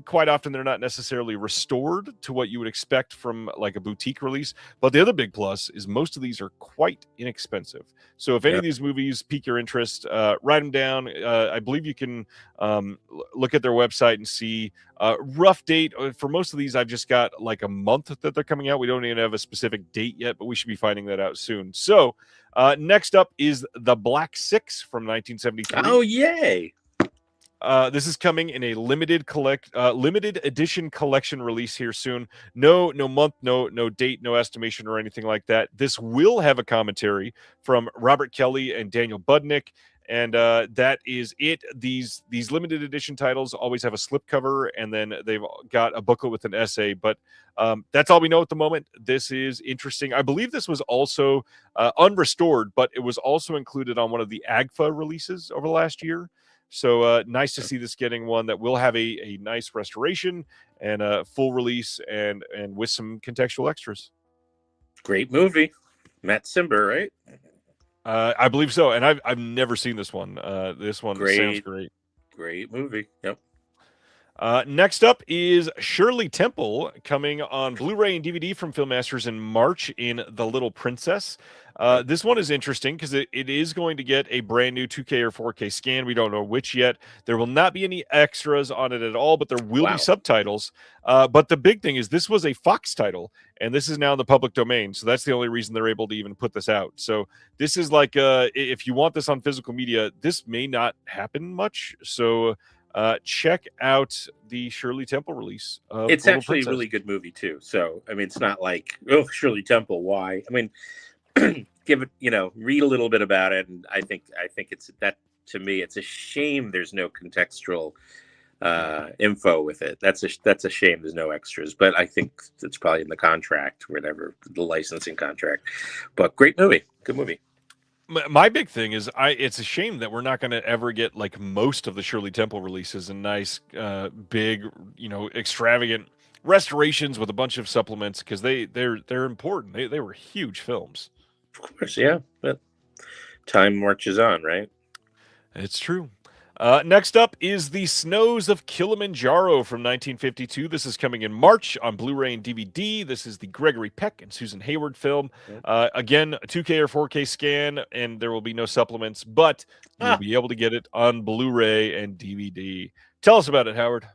Quite often they're not necessarily restored to what you would expect from like a boutique release. But the other big plus is most of these are quite inexpensive. So if any of these movies pique your interest, write them down. I believe you can look at their website and see rough date. For most of these, I've just got like a month that they're coming out. We don't even have a specific date yet, but we should be finding that out soon. So next up is The Black Six from 1973. Oh, yay. This is coming in a limited edition collection release here soon. No month, no date, no estimation or anything like that. This will have a commentary from Robert Kelly and Daniel Budnick, and that is it. These limited edition titles always have a slipcover, and then they've got a booklet with an essay. But that's all we know at the moment. This is interesting. I believe this was also unrestored, but it was also included on one of the AGFA releases over the last year. So nice to see this getting one that will have a nice restoration and a full release and with some contextual extras. Great movie. Matt Simber, right? I believe so. And I've never seen this one. This one sounds great. Great movie. Yep. Next up is Shirley Temple, coming on Blu-ray and DVD from Filmmasters in March in The Little Princess. This one is interesting because it is going to get a brand new 2K or 4K scan. We don't know which yet. There will not be any extras on it at all, but there will be subtitles. But the big thing is this was a Fox title, and this is now in the public domain. So that's the only reason they're able to even put this out. So this is like, if you want this on physical media, this may not happen much. So check out the Shirley Temple release. It's actually a really good movie too. So I mean, it's not like, oh, Shirley Temple, why? I mean, give it, read a little bit about it, and I think it's that. To me, it's a shame there's no contextual info with it. That's a shame. There's no extras, but I think it's probably in the contract, whatever the licensing contract. But great movie, good movie. My big thing is it's a shame that we're not going to ever get like most of the Shirley Temple releases and nice, big, extravagant restorations with a bunch of supplements, because they're important. They were huge films. Of course, yeah. But time marches on, right? It's true. Next up is The Snows of Kilimanjaro from 1952. This is coming in March on Blu-ray and DVD. This is the Gregory Peck and Susan Hayward film. Again, a 2K or 4K scan, and there will be no supplements, but you'll be able to get it on Blu-ray and DVD. Tell us about it, Howard.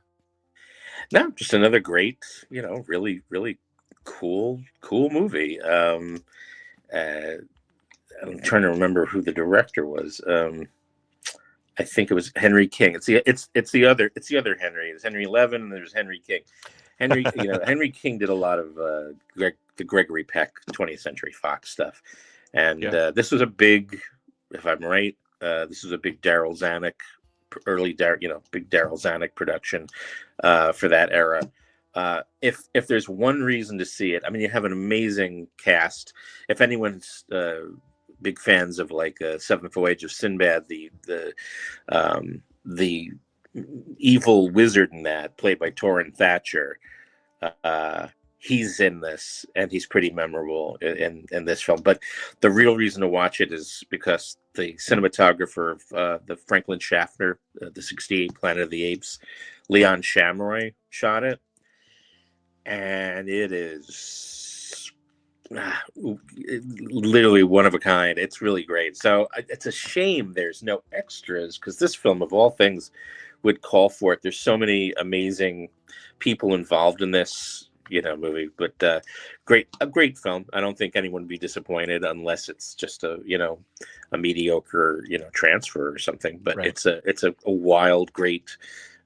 No, just another great, really, really cool movie. I'm trying to remember who the director was. I think it was Henry King. It's the other Henry. There's Henry 11 and there's Henry King. Henry King did a lot of the Gregory Peck 20th Century Fox stuff, and this was a big, if I'm right, this was a big Daryl Zanuck, big Daryl Zanuck production for that era. If there's one reason to see it, I mean, you have an amazing cast. If anyone's big fans of like Seventh Voyage of Sinbad, the evil wizard in that, played by Torrin Thatcher. He's in this, and he's pretty memorable in this film. But the real reason to watch it is because the cinematographer of the Franklin Schaffner, the '68 Planet of the Apes, Leon Shamroy shot it, and it is literally one of a kind. It's really great. So it's a shame there's no extras, because this film, of all things, would call for it. There's so many amazing people involved in this movie, but a great film. I don't think anyone would be disappointed unless it's just a mediocre transfer or something. But Right. it's a wild, great,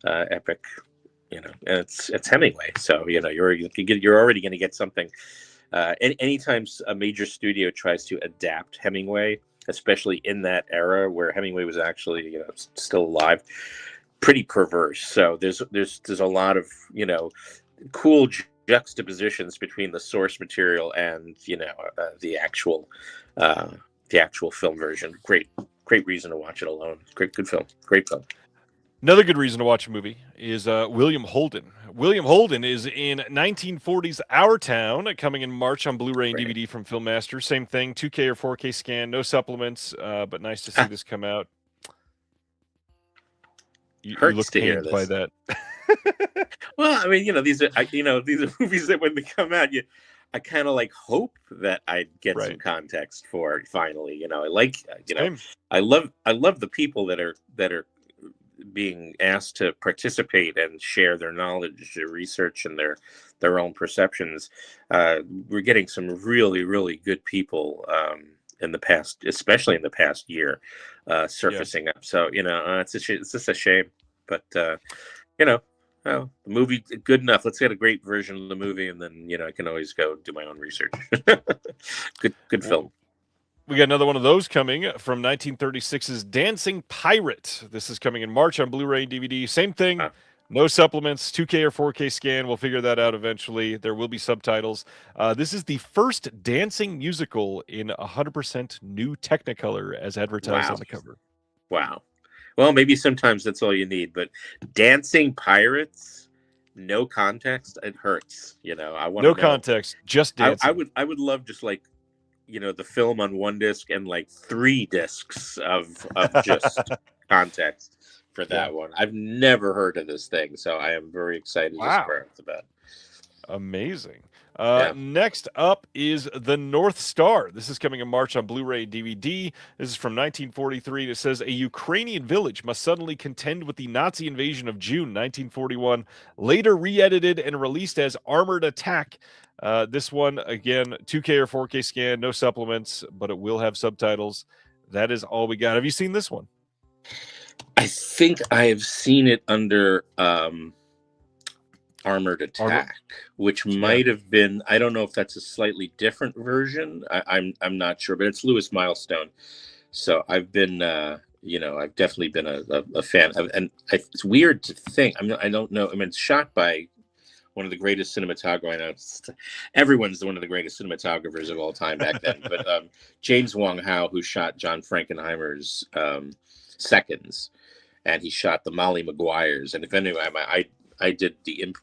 epic, and it's Hemingway. So you're already going to get something. Anytime a major studio tries to adapt Hemingway, especially in that era where Hemingway was actually still alive, pretty perverse. So there's a lot of cool juxtapositions between the source material and the actual film version. Great reason to watch it alone. Good film. Great film. Another good reason to watch a movie is William Holden. William Holden is in 1940's Our Town, coming in March on Blu-ray and DVD from Filmmaster. Same thing, 2K or 4K scan, no supplements, but nice to see this come out. You look to hear pained by that. Well, I mean, these are movies that when they come out, I kind of like hope that I'd get some context for it finally. I like, I love the people that are being asked to participate and share their knowledge, their research, and their own perceptions. We're getting some really, really good people in the past, especially in the past year, surfacing up. So it's just a shame, but well, the movie good enough. Let's get a great version of the movie, and then I can always go do my own research. Good film. We got another one of those coming from 1936's Dancing Pirate. This is coming in March on Blu-ray and DVD. Same thing, no supplements, 2K or 4K scan. We'll figure that out eventually. There will be subtitles. This is the first dancing musical in 100% new Technicolor, as advertised on the cover. Wow. Well, maybe sometimes that's all you need, but Dancing Pirates, no context, it hurts. I want no context, just dancing. I would love just like the film on one disc and like 3 discs of just context for that one. I've never heard of this thing, so I am very excited to square it about. Amazing. Next up is The North Star. This is coming in March on Blu-ray and DVD. This is from 1943. It says a Ukrainian village must suddenly contend with the Nazi invasion of June 1941, later re-edited and released as Armored Attack. This one, again, 2K or 4K scan, no supplements, but it will have subtitles. That is all we got. Have you seen this one? I think I have seen it under Armored Attack, which might have been, I don't know if that's a slightly different version. I'm not sure, but it's Louis Milestone. So I've been, I've definitely been a fan of, and it's weird to think, I don't know. I mean, it's shot by one of the greatest cinematographers. I know everyone's one of the greatest cinematographers of all time back then, but James Wong Howe, who shot John Frankenheimer's Seconds, and he shot the Molly Maguires. And if anyone, I did the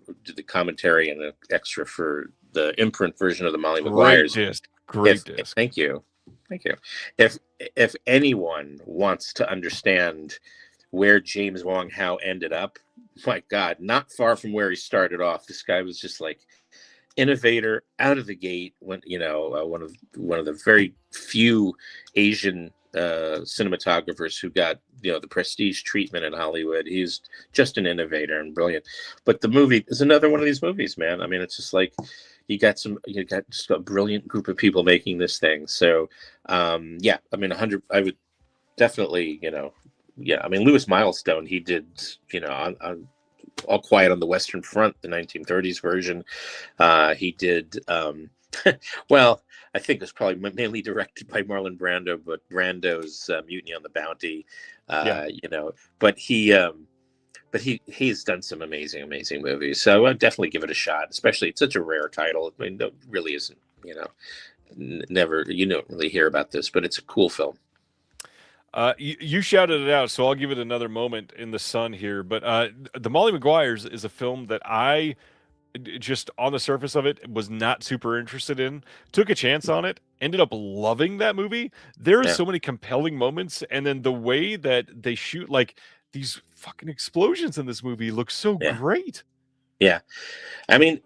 commentary and an extra for the imprint version of the Molly Maguires. Great disc. Thank you. If anyone wants to understand where James Wong Howe ended up, my God, not far from where he started off. This guy was just like innovator out of the gate. When one of the very few Asian cinematographers who got the prestige treatment in Hollywood. He's just an innovator and brilliant. But the movie is another one of these movies, man. I mean, it's just like you got just a brilliant group of people making this thing. So I mean, 100. I would definitely, I mean, Louis Milestone, he did, on All Quiet on the Western Front, the 1930s version. He did, well, I think it was probably mainly directed by Marlon Brando, but Brando's Mutiny on the Bounty, but he's done some amazing movies. So I'd definitely give it a shot, especially it's such a rare title. I mean, it really isn't, you don't really hear about this, but it's a cool film. You shouted it out, so I'll give it another moment in the sun here. But The Molly Maguires is a film that I just on the surface of it was not super interested in. Took a chance on it, ended up loving that movie. There are Yeah. so many compelling moments, and then the way that they shoot, like these fucking explosions in this movie, look so Yeah. great. Yeah. I mean,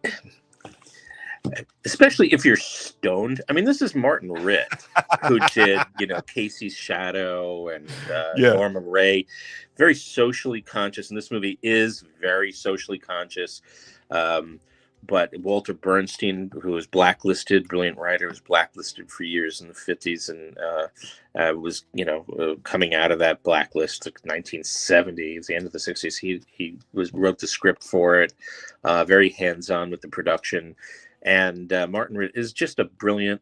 especially if you're stoned. I mean, this is Martin Ritt, who did, Casey's Shadow and Norma Ray. Very socially conscious, and this movie is very socially conscious. But Walter Bernstein, who was blacklisted, brilliant writer, was blacklisted for years in the 50s, and was, coming out of that blacklist, like 1970, the end of the 60s. He wrote the script for it, very hands-on with the production. And Martin Ritt is just a brilliant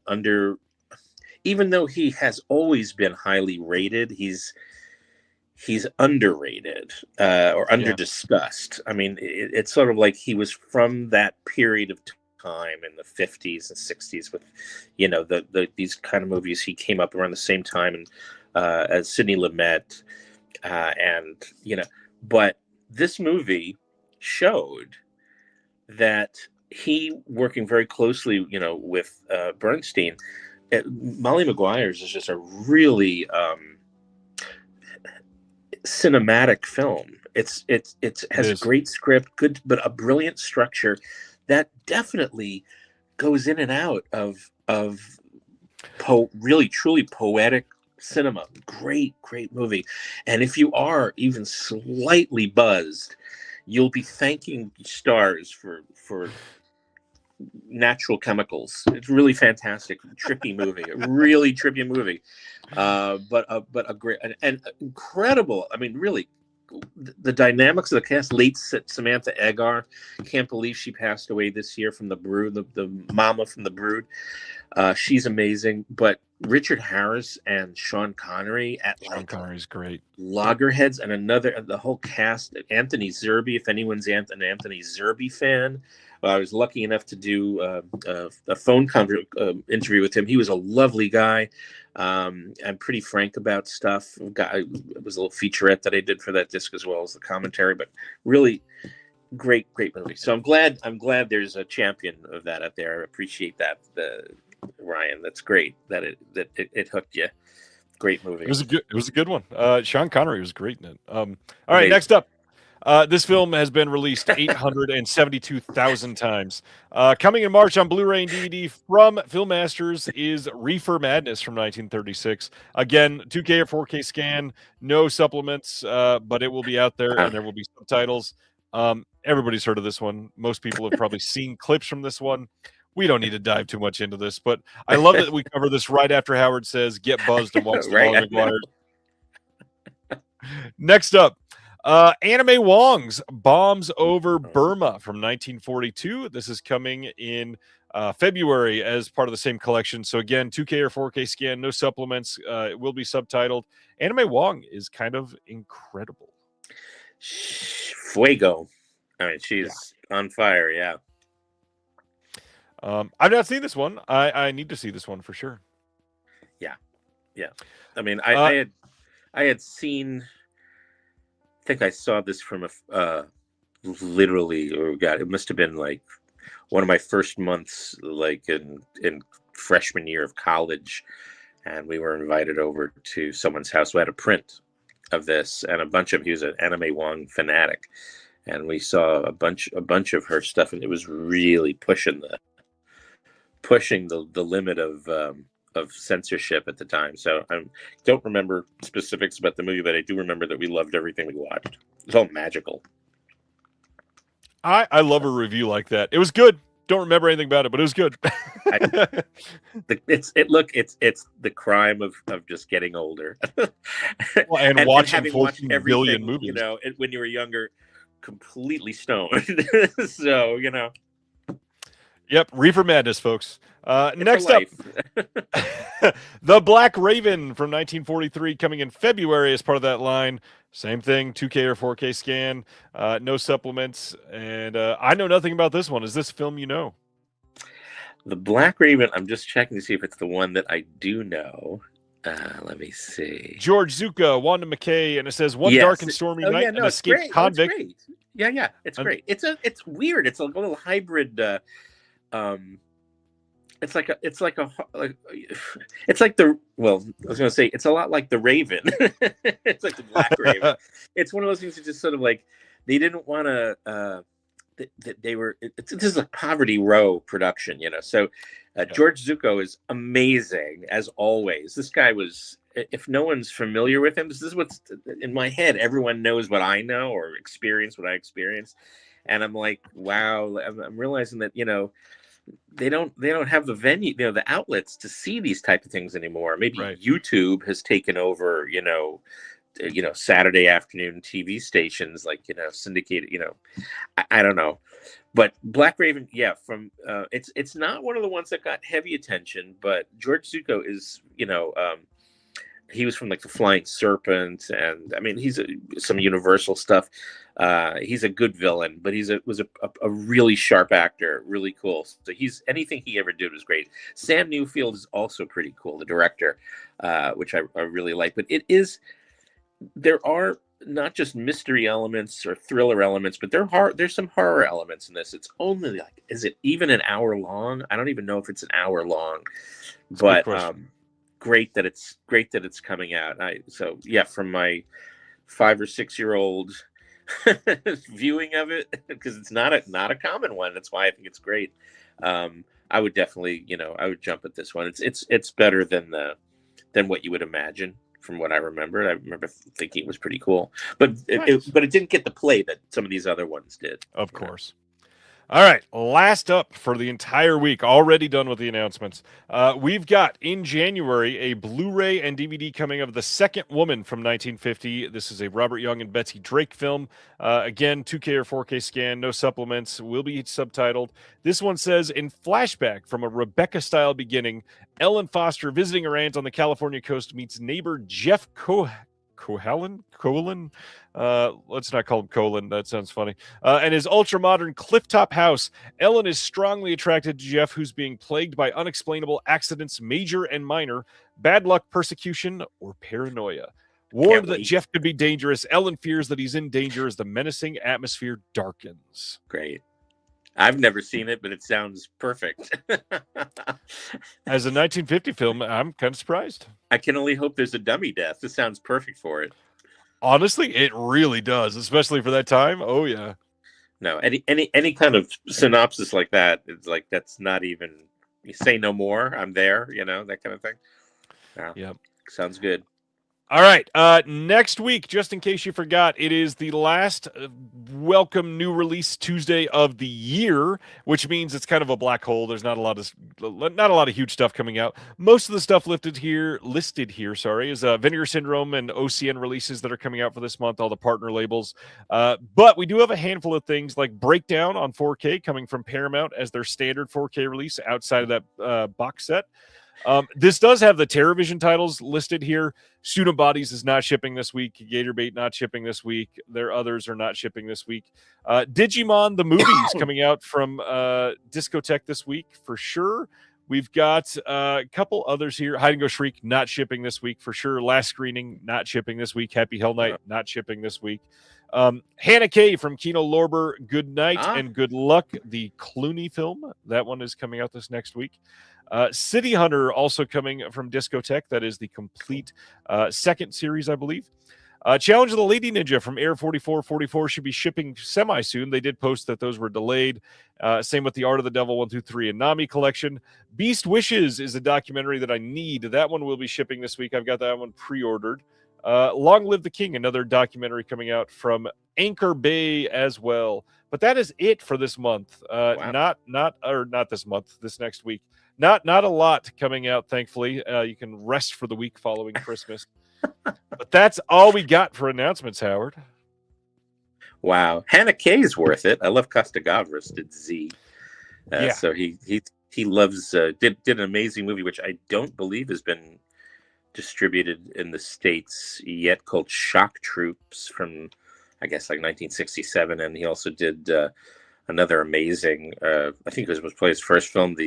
even though he has always been highly rated, he's underrated or under-discussed. I mean, it's sort of like he was from that period of time in the 50s and 60s with, these kind of movies. He came up around the same time as Sidney Lumet. But this movie showed that he, working very closely, with Bernstein, Molly Maguires is just a really cinematic film. It has a great script, good, but a brilliant structure that definitely goes in and out of really truly poetic cinema. Great movie. And if you are even slightly buzzed, you'll be thanking stars for natural chemicals. It's really fantastic, trippy movie, a really trippy movie, but a great and incredible. I mean, really, the dynamics of the cast. Late Samantha Eggar, can't believe she passed away this year from The Brood, the mama from The Brood. She's amazing. But Richard Harris and Sean Connery Sean Connery's great. loggerheads, and the whole cast. Anthony Zerbe, if anyone's an Anthony Zerbe fan. I was lucky enough to do a phone interview with him. He was a lovely guy, and pretty frank about stuff. It was a little featurette that I did for that disc as well as the commentary, but really great movie. So I'm glad there's a champion of that out there. I appreciate that, Ryan. That's great that it hooked you. Great movie. It was a good one. Sean Connery was great in it. All right, next up. This film has been released 872,000 times. Coming in March on Blu-ray and DVD from Filmmasters is Reefer Madness from 1936. Again, 2K or 4K scan, no supplements, but it will be out there and there will be subtitles. Everybody's heard of this one. Most people have probably seen clips from this one. We don't need to dive too much into this, but I love that we cover this right after Howard says, "Get buzzed and watch the Molly Maguires." Next up. Anime Wong's Bombs Over Burma from 1942. This is coming in February as part of the same collection. So again, 2K or 4K scan, no supplements. It will be subtitled. Anime Wong is kind of incredible. Fuego. I mean, she's on fire. Yeah. I've not seen this one. I need to see this one for sure. Yeah. I mean, I had seen. I think I saw this from literally, it must have been like one of my first months, like in freshman year of college, and we were invited over to someone's house who had a print of this, and he was an Anime Wong fanatic, and we saw a bunch of her stuff, and it was really pushing the limit of censorship at the time. So I don't remember specifics about the movie, but I do remember that we loved everything we watched. It was all magical. I love a review like that. It was good. Don't remember anything about it, but it was good. It's the crime of just getting older. and watching 14 billion movies. When you were younger, completely stoned. So, Yep, Reefer Madness, folks. Next up, The Black Raven from 1943, coming in February as part of that line. Same thing, 2K or 4K scan, no supplements, and I know nothing about this one. Is this film you know? The Black Raven, I'm just checking to see if it's the one that I do know. Let me see. George Zucca, Wanda McKay, and it says one Yes. dark and stormy night, Yeah, an no, it's escaped great. convict. Oh, it's great. Yeah, it's great. It's weird. It's a little hybrid. It's like the, well, I was gonna say it's a lot like the Raven. It's like the Black Raven. It's one of those things that just sort of like they didn't want to. They were. This is a Poverty Row production, So George Zucco is amazing as always. This guy was. If no one's familiar with him, this is what's in my head. Everyone knows what I know or experience what I experienced, and I'm like, wow. I'm realizing that they don't have the venue, the outlets to see these type of things anymore. Maybe Right. YouTube has taken over, Saturday afternoon TV stations like syndicated. I don't know, but Black Raven, from it's not one of the ones that got heavy attention, but George Zucco is he was from like the Flying Serpent, and I mean he's some Universal stuff. He's a good villain, but was a really sharp actor, really cool. So anything he ever did was great. Sam Newfield is also pretty cool, the director, which I really like. But there are not just mystery elements or thriller elements, but there's some horror elements in this. It's only like, is it even an hour long? I don't even know if it's an hour long, but great that it's coming out. From my 5 or 6 year old viewing of it, because it's not a common one. That's why I think it's great. I would definitely, I would jump at this one. It's better than what you would imagine from what I remember. I remember thinking it was pretty cool, but it didn't get the play that some of these other ones did. Of course. All right, last up for the entire week, already done with the announcements. We've got, in January, a Blu-ray and DVD coming of The Second Woman from 1950. This is a Robert Young and Betsy Drake film. Again, 2K or 4K scan, no supplements, will be subtitled. This one says, in flashback from a Rebecca-style beginning, Ellen Foster, visiting her aunt on the California coast, meets neighbor Jeff Colin? Let's not call him Colin. That sounds funny. And his ultra-modern cliff-top house. Ellen is strongly attracted to Jeff, who's being plagued by unexplainable accidents, major and minor, bad luck, persecution, or paranoia. Warned that Jeff could be dangerous, Ellen fears that he's in danger as the menacing atmosphere darkens. Great. I've never seen it, but it sounds perfect. As a 1950 film, I'm kind of surprised. I can only hope there's a dummy death. This sounds perfect for it. Honestly, it really does, especially for that time. Oh yeah. No, any kind of synopsis like that, it's like that's not even. You say no more. I'm there. That kind of thing. Yep. Sounds good. All right. Next week, just in case you forgot, it is the last welcome new release Tuesday of the year, which means it's kind of a black hole. There's not a lot of huge stuff coming out. Most of the stuff listed here, is Vinegar Syndrome and OCN releases that are coming out for this month, all the partner labels. But we do have a handful of things like Breakdown on 4K coming from Paramount as their standard 4K release outside of that box set. This does have the TerraVision titles listed here. Student Bodies is not shipping this week. Gatorbait not shipping this week. Their others are not shipping this week. Digimon, the movie, is coming out from Discotheque this week for sure. We've got a couple others here. Hide and Go Shriek not shipping this week for sure. Last Screening not shipping this week. Happy Hell Night not shipping this week. Hannah K from Kino Lorber, Good Night and Good Luck, the Clooney film. That one is coming out this next week. City Hunter also coming from Discotheque. That is the complete second series, I believe. Challenge of the Lady Ninja from Air 4444 should be shipping semi-soon. They did post that those were delayed. Same with the Art of the Devil 1, 2, 3 and Nami collection. Beast Wishes is a documentary that I need. That one will be shipping this week. I've got that one pre-ordered. Long Live the King, another documentary coming out from Anchor Bay as well. But that is it for this month. Wow. Not this month, this next week. Not a lot coming out, thankfully. You can rest for the week following Christmas. But that's all we got for announcements, Howard. Wow. Hannah K is worth it. I love Costa Gavras, did Z. So he loves, did an amazing movie, which I don't believe has been distributed in the States yet, called Shock Troops from, I guess, like 1967. And he also did another amazing, I think it was probably his first film,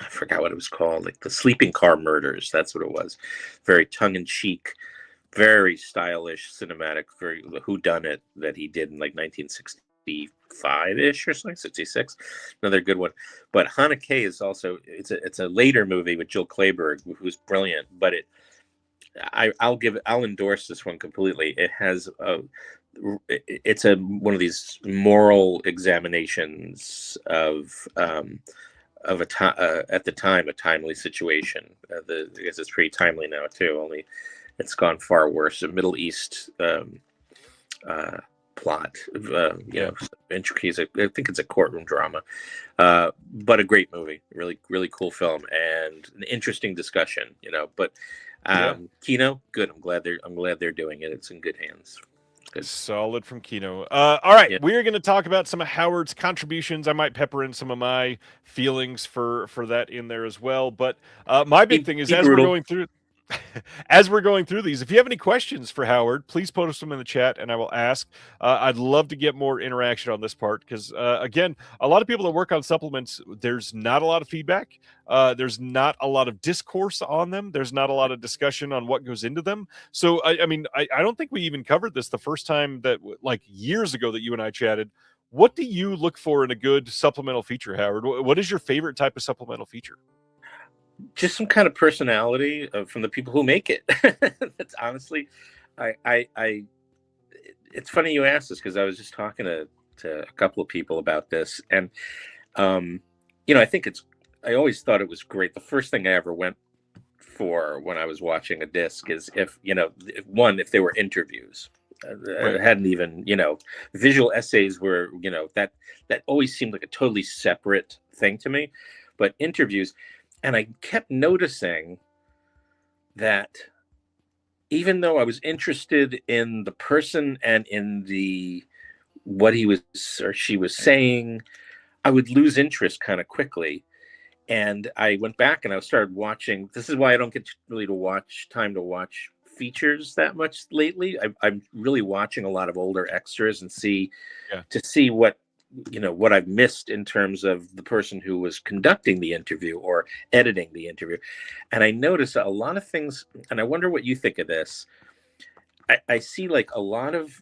I forgot what it was called, like the sleeping car murders. That's what it was. Very tongue-in-cheek, very stylish cinematic, very whodunit that he did in like 1965-ish or something, 66. Another good one. But Haneke is also, it's a later movie with Jill Clayburgh, who's brilliant. But I'll endorse this one completely. It has it's one of these moral examinations of a time at the time, a timely situation. I guess it's pretty timely now too. Only it's gone far worse. A Middle East plot, intricacies. I think it's a courtroom drama, but a great movie. Really, really cool film and an interesting discussion. But Kino, good. I'm glad they're doing it. It's in good hands. Good. Solid from Kino. All right, Yeah. we're going to talk about some of Howard's contributions. I might pepper in some of my feelings for that in there as well. But my big thing is, as we're going through these, if you have any questions for Howard, please post them in the chat and I will ask. I'd love to get more interaction on this part because, again, a lot of people that work on supplements, there's not a lot of feedback. There's not a lot of discourse on them. There's not a lot of discussion on what goes into them. So, I mean, I don't think we even covered this the first time that, like years ago, that you and I chatted. What do you look for in a good supplemental feature, Howard? What is your favorite type of supplemental feature? Just some kind of personality from the people who make it. That's honestly, it's funny you asked this because I was just talking to a couple of people about this, and I always thought it was great. The first thing I ever went for when I was watching a disc is if they were interviews. I hadn't even, visual essays were, that always seemed like a totally separate thing to me, but interviews. And I kept noticing that even though I was interested in the person and in what he was or she was saying, I would lose interest kind of quickly. And I went back and I started watching. This is why I don't get really time to watch features that much lately. I'm really watching a lot of older extras and to see what I've missed in terms of the person who was conducting the interview or editing the interview. And I noticed a lot of things, and I wonder what you think of this. I see like a lot of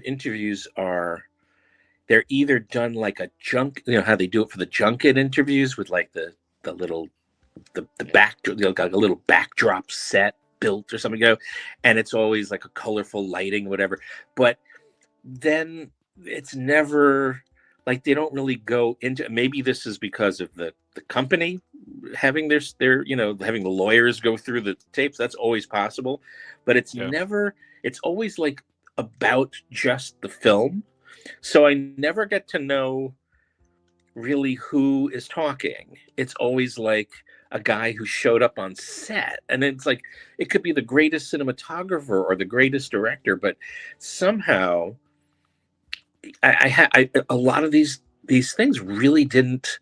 interviews they're either done like a how they do it for the junket interviews with like the back, like a little backdrop set built or something, and it's always like a colorful lighting, whatever. But then it's never like they don't really go into. Maybe this is because of the company having their having the lawyers go through the tapes. That's always possible, but it's never. It's always like about just the film, so I never get to know really who is talking. It's always like a guy who showed up on set, and it's like it could be the greatest cinematographer or the greatest director, but somehow a lot of these things really didn't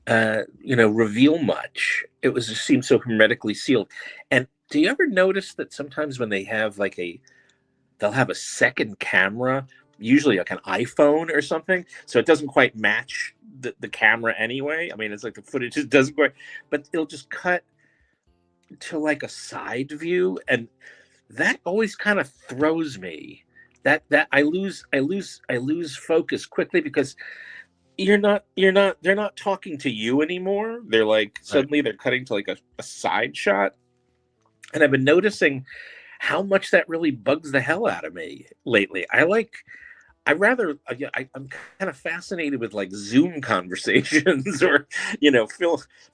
reveal much. It seemed so hermetically sealed. And do you ever notice that sometimes when they have they'll have a second camera, usually like an iPhone or something, so it doesn't quite match the camera anyway. I mean, it's like the footage just doesn't quite, but it'll just cut to like a side view, and that always kind of throws me. That I lose focus quickly because they're not talking to you anymore. They're like suddenly they're cutting to like a side shot, and I've been noticing how much that really bugs the hell out of me lately. I'm kind of fascinated with like Zoom conversations or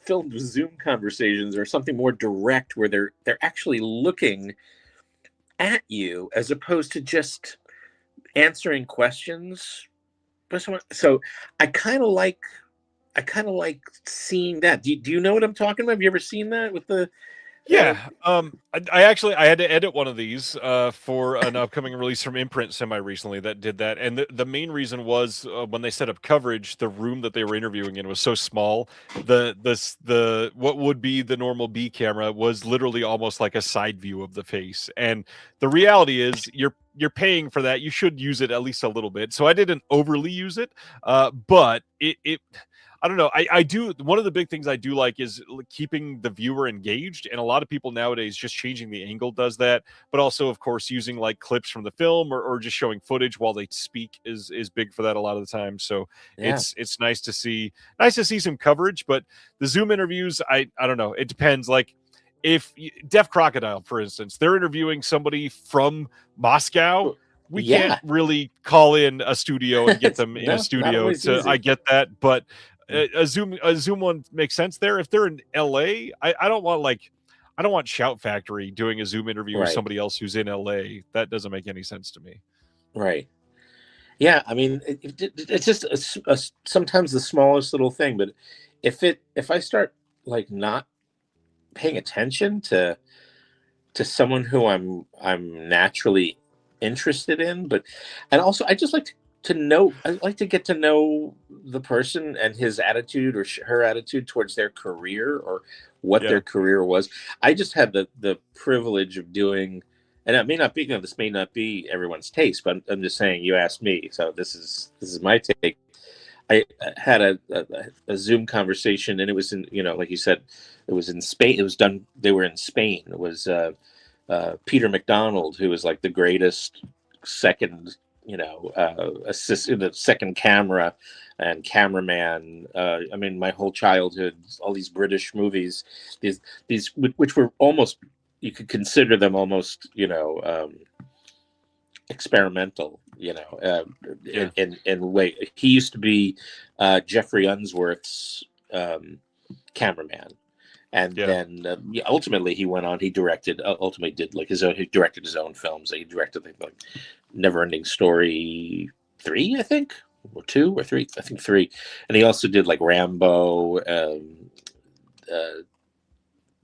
filmed Zoom conversations or something more direct where they're actually looking at you as opposed to just answering questions. So I kind of like seeing that. Do you know what I'm talking about? Have you ever seen that with the? Yeah, I had to edit one of these for an upcoming release from Imprint recently that did that, and the main reason was when they set up coverage, the room that they were interviewing in was so small. The what would be the normal B camera was literally almost like a side view of the face, and the reality is you're paying for that. You should use it at least a little bit. So I didn't overly use it, but it I don't know. I do. One of the big things I do like is keeping the viewer engaged. And a lot of people nowadays just changing the angle does that. But also, of course, using like clips from the film or just showing footage while they speak is big for that a lot of the time. So it's nice to see some coverage. But the Zoom interviews, I don't know. It depends. Like if Deaf Crocodile, for instance, they're interviewing somebody from Moscow. We can't really call in a studio and get them in a studio. I get that, but a Zoom one makes sense there. If they're in LA, I don't want Shout Factory doing a Zoom interview with somebody else who's in LA. That doesn't make any sense to me. Right. Yeah. I mean, it's just sometimes the smallest little thing, but if I start like not paying attention to someone who I'm naturally interested in, and also I just like to know. I like to get to know the person and his attitude or her attitude towards their career or what their career was. I just had the privilege of doing, and it may not be, this may not be everyone's taste, but I'm just saying, you asked me, so this is my take. I had a Zoom conversation, and it was in, like you said, it was in Spain. It was done. They were in Spain. It was Peter McDonald, who was like the greatest second, assistant, the second camera and cameraman. I mean, my whole childhood, all these British movies, these which were almost, you could consider them almost, experimental, in a way. He used to be Jeffrey Unsworth's cameraman. And then ultimately he went on. He directed. Ultimately, did like his own. He directed his own films. He directed like Neverending Story 3, I think, or 2 or 3. I think 3. And he also did like Rambo,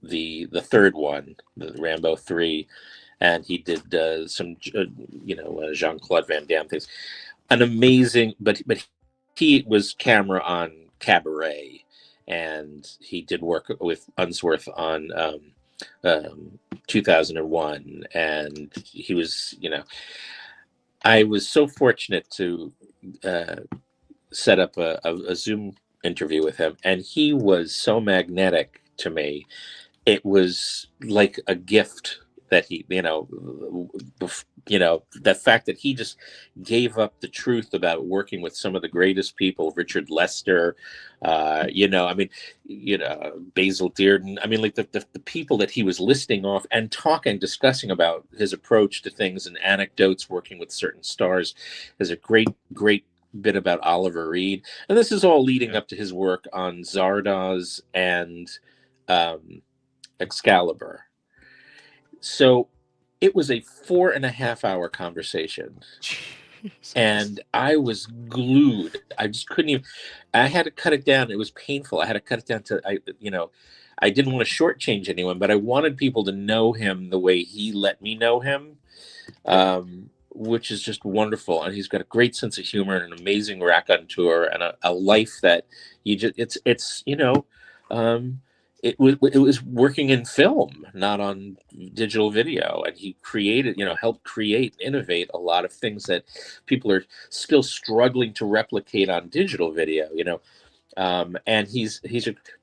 the third one, the Rambo 3, and he did some Jean-Claude Van Damme things. An amazing, but he was camera on Cabaret. And he did work with Unsworth on 2001. And he was, I was so fortunate to set up a Zoom interview with him. And he was so magnetic to me. It was like a gift that he, that fact that he just gave up the truth about working with some of the greatest people, Richard Lester, Basil Dearden. I mean, like the people that he was listing off and discussing about his approach to things and anecdotes working with certain stars. There's a great bit about Oliver Reed. And this is all leading up to his work on Zardoz and Excalibur. So it was a 4.5-hour conversation. Jesus. And I was glued. I just couldn't even, I had to cut it down. It was painful. I had to cut it down to, I didn't want to shortchange anyone, but I wanted people to know him the way he let me know him, which is just wonderful. And he's got a great sense of humor and an amazing raconteur and a life that you just, it was working in film, not on digital video, and he created, helped create, innovate a lot of things that people are still struggling to replicate on digital video. And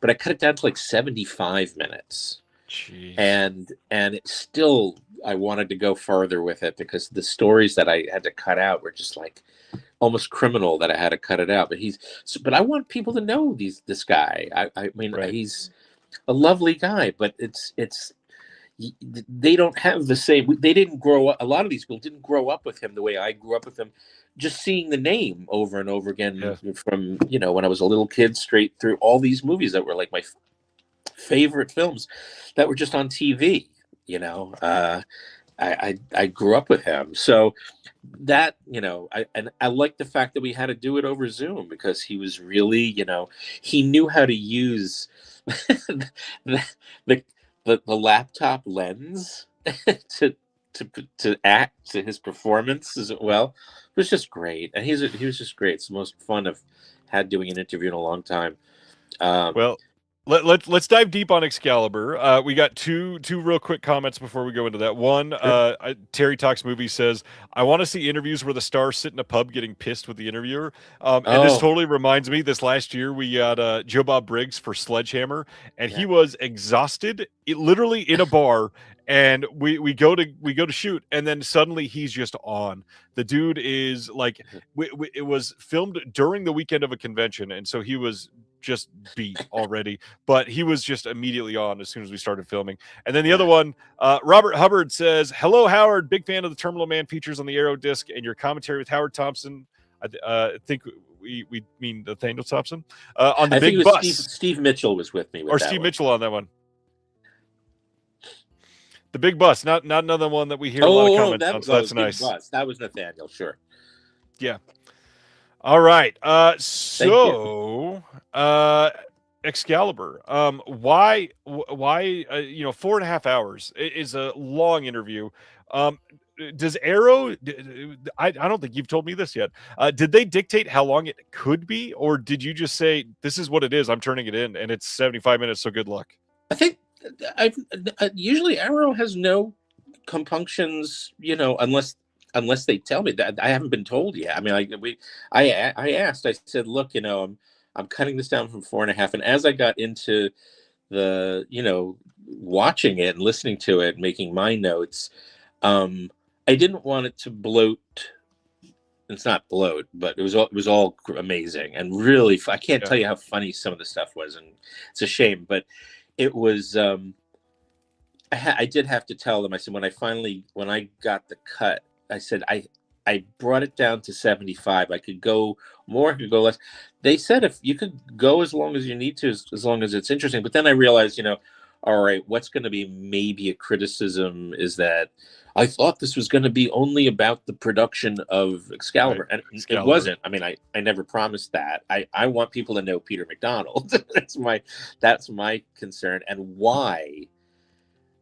but I cut it down to like 75 minutes. Jeez. And it's still, I wanted to go further with it because the stories that I had to cut out were just like almost criminal that I had to cut it out. But I want people to know this guy. I mean, right. He's a lovely guy, but they don't have the same. They didn't grow up. A lot of these people didn't grow up with him the way I grew up with him. Just seeing the name over and over again from when I was a little kid, straight through all these movies that were like my favorite films that were just on TV. I grew up with him, so that I like the fact that we had to do it over Zoom because he was really he knew how to use the laptop lens to act to his performance as well. It was just great, and he was just great. It's the most fun I've had doing an interview in a long time. Well, Let's dive deep on Excalibur. We got two real quick comments before we go into that. One, Terry Talks Movie says, "I want to see interviews where the stars sit in a pub getting pissed with the interviewer." And this totally reminds me. This last year, we got Joe Bob Briggs for Sledgehammer, and he was exhausted, literally in a bar. And we go to shoot, and then suddenly he's just on. The dude is like, it was filmed during the weekend of a convention, and so he was just beat already, but he was just immediately on as soon as we started filming. And then the other one, Robert Hubbard says, "Hello, Howard. Big fan of the Terminal Man features on the Arrow disc and your commentary with Howard Thompson." I think we mean Nathaniel Thompson on the Big Bus. Steve Mitchell was with me, or Steve Mitchell on that one. The Big Bus, not another one that we hear a lot of comments on. So that's nice. Bus. That was Nathaniel, sure. Yeah. All right. So Excalibur. Why 4.5 hours is a long interview. Does Arrow, I don't think you've told me this yet. Did they dictate how long it could be, or did you just say, this is what it is, I'm turning it in, and it's 75 minutes, so good luck? I think usually Arrow has no compunctions, unless they tell me. That I haven't been told yet. I mean, I asked. I said, look, I'm cutting this down from 4.5, and as I got into the, watching it and listening to it, making my notes, I didn't want it to bloat. It's not bloat, but it was all amazing and really. I can't tell you how funny some of the stuff was, and it's a shame, but it was. I did have to tell them. I said when I got the cut, I said I brought it down to 75. I could go more, I could go less. They said if you could go as long as you need to, as long as it's interesting. But then I realized, all right, what's going to be maybe a criticism is that I thought this was going to be only about the production of Excalibur, and it wasn't. I mean, I never promised that. I want people to know Peter McDonald. That's my concern, and why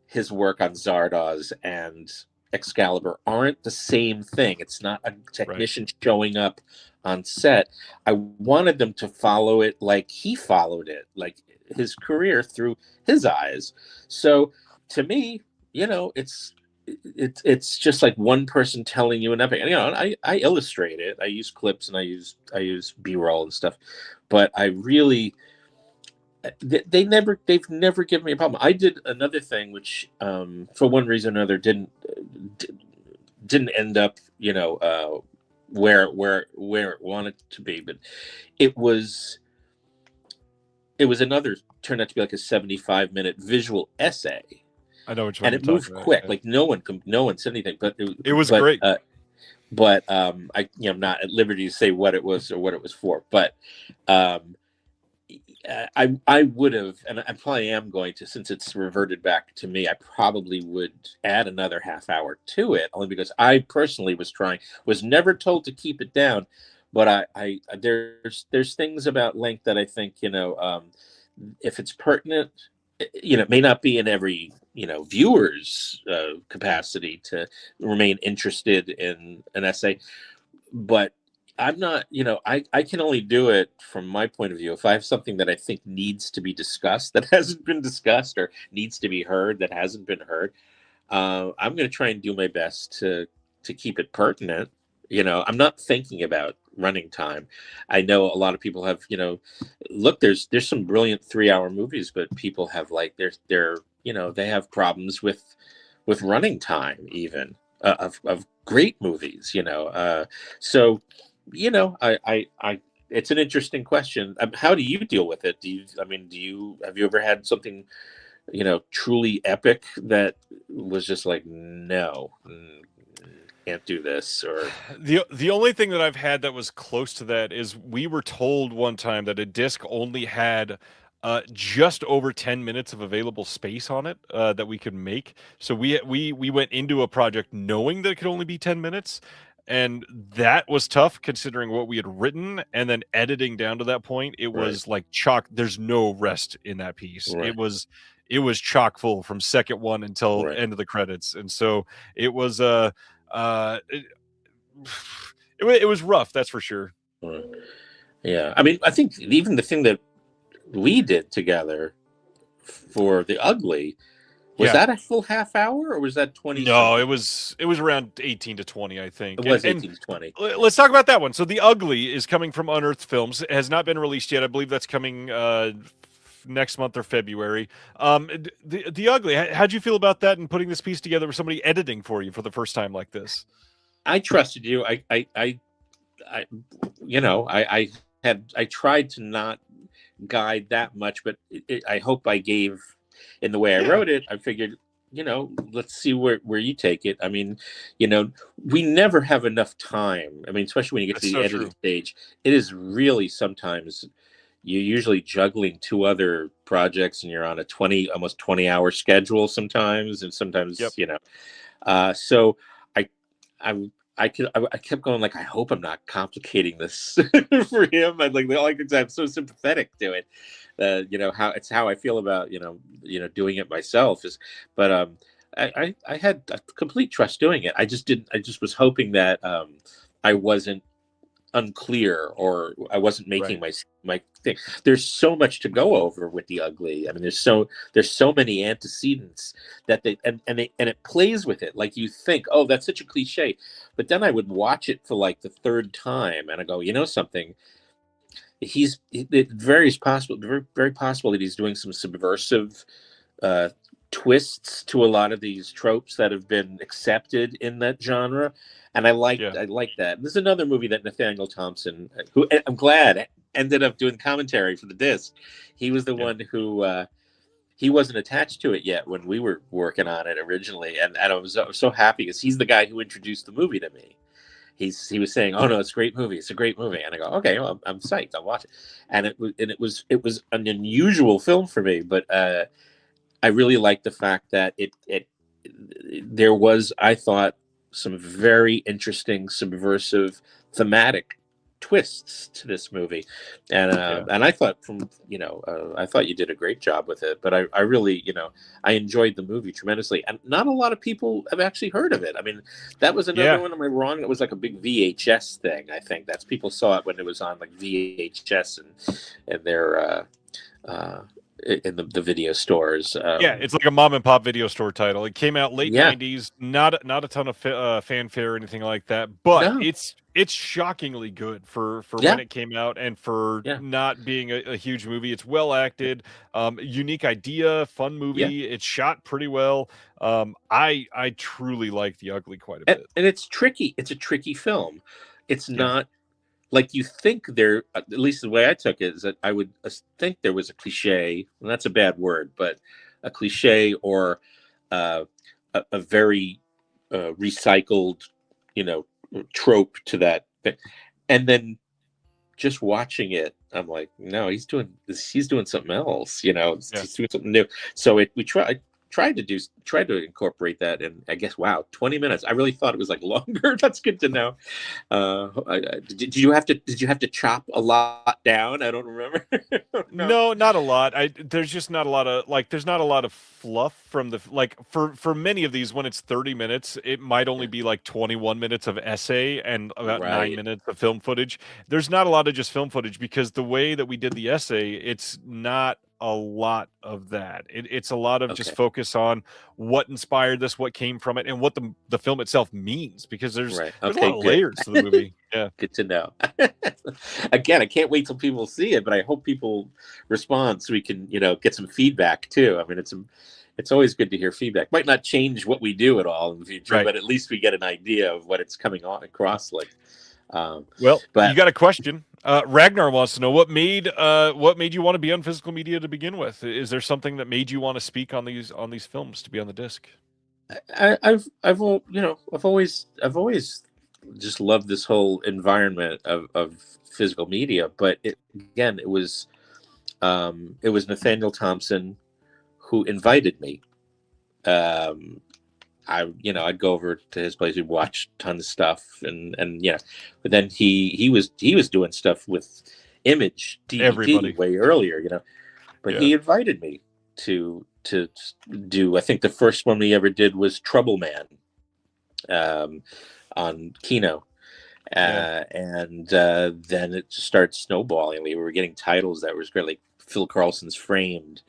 his work on Zardoz and Excalibur aren't the same thing. It's not a technician showing up on set. I wanted them to follow it like he followed it, like his career through his eyes. So to me, it's just like one person telling you an epic. And, I illustrate it. I use clips and I use B-roll and stuff, but I really. They've never given me a problem. I did another thing which, for one reason or another, didn't end up, where it wanted to be. But it was another, turned out to be like a 75-minute visual essay. I know which one. And it moved quick. Yeah. Like no one said anything, but it was great. But I'm not at liberty to say what it was or what it was for. But I would have, and I probably am going to, since it's reverted back to me, I probably would add another half hour to it, only because I personally was never told to keep it down, but there's things about length that I think, if it's pertinent, it may not be in every, viewer's capacity to remain interested in an essay, but I'm not, I can only do it from my point of view. If I have something that I think needs to be discussed that hasn't been discussed, or needs to be heard that hasn't been heard, I'm going to try and do my best to keep it pertinent. I'm not thinking about running time. I know a lot of people have, look, there's some brilliant 3-hour movies, but people have they have problems with running time even of great movies, so. I it's an interesting question. How do you deal with it? Have you ever had something, truly epic that was just like, no, can't do this? Or the only thing that I've had that was close to that is we were told one time that a disc only had just over 10 minutes of available space on it that we could make. So we went into a project knowing that it could only be 10 minutes. And that was tough considering what we had written, and then editing down to that point, it was like chock. There's no rest in that piece. Right. It was chock full from second one until end of the credits. And so it was it was rough. That's for sure. Yeah. I mean, I think even the thing that we did together for The Ugly. Was that a full half hour, or was that 20? No, it was around 18 to 20, I think. It was 18 to 20. Let's talk about that one. So The Ugly is coming from Unearthed Films. It has not been released yet. I believe that's coming next month or February. The Ugly, how'd you feel about that and putting this piece together with somebody editing for you for the first time like this? I trusted you. I tried to not guide that much, but I hope I gave, in the way I wrote it, I figured, let's see where you take it. I mean, we never have enough time. I mean, especially when you get to the editing stage, it is really sometimes you're usually juggling 2 other projects and you're on a almost 20-hour schedule sometimes. And sometimes, so I kept going, like, I hope I'm not complicating this for him. I'm so sympathetic to it. How I feel about doing it myself is, but I had complete trust doing it. I just was hoping that I wasn't unclear, or I wasn't making my thing. There's so much to go over with The Ugly. I mean, there's so many antecedents that and it plays with it. Like, you think, oh, that's such a cliche, but then I would watch it for like the 3rd time, and I go, something. It's very possible that he's doing some subversive twists to a lot of these tropes that have been accepted in that genre, and I like that. There's another movie that Nathaniel Thompson, who I'm glad ended up doing commentary for the disc. He was the one who he wasn't attached to it yet when we were working on it originally, and I was so happy because he's the guy who introduced the movie to me. He was saying, "Oh no, it's a great movie. It's a great movie." And I go, "Okay, well, I'm psyched. I'll watch it." And it was an unusual film for me, but I really liked the fact that there was, I thought, some very interesting subversive thematic twists to this movie, and I thought I thought you did a great job with it. But I really I enjoyed the movie tremendously, and not a lot of people have actually heard of it. I mean, that was another one. Am I wrong? It was like a big VHS thing. I think that's people saw it when it was on like VHS and their in the video stores. It's like a mom and pop video store title. It came out late 90s, not a ton of fanfare or anything like that, but it's shockingly good for when it came out, and for not being a huge movie. It's well acted, unique idea, fun movie. It's shot pretty well. I truly like The Ugly quite a bit. And it's tricky. It's a tricky film. It's not like you think there, at least the way I took it, is that I would think there was a cliche, and that's a bad word, but a cliche or a very recycled, trope to that thing. And then just watching it, I'm like, no, he's doing something else, he's doing something new. So we tried to incorporate that, and I guess 20 minutes. I really thought it was like longer. That's good to know. Did you have to chop a lot down? I don't remember. No, not a lot. There's just not a lot of there's not a lot of fluff from the for many of these. When it's 30 minutes, it might only be like 21 minutes of essay and about 9 minutes of film footage. There's not a lot of just film footage, because the way that we did the essay, it's not a lot of that. It's a lot of just focus on what inspired this, what came from it, and what the film itself means, because there's a lot of layers to the movie. Yeah, good to know. Again, I can't wait till people see it, but I hope people respond so we can get some feedback too. I mean, it's always good to hear feedback. Might not change what we do at all in the future, but at least we get an idea of what it's coming on across like. You got a question. Ragnar wants to know what made you want to be on physical media to begin with. Is there something that made you want to speak on these films, to be on the disc? I've always just loved this whole environment of physical media, but it was Nathaniel Thompson who invited me. I'd go over to his place. We'd watch tons of stuff, and but then he was doing stuff with Image DVD way earlier, but he invited me to do. I think the first one we ever did was Trouble Man, on Kino, And then it just started snowballing. We were getting titles that was great, like Phil Carlson's Framed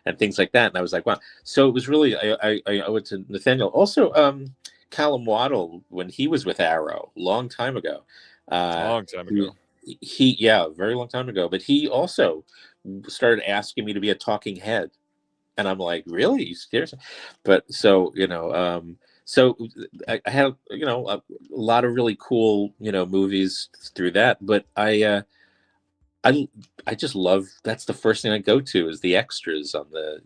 and things like that. And I was like, wow. So it was really, I owe it to Nathaniel. Also, Callum Waddle, when he was with Arrow, long time ago. Long time ago. Yeah, very long time ago. But he also started asking me to be a talking head. And I'm like, really? You serious? But so, so I had, a lot of really cool, movies through that. But I just love, that's the first thing I go to is the extras on the,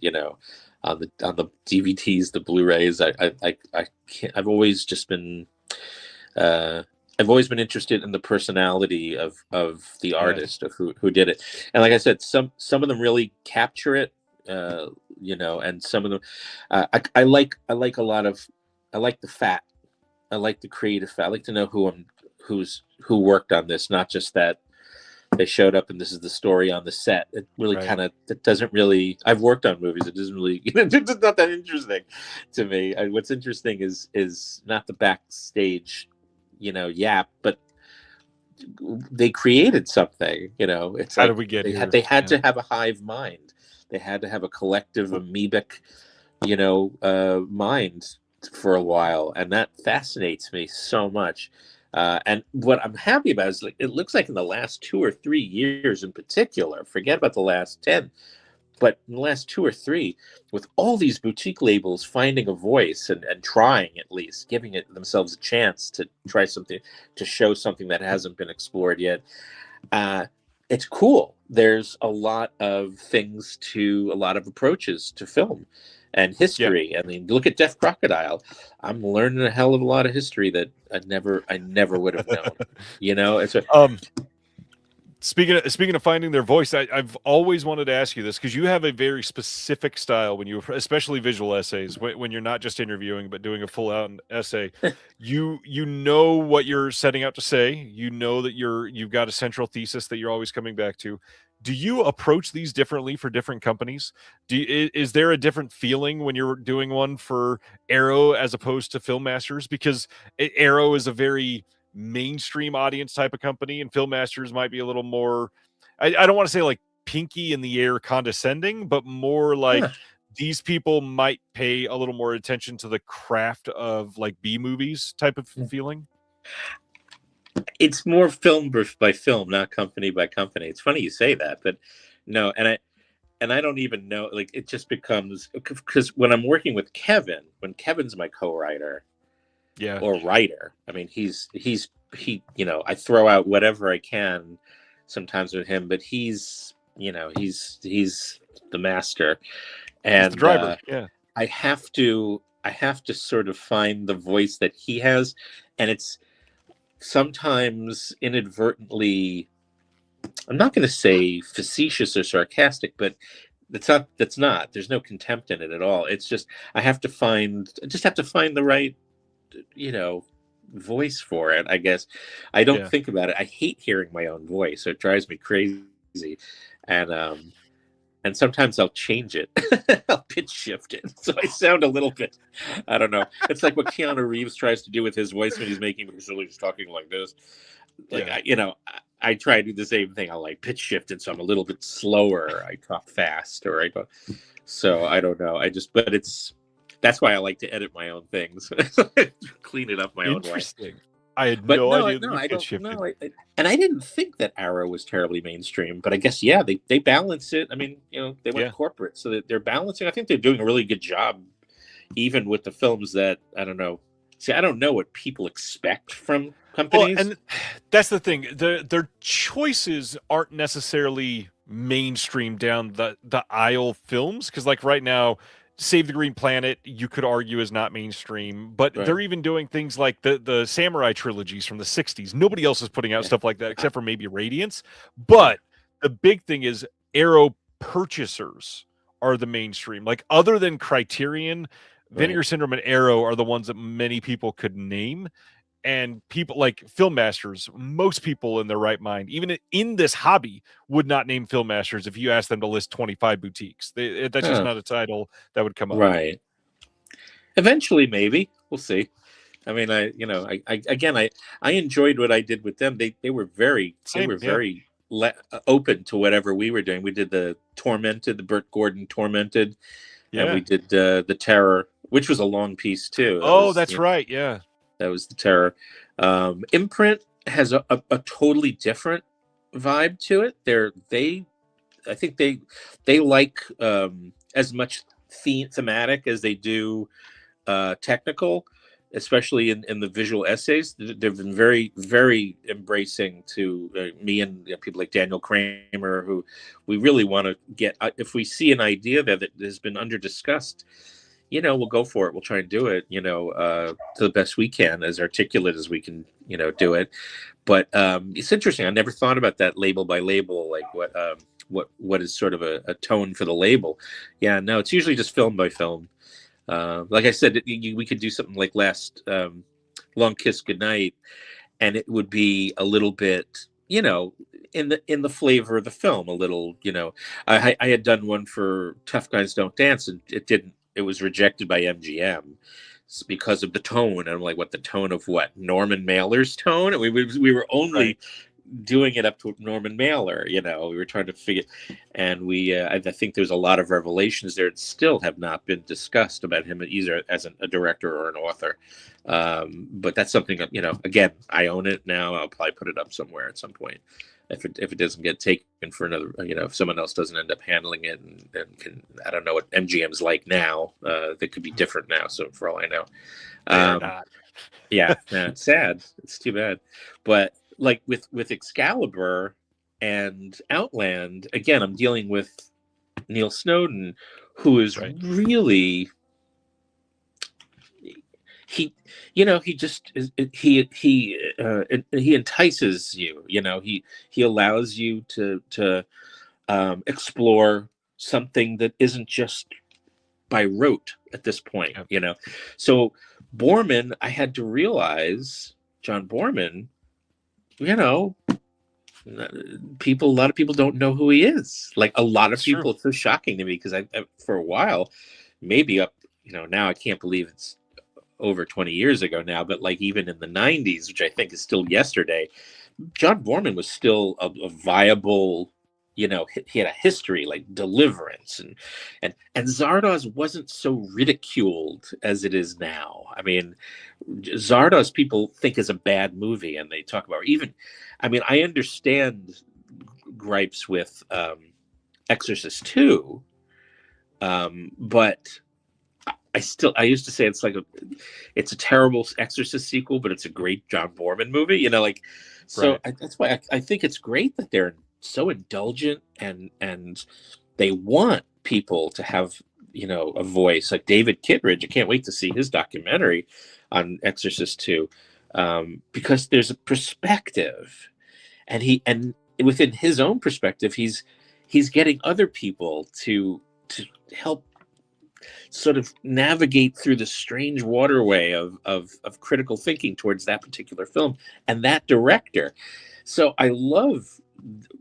on the DVDs, the Blu-rays. I can't, I've always just been, I've always been interested in the personality of the artist, of who did it. And like I said, some of them really capture it. And some of them, I like a lot of, I like the fat, I like the creative fat. I like to know who worked on this, not just that they showed up and this is the story on the set. It really it doesn't really, I've worked on movies. It doesn't really, it's not that interesting to me. What's interesting is not the backstage, yap, but they created something, it's How like did we get here? They had to have a hive mind. They had to have a collective amoebic, mind for a while, and that fascinates me so much. And what I'm happy about is, like, it looks like in the last 2 or 3 years, in particular, forget about the last 10, but in the last 2 or 3, with all these boutique labels finding a voice and trying, at least giving it themselves a chance to try something, to show something that hasn't been explored yet. It's cool. There's a lot of approaches to film and history. I mean, look at Deaf Crocodile. I'm learning a hell of a lot of history that I never would have known. It's Speaking of finding their voice, I've always wanted to ask you this, because you have a very specific style when you, especially visual essays, when you're not just interviewing but doing a full out essay. you know what you're setting out to say. You know that you've got a central thesis that you're always coming back to. Do you approach these differently for different companies? Is there a different feeling when you're doing one for Arrow as opposed to Filmmasters? Because Arrow is a very mainstream audience type of company, and Filmmasters might be a little more, I don't want to say like pinky in the air condescending, but more like these people might pay a little more attention to the craft of like B movies type of feeling. It's more film by film, not company by company. It's funny you say that, but no, and I don't even know, like, it just becomes, because when I'm working with Kevin, when Kevin's my co-writer, or writer, I mean, he I throw out whatever I can sometimes with him, but he's the master, and he's the driver. I have to sort of find the voice that he has, and it's sometimes inadvertently, I'm not going to say facetious or sarcastic, but that's not, there's no contempt in it at all. It's just, I have to find the right, voice for it, I guess. I don't think about it. I hate hearing my own voice. So it drives me crazy. And sometimes I'll change it. I'll pitch shift it. So I sound a little bit, I don't know. It's like what Keanu Reeves tries to do with his voice when he's making movies. He's talking like this. Like, I try to do the same thing. I'll like pitch shift it, so I'm a little bit slower. I talk fast, or I go. So I don't know. That's why I like to edit my own things, clean it up my own way. Interesting. I had no idea. No, I don't know. And I didn't think that Arrow was terribly mainstream, but I guess they balance it. I mean, they went corporate, so they're balancing. I think they're doing a really good job, even with the films that, I don't know. See, I don't know what people expect from companies. Well, and that's the thing. Their choices aren't necessarily mainstream down the aisle films, because like right now, Save the Green Planet, you could argue, is not mainstream, but they're even doing things like the samurai trilogies from the 60s. Nobody else is putting out stuff like that except for maybe Radiance. But the big thing is Arrow purchasers are the mainstream. Like, other than Criterion, Vinegar Syndrome and Arrow are the ones that many people could name. And people like Filmmasters, most people in their right mind, even in this hobby, would not name Filmmasters if you asked them to list 25 boutiques. That's just not a title that would come up. Right. Eventually, maybe. We'll see. I mean, I enjoyed what I did with them. They were very Same, yeah. open to whatever we were doing. We did the Burt Gordon Tormented, and Yeah. we did the Terror, which was a long piece too. That's right. Yeah. That was the Terror. Imprint has a totally different vibe to it. I think they like as much thematic as they do technical, especially in the visual essays. They've been very, very embracing to me and people like Daniel Kramer, who we really want to get. If we see an idea that has been under discussed, we'll go for it. We'll try and do it, to the best we can, as articulate as we can, do it. But it's interesting. I never thought about that label by label, like what is sort of a tone for the label. Yeah, no, it's usually just film by film. Like I said, we could do something like last Long Kiss Goodnight, and it would be a little bit, in the flavor of the film. A little, I had done one for Tough Guys Don't Dance, and it didn't. It was rejected by MGM because of the tone. And I'm like, what, the tone of what? Norman Mailer's tone? And we were only doing it up to Norman Mailer. We were trying to figure, and I think there's a lot of revelations there that still have not been discussed about him either as a director or an author. But that's something that, again, I own it now. I'll probably put it up somewhere at some point if it doesn't get taken for another, if someone else doesn't end up handling it and can, I don't know what MGM's like now. That could be different now. So for all I know, yeah, it's sad. It's too bad. But like with Excalibur and Outland, again, I'm dealing with Neil Snowden, who is really, he just is, he entices you. He allows you to explore something that isn't just by rote at this point. So Borman, I had to realize John Borman, a lot of people don't know who he is. Like a lot of people, it's so shocking to me because I for a while, maybe up, now I can't believe it's over 20 years ago now, but like even in the 90s, which I think is still yesterday, John Borman was still a viable, he had a history like Deliverance, and Zardoz wasn't so ridiculed as it is now. I mean, Zardoz people think is a bad movie, and they talk about I understand gripes with Exorcist 2, but I used to say it's a terrible Exorcist sequel, but it's a great John Borman movie. That's why I think it's great that they're so indulgent and they want people to have a voice. Like David Kittredge, I can't wait to see his documentary on Exorcist 2, because there's a perspective, and within his own perspective, he's getting other people to help sort of navigate through the strange waterway of critical thinking towards that particular film and that director. So I love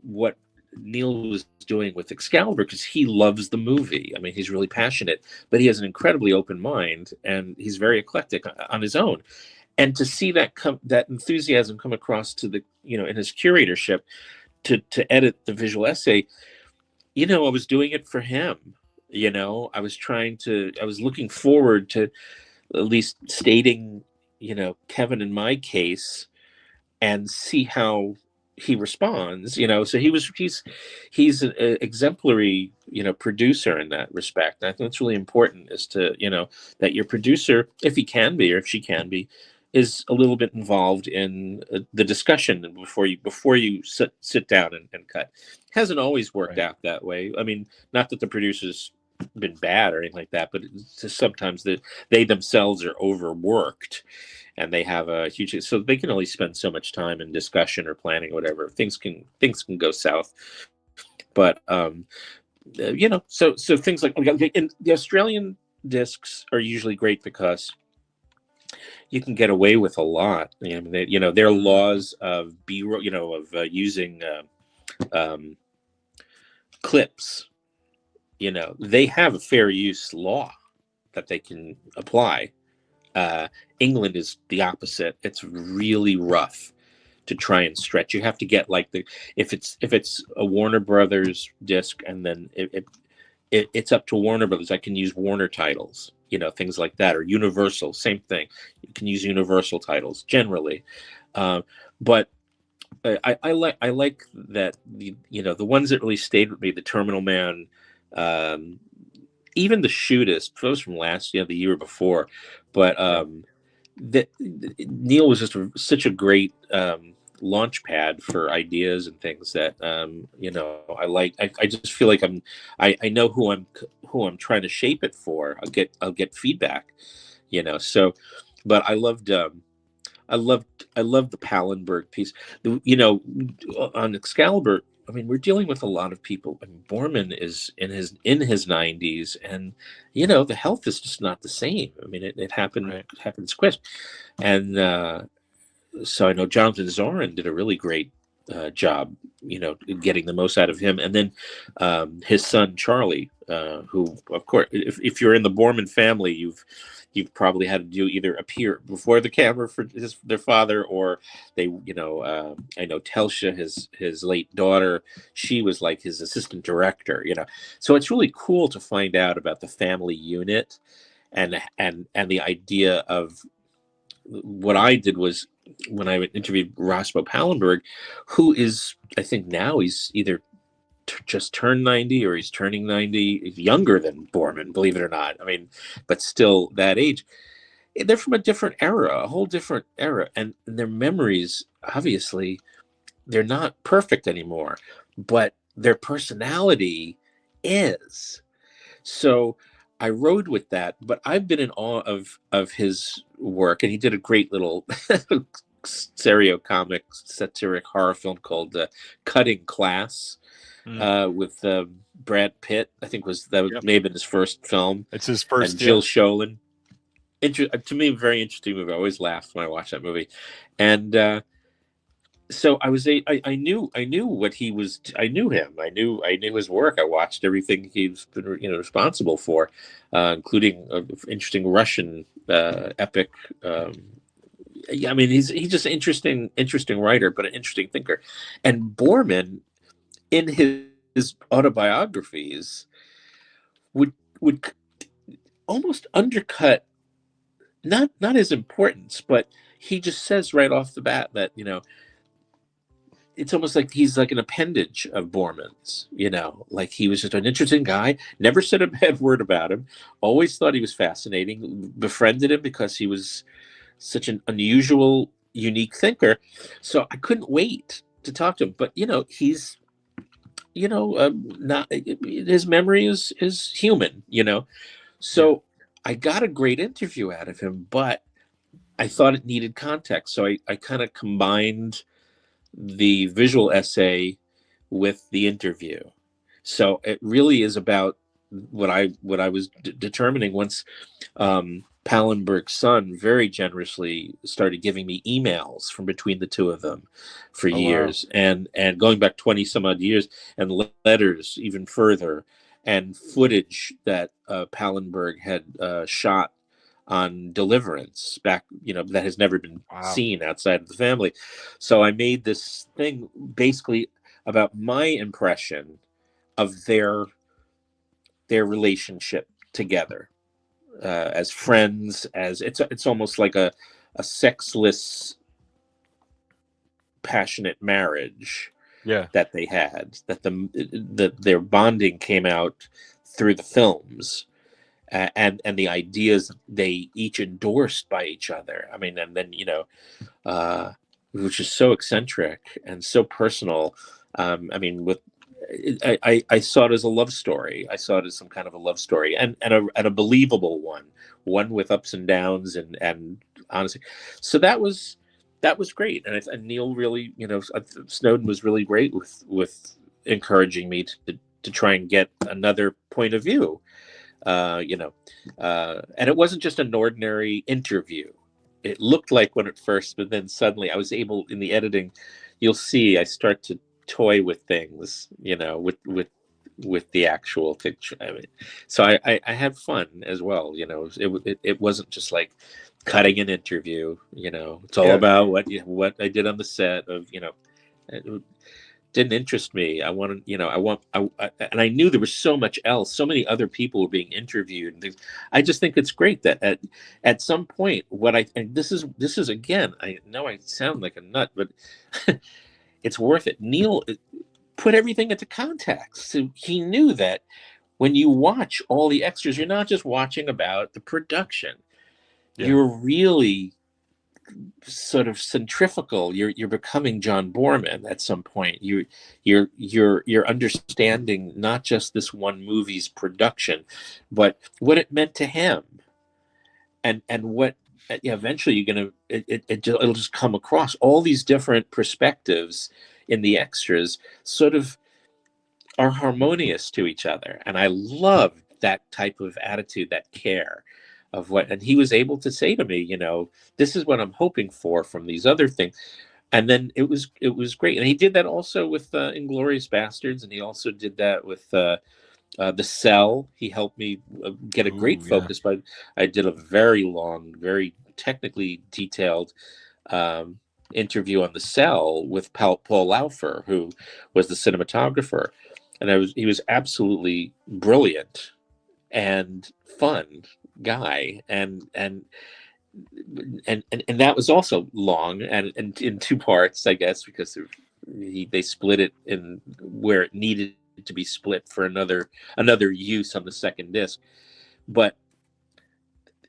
what Neil was doing with Excalibur because he loves the movie. I mean, he's really passionate, but he has an incredibly open mind and he's very eclectic on his own. And to see that enthusiasm come across to the, in his curatorship to edit the visual essay, I was doing it for him. I was looking forward to at least stating, Kevin in my case and see how he responds, so he's an exemplary, producer in that respect. And I think it's really important is to, that your producer, if he can be, or if she can be, is a little bit involved in the discussion before you sit down and cut. Hasn't always worked out that way. I mean, not that the producers been bad or anything like that, but it's just sometimes that they themselves are overworked and they have a huge, so they can only spend so much time in discussion or planning or whatever. Things can go south. But so things like in the Australian discs are usually great because you can get away with a lot. Their laws of B-roll, of using clips. They have a fair use law that they can apply. England is the opposite. It's really rough to try and stretch. You have to get like if it's a Warner Brothers disc, and then it's up to Warner Brothers. I can use Warner titles, things like that, or Universal, same thing. You can use Universal titles generally, but I like that the ones that really stayed with me, the Terminal Man, even the Shootist, those from last year, the year before, but Neil was just such a great launch pad for ideas and things that I like. I just feel like I know who I'm trying to shape it for. I'll get feedback, So, but I loved the Pallenberg piece. On Excalibur, I mean, we're dealing with a lot of people. I mean, Borman is in his 90s, and the health is just not the same. I mean, it happened. Right. It happens quick, and so I know Jonathan Zorin did a really great job, getting the most out of him. And then his son Charlie, who, of course, if you're in the Borman family, you've probably had to either appear before the camera for their father, or they, I know Telsha, his late daughter, she was like his assistant director, So it's really cool to find out about the family unit, and the idea of what I did was, when I interviewed Roscoe Pallenberg, who is, I think now he's either just turned 90 or he's turning 90. He's younger than Borman, believe it or not. I mean, but still that age. They're from a different era, a whole different era. And their memories, obviously, they're not perfect anymore, but their personality is. So I rode with that, but I've been in awe of his work, and he did a great little satiric horror film called Cutting Class with Brad Pitt. I think may have been his first film. It's his first. And Jill Sholin. To me, very interesting movie. I always laugh when I watch that movie, and so I knew what he was. I knew him. I knew his work. I watched everything he's been responsible for, including an interesting Russian epic. I mean, he's just an interesting writer, but an interesting thinker. And Borman, in his autobiographies, would almost undercut not his importance, but he just says right off the bat that it's almost like he's like an appendage of Borman's, like he was just an interesting guy, never said a bad word about him, always thought he was fascinating, befriended him because he was such an unusual, unique thinker. So I couldn't wait to talk to him. But, he's, not, his memory is human, So I got a great interview out of him, but I thought it needed context. So I kind of combined the visual essay with the interview. So it really is about what I was determining once Pallenberg's son very generously started giving me emails from between the two of them for years. Wow. and going back 20 some odd years, and letters even further, and footage that Pallenberg had shot on Deliverance back, that has never been seen outside of the family. So I made this thing basically about my impression of their relationship together as friends, as it's almost like a sexless, passionate marriage that they had, that their bonding came out through the films. And the ideas they each endorsed by each other. I mean, and then which is so eccentric and so personal. I mean, I saw it as a love story. I saw it as some kind of a love story, and a believable one with ups and downs, and honestly, so that was great. And Neil really, Snowden was really great with encouraging me to try and get another point of view. And it wasn't just an ordinary interview. It looked like one at first, but then suddenly I was able, in the editing, you'll see I start to toy with things, with the actual picture. I mean, so I had fun as well. It wasn't just like cutting an interview. It's all about what I did on the set of, it didn't interest me. I wanted, and I knew there was so much else. So many other people were being interviewed and things. I just think it's great that at some point, and this is again, I know I sound like a nut, but it's worth it. Neil put everything into context. So he knew that when you watch all the extras, you're not just watching about the production. Yeah. You're really sort of centrifugal. You're becoming John Borman at some point. You're understanding not just this one movie's production, but what it meant to him, and what eventually you're gonna it'll just come across all these different perspectives in the extras. Sort of are harmonious to each other, and I love that type of attitude, that care of what. And he was able to say to me, this is what I'm hoping for from these other things. And then it was great. And he did that also with Inglourious Bastards, and he also did that with The Cell. He helped me get a great focus, but I did a very long, very technically detailed interview on The Cell with Paul Laufer, who was the cinematographer. And he was absolutely brilliant and fun guy, and that was also long and in two parts, I guess, because they split it in where it needed to be split for another use on the second disc. But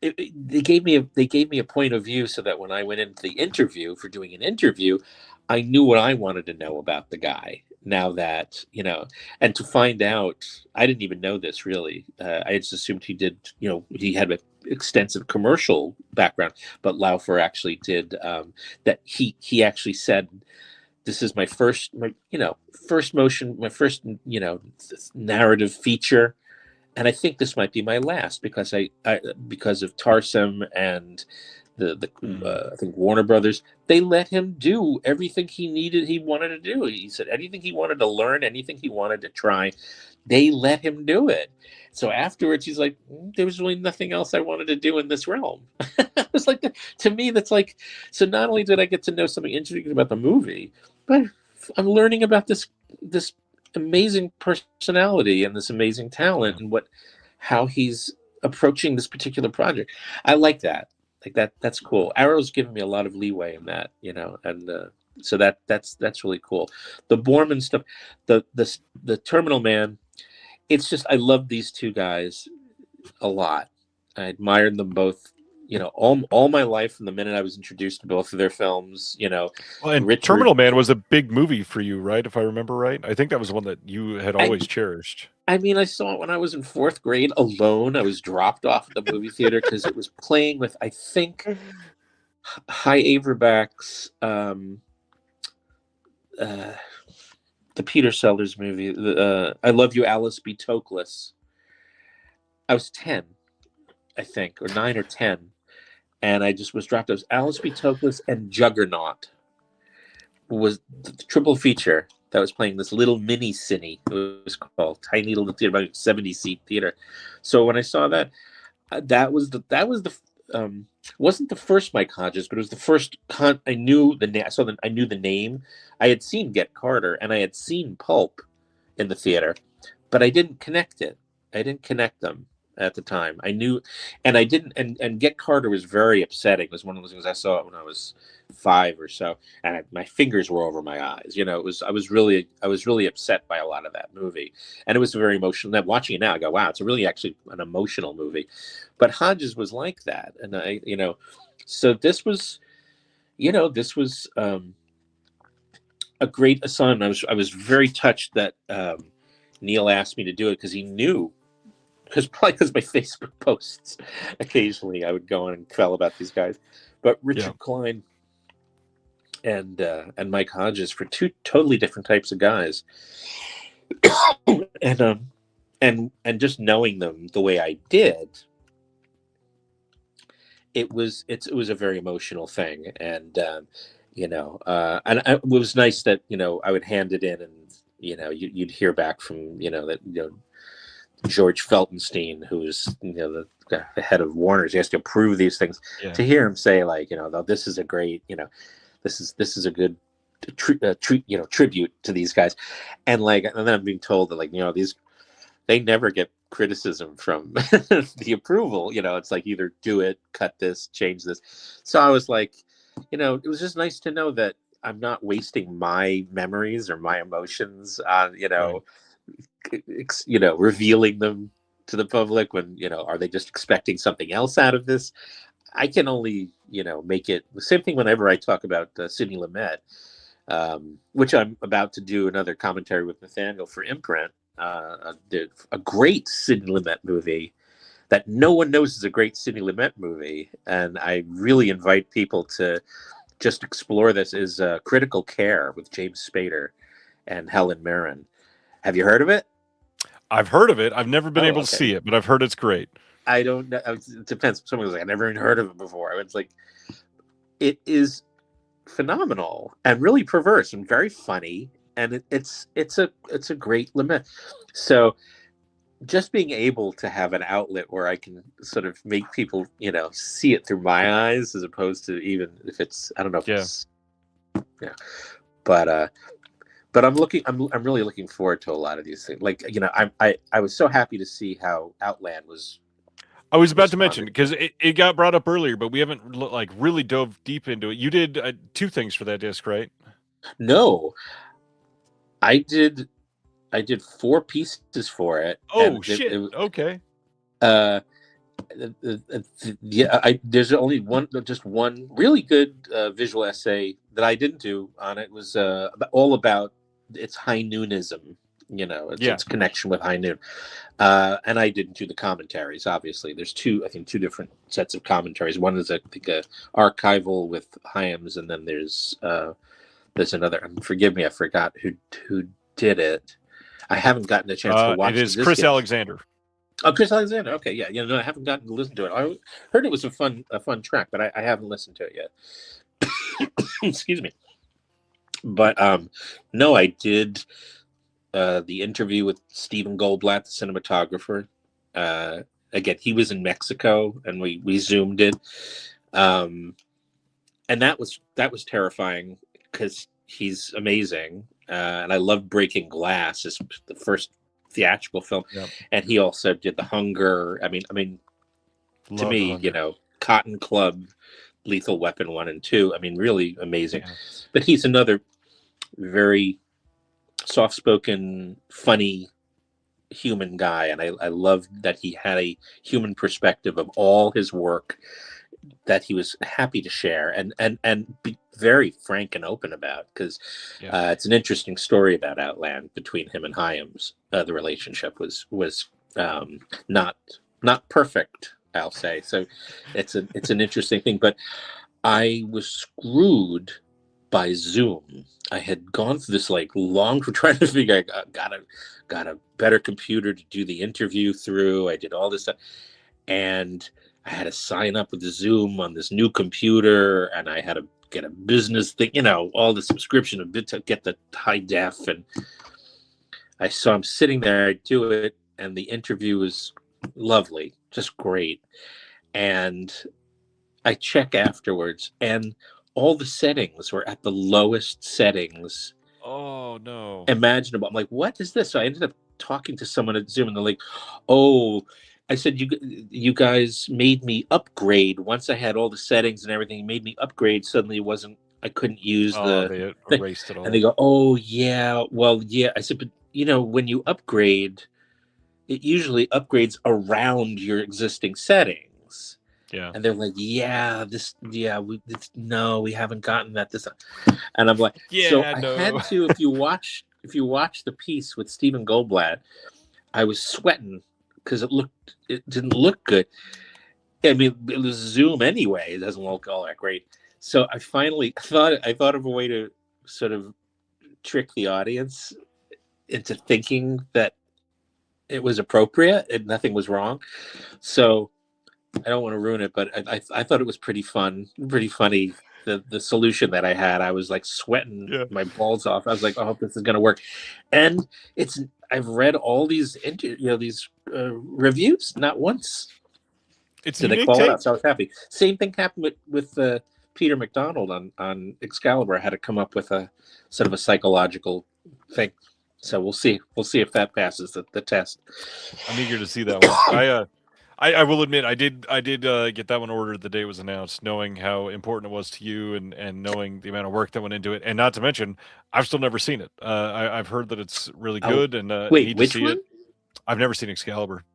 they gave me a point of view so that when I went into the interview for doing an interview, I knew what I wanted to know about the guy. Now that, and to find out, I didn't even know this really. I just assumed he did, he had an extensive commercial background, but Laufer actually did, that he actually said, this is my first narrative feature. And I think this might be my last because because of Tarsem and I think Warner Brothers, they let him do everything he wanted to do. He said anything he wanted to learn, anything he wanted to try, they let him do it. So afterwards, he's like, there was really nothing else I wanted to do in this realm. It was like, to me, that's like, so not only did I get to know something interesting about the movie, but I'm learning about this amazing personality and this amazing talent and how he's approaching this particular project. I like that. That's cool. Arrow's given me a lot of leeway in that, and so that's really cool. The Borman stuff, the Terminal Man, it's just, I love these two guys a lot. I admired them both, all my life from the minute I was introduced to both of their films. Well, and Terminal Man was a big movie for you, right? If I remember right, I think that was one that you had always cherished. I mean, I saw it when I was in fourth grade alone. I was dropped off at the movie theater because it was playing with, I think, High Averback's, the Peter Sellers movie, I Love You, Alice B. Toklas. I was 10, I think, or 9 or 10. And I just was dropped. It was Alice B. Toklas and Juggernaut was the triple feature that was playing this little mini cine. It was called tiny little theater, about 70-seat theater. So when I saw that, that was the wasn't the first Mike Hodges, but it was the first I knew the name. I knew the name. I had seen Get Carter and I had seen Pulp in the theater, but I didn't connect it. I didn't connect them at the time. I knew, and I didn't. And Get Carter was very upsetting. It was one of those things I saw it when I was 5 or so, and my fingers were over my eyes. It was. I was really upset by a lot of that movie, and it was very emotional. Now watching it now, I go, wow, it's really actually an emotional movie. But Hodges was like that, and so this was, a great assignment. I was very touched that Neil asked me to do it because he knew. Because my Facebook posts, occasionally I would go on and tell about these guys, but Richard Klein and Mike Hodges, for two totally different types of guys, and just knowing them the way I did, it was a very emotional thing, and and it was nice that I would hand it in, and you'd hear back from that George Feltenstein, who's the head of Warner's. He has to approve these things. Yeah. To hear him say like, this is a great, this is a good tribute to these guys, and then I'm being told that these, they never get criticism from the approval. It's like either do it, cut this, change this. So I was like, it was just nice to know that I'm not wasting my memories or my emotions on revealing them to the public when are they just expecting something else out of this? I can only make it the same thing whenever I talk about Sidney Lumet, which I'm about to do another commentary with Nathaniel for Imprint. A great Sidney Lumet movie that no one knows is a great Sidney Lumet movie, and I really invite people to just explore this. Is Critical Care with James Spader and Helen Mirren. Have you heard of it? I've heard of it. I've never been able to see it, but I've heard it's great. I don't know. It depends. Someone was like, I never even heard of it before. It's like, it is phenomenal and really perverse and very funny. And it's a great Lumet. So just being able to have an outlet where I can sort of make people, see it through my eyes, as opposed to even if it's, I don't know if it's, but I'm really looking forward to a lot of these things. Like, I was so happy to see how Outland was. I was about to mention, because it got brought up earlier, but we haven't really dove deep into it. You did 2 things for that disc, right? No, I did 4 pieces for it. Oh shit! Okay. There's only just one really good visual essay that I didn't do on it. It was all about its high noonism. Its connection with High Noon. And I didn't do the commentaries, obviously. There's two different sets of commentaries. One is, I think, a archival with Hyams, and then there's another. And forgive me, I forgot who did it. I haven't gotten a chance to watch it. It is Chris Alexander. Oh, Chris Alexander. Okay, yeah. I haven't gotten to listen to it. I heard it was a fun track, but I haven't listened to it yet. Excuse me. But no, I did the interview with Stephen Goldblatt, the cinematographer. Again, he was in Mexico, and we zoomed it. And that was terrifying because he's amazing. And I love Breaking Glass, is the first theatrical film. Yep. And he also did The Hunger. I mean, to me, Cotton Club, Lethal Weapon 1 and 2. I mean, really amazing. Yeah. But he's another very soft-spoken, funny human guy, and I love that he had a human perspective of all his work that he was happy to share and be very frank and open about, because it's an interesting story about Outland between him and Hyams. The relationship was not perfect, I'll say. So it's an interesting thing, but I was screwed by Zoom. I had gone through this long trying to figure. I got a better computer to do the interview through. I did all this stuff, and I had to sign up with the Zoom on this new computer, and I had to get a business thing, all the subscription a bit to get the high def. And I'm sitting there, I do it, and the interview was lovely, just great. And I check afterwards, and all the settings were at the lowest settings. Oh no! Imaginable. I'm like, what is this? So I ended up talking to someone at Zoom, and they're like, "Oh," I said, "You guys made me upgrade once I had all the settings and everything. You made me upgrade. Suddenly, I couldn't use they erased it all." And they go, "Oh yeah, well yeah." I said, "But when you upgrade, it usually upgrades around your existing settings." Yeah. And they're like, we haven't gotten that this time. And I'm like, so I had to, if you watch the piece with Stephen Goldblatt, I was sweating because it didn't look good. I mean, it was Zoom anyway. It doesn't look all that great. So I finally thought of a way to sort of trick the audience into thinking that it was appropriate and nothing was wrong. So I don't want to ruin it, but I thought it was pretty funny. The solution that I had, I was sweating my balls off. I was like, I hope this is going to work. And I've read all these these reviews. Not once It's a did they unique call it take. out. So I was happy. Same thing happened with Peter McDonald on Excalibur. I had to come up with a sort of a psychological thing. So we'll see. We'll see if that passes the test. I'm eager to see that one. I will admit I did get that one ordered the day it was announced, knowing how important it was to you and knowing the amount of work that went into it, and not to mention I've still never seen it. I've heard that it's really good, and Wait, need to which see one? it. I've never seen Excalibur.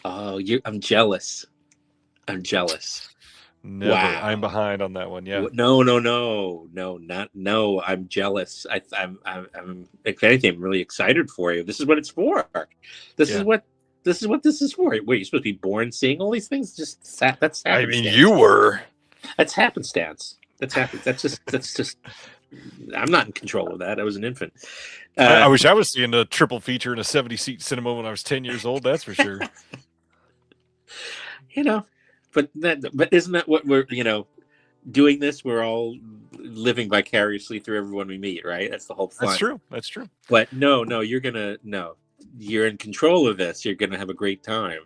Oh, I'm jealous. I'm jealous. Never. Wow. I'm behind on that one. Yeah. No. I'm jealous. I'm if anything, I'm really excited for you. This is what it's for. This is what this is for. Wait, you're supposed to be born seeing all these things? That's happenstance. I mean, you were. That's happenstance. That's just. I'm not in control of that. I was an infant. I wish I was seeing a triple feature in a 70-seat cinema when I was 10 years old. That's for sure. But isn't that what we're doing this? We're all living vicariously through everyone we meet, right? That's the whole fun. That's true. But no, you're in control of this. You're gonna have a great time.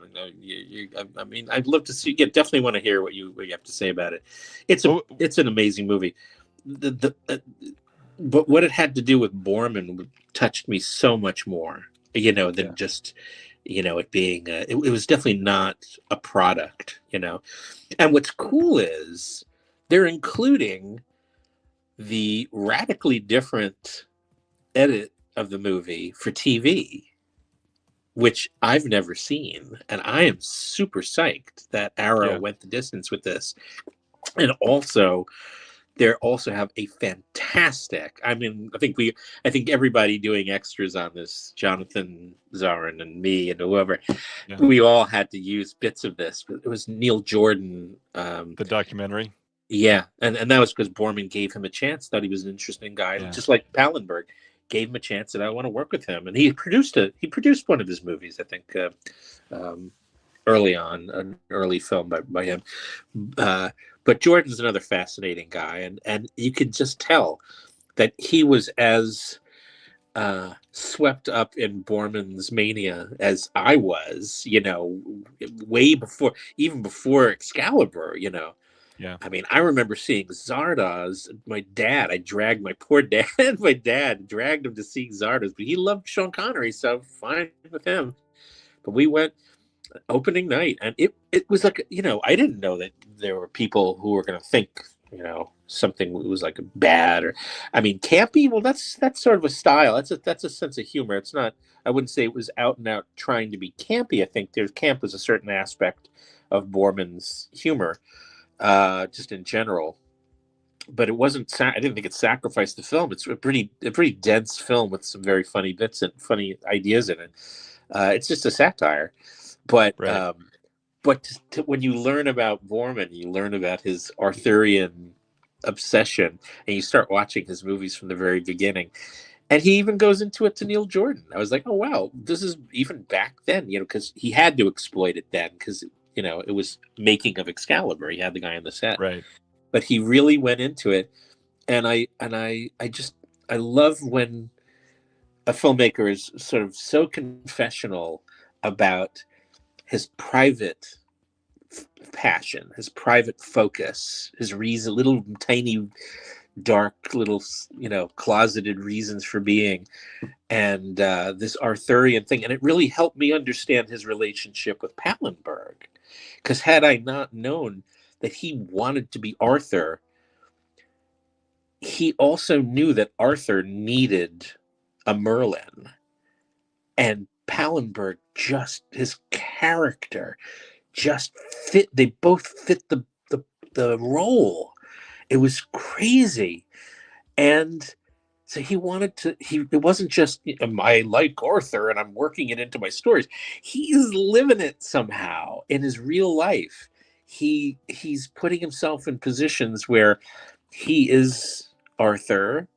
I mean, I'd love to see. You definitely want to hear what you have to say about it. It's an amazing movie. But what it had to do with Borman touched me so much more, than just. It being it was definitely not a product, And what's cool is they're including the radically different edit of the movie for TV, which I've never seen, and I am super psyched that Arrow went the distance with this. And also they also have a fantastic. I mean, I think everybody doing extras on this, Jonathan Zarin and me and whoever, we all had to use bits of this. But it was Neil Jordan, the documentary. Yeah, and that was because Borman gave him a chance. Thought he was an interesting guy, just like Pallenberg gave him a chance, and I want to work with him. And he produced one of his movies, I think, early on, an early film by him. But Jordan's another fascinating guy, and you could just tell that he was as swept up in Borman's mania as I was, way before, even before Excalibur, Yeah. I mean, I remember seeing Zardoz. My dad, my poor dad, dragged him to see Zardoz, but he loved Sean Connery, so fine with him. But we went opening night, and it was like, I didn't know that there were people who were going to think, something was like bad, or, I mean, campy. Well, that's sort of a style. That's a sense of humor. It's not. I wouldn't say it was out and out trying to be campy. I think camp was a certain aspect of Borman's humor, just in general. But it wasn't. I didn't think it sacrificed the film. It's a pretty dense film with some very funny bits and funny ideas in it. It's just a satire. But right. When you learn about Borman, you learn about his Arthurian obsession, and you start watching his movies from the very beginning. And he even goes into it to Neil Jordan. I was like, oh, wow, this is even back then, because he had to exploit it then, because, it was making of Excalibur. He had the guy on the set. Right. But he really went into it. And I love when a filmmaker is sort of so confessional about his private passion, his private focus, his reason, little tiny, dark, little, closeted reasons for being, and this Arthurian thing. And it really helped me understand his relationship with Pallenberg, because had I not known that he wanted to be Arthur, he also knew that Arthur needed a Merlin, and Pallenberg, just his character just fit. They both fit the role. It was crazy. And so he wanted to, it wasn't just, I like Arthur and I'm working it into my stories. He's living it somehow in his real life. He's putting himself in positions where he is Arthur,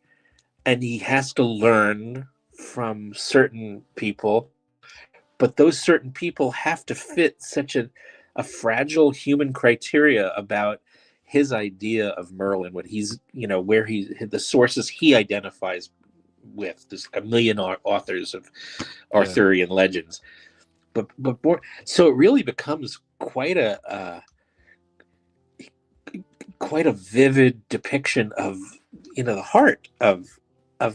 and he has to learn from certain people, but those certain people have to fit such a fragile human criteria about his idea of Merlin, what he's, where the sources he identifies with. There's a million authors of Arthurian legends, but more. So it really becomes quite a vivid depiction of the heart of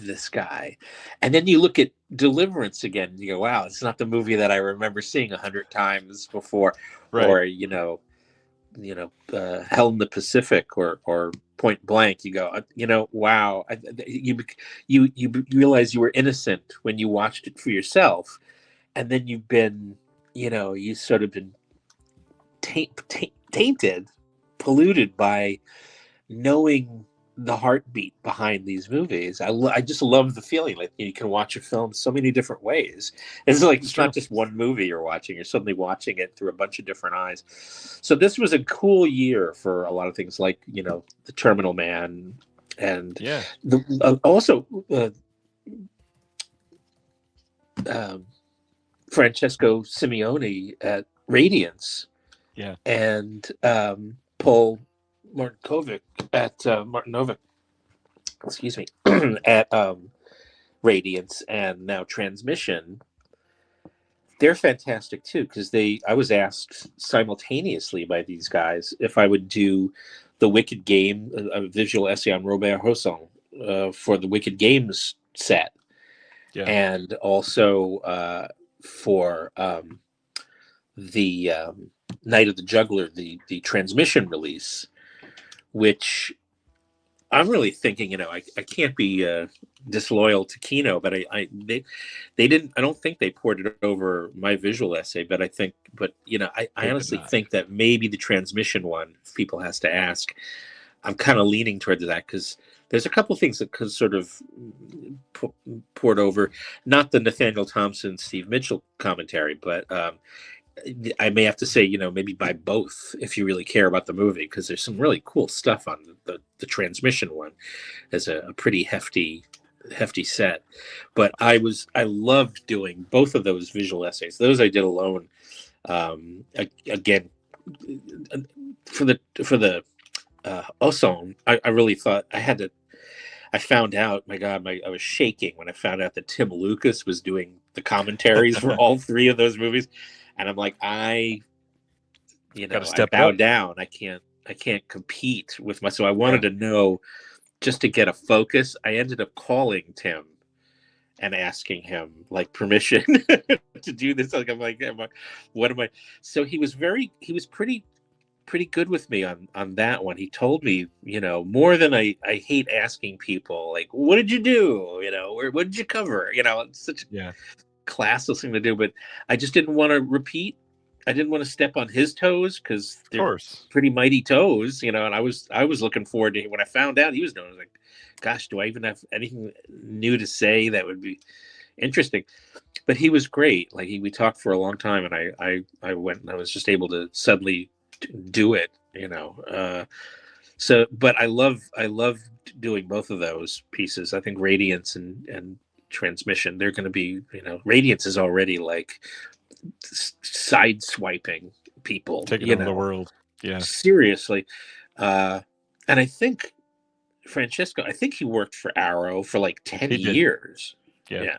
this guy. And then you look at Deliverance again, and you go, wow, it's not the movie that I remember seeing 100 times before, Right. or Hell in the Pacific or Point Blank. You go, wow, you realize you were innocent when you watched it for yourself, and then you've been, you sort of been tainted, polluted by knowing the heartbeat behind these movies. I just love the feeling like you can watch a film so many different ways. It's like it's not just one movie you're watching. You're suddenly watching it through a bunch of different eyes. So this was a cool year for a lot of things, like The Terminal Man, and Francesco Simeone at Radiance, and Paul Martinovic at at Radiance, and now Transmission. They're fantastic too, because I was asked simultaneously by these guys if I would do the Wicked Game, a visual essay on Robert Hosson for the Wicked Games set, and also for the Night of the Juggler, the Transmission release, which I'm really thinking, I can't be disloyal to Kino, but they didn't. I don't think they poured it over my visual essay, but I honestly think that maybe the Transmission one, if people has to ask, I'm kind of leaning towards that, because there's a couple of things that could sort of poured over, not the Nathaniel Thompson, Steve Mitchell commentary, but I may have to say, maybe buy both if you really care about the movie, because there's some really cool stuff on the Transmission one. As a pretty hefty set. But I loved doing both of those visual essays. Those I did alone. Again, for the Osson, I really thought I found out, my God, I was shaking when I found out that Tim Lucas was doing the commentaries for all three of those movies. And I'm like, I bow down. I can't compete with so I wanted to know, just to get a focus. I ended up calling Tim and asking him permission to do this. I'm like, what am I? So he was pretty good with me on that one. He told me, more than I hate asking people, what did you do? What did you cover? It's such a classless thing to do, but I just didn't want to repeat. I didn't want to step on his toes, because they're pretty mighty toes, and I was looking forward to, when I found out he was known, I was like, gosh, do I even have anything new to say that would be interesting? But he was great. We talked for a long time, and I went, and I was just able to suddenly do it, so, but I love doing both of those pieces. I think Radiance and Transmission, they're going to be, Radiance is already side swiping people, taking over the world. Yeah, seriously. And I think Francesco, he worked for Arrow for 10 years. Yeah.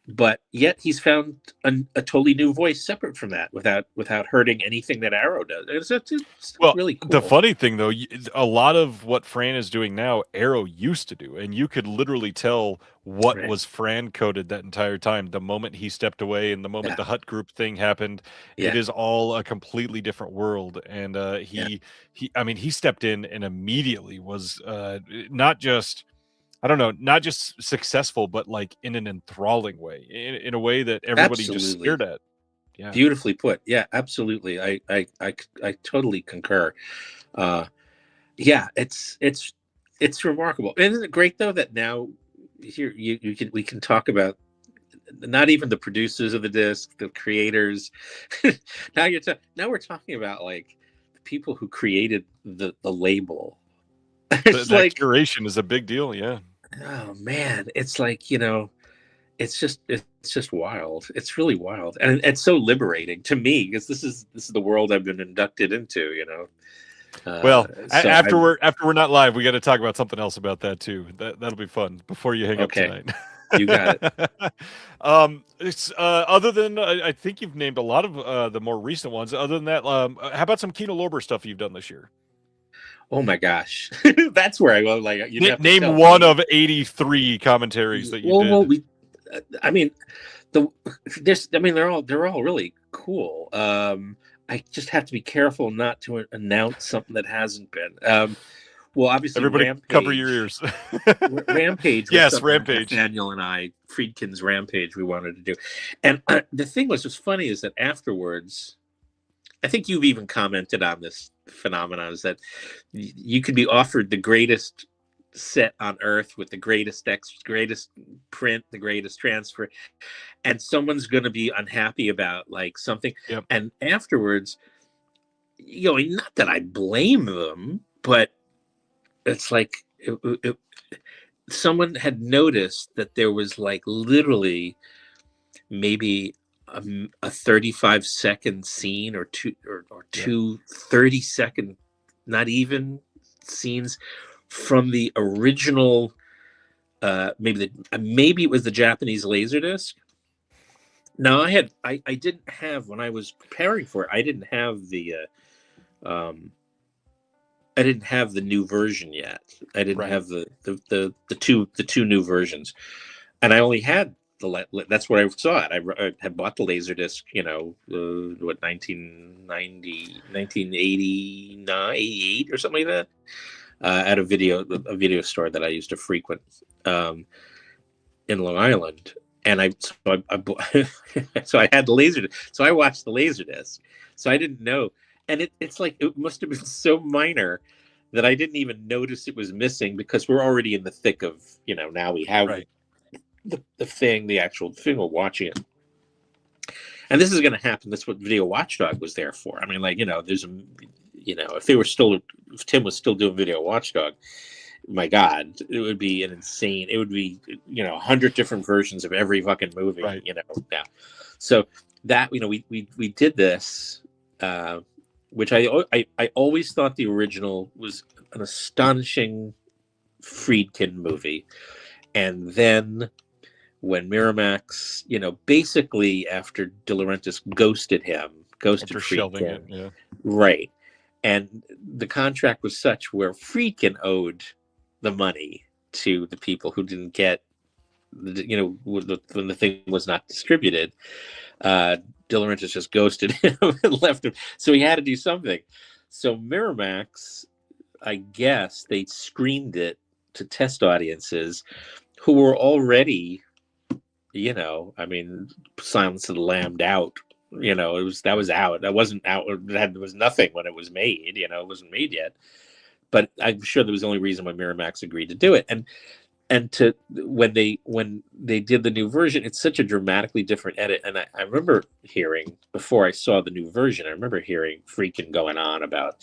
But yet he's found a totally new voice separate from that, without hurting anything that Arrow does. It's really cool. The funny thing, though, a lot of what Fran is doing now, Arrow used to do, and you could literally tell what was Fran coded that entire time. The moment he stepped away, and the moment the Hut Group thing happened, it is all a completely different world. And he stepped in and immediately was not just successful, but in an enthralling way, in a way that everybody just stared at. Yeah. Beautifully put. Yeah, absolutely. I totally concur. It's remarkable. Isn't it great though that now here we can talk about not even the producers of the disc, the creators. now we're talking about the people who created the label. The curation is a big deal. Yeah. Oh man, it's it's just wild. It's really wild, and it's so liberating to me, because this is the world I've been inducted into. Well, So after we're not live, we got to talk about something else about that too. That'll be fun before you hang up Okay. tonight. You got it. It's other than I think you've named a lot of the more recent ones. Other than that, how about some Kino Lorber stuff you've done this year? Oh my gosh, that's where I go. Like, you'd have to Name tell one me. of 83 commentaries that you did. Well, I mean, they're all really cool. I just have to be careful not to announce something that hasn't been. Well, obviously, Everybody Rampage, cover your ears. Rampage. Was Yes, something Rampage. Nathaniel and I, Friedkin's Rampage, we wanted to do. And the thing was funny is that afterwards, I think you've even commented on this phenomenon, is that you could be offered the greatest set on earth with the greatest print, the greatest transfer, and someone's going to be unhappy about like something. Yep. And afterwards, not that I blame them, but it's like someone had noticed that there was like literally maybe a 35-second scene or two 30-second, not even scenes from the original. Maybe it was the Japanese Laserdisc. Now I didn't have, when I was preparing for it, I didn't have the new version yet. I didn't have the two new versions, and I only had that's where I saw it. I had bought the Laserdisc, 1989, 88 or something like that, at a video store that I used to frequent in Long Island. And so I had the Laserdisc. So I watched the Laserdisc. So I didn't know. And it's like, it must have been so minor that I didn't even notice it was missing, because we're already in the thick of, now we have the actual thing, we're watching it. And this is going to happen. That's what Video Watchdog was there for. I mean, like, there's if Tim was still doing Video Watchdog, my God, it would be it would be, 100 different versions of every fucking movie, now. So that, we did this, which I always thought the original was an astonishing Friedkin movie. And then when Miramax, basically after De Laurentiis ghosted Friedkin, it, right, and the contract was such where Friedkin owed the money to the people who didn't get, when the thing was not distributed. De Laurentiis just ghosted him and left him, so he had to do something. So Miramax, I guess, they screened it to test audiences who were already, Silence of the Lambs out. That was out. That wasn't out. There was nothing when it was made. It wasn't made yet. But I'm sure there was the only reason why Miramax agreed to do it. And when they did the new version, it's such a dramatically different edit. And I remember hearing, before I saw the new version, I remember hearing Friedkin going on about,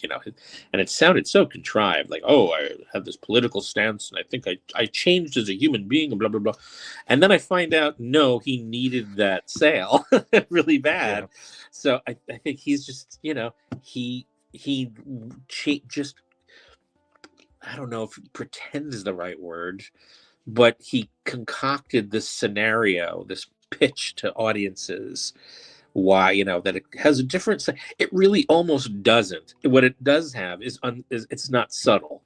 and it sounded so contrived, like, oh, I have this political stance and I think I changed as a human being and blah, blah, blah. And then I find out, no, he needed that sale really bad. Yeah. So I think he's just, he just, I don't know if pretend is the right word, but he concocted this scenario, this pitch to audiences. Why, that it has a different. It really almost doesn't. What it does have is it's not subtle,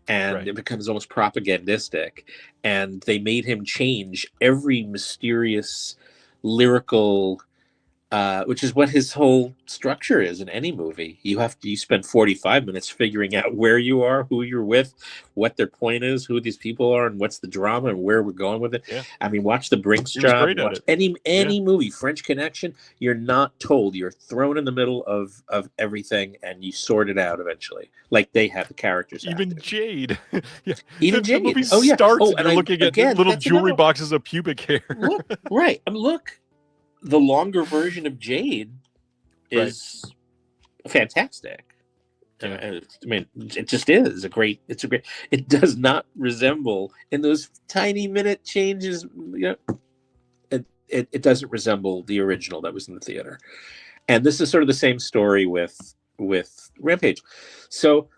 and it becomes almost propagandistic. And they made him change every mysterious lyrical. Which is what his whole structure is in any movie. You spend 45 minutes figuring out where you are, who you're with, what their point is, who these people are, and what's the drama and where we're going with it. Yeah. I mean, watch The Brinks Job, watch any movie, French Connection. You're not told. You're thrown in the middle of everything, and you sort it out eventually. Like they have the characters. Even Jade. Yeah. Even Jade. The movie starts and you're looking at little jewelry boxes of pubic hair. Look, right. I mean, look. The longer version of Jade is fantastic. I mean, it just is it does not resemble, in those tiny minute changes, it doesn't resemble the original that was in the theater. And this is sort of the same story with with Rampage. So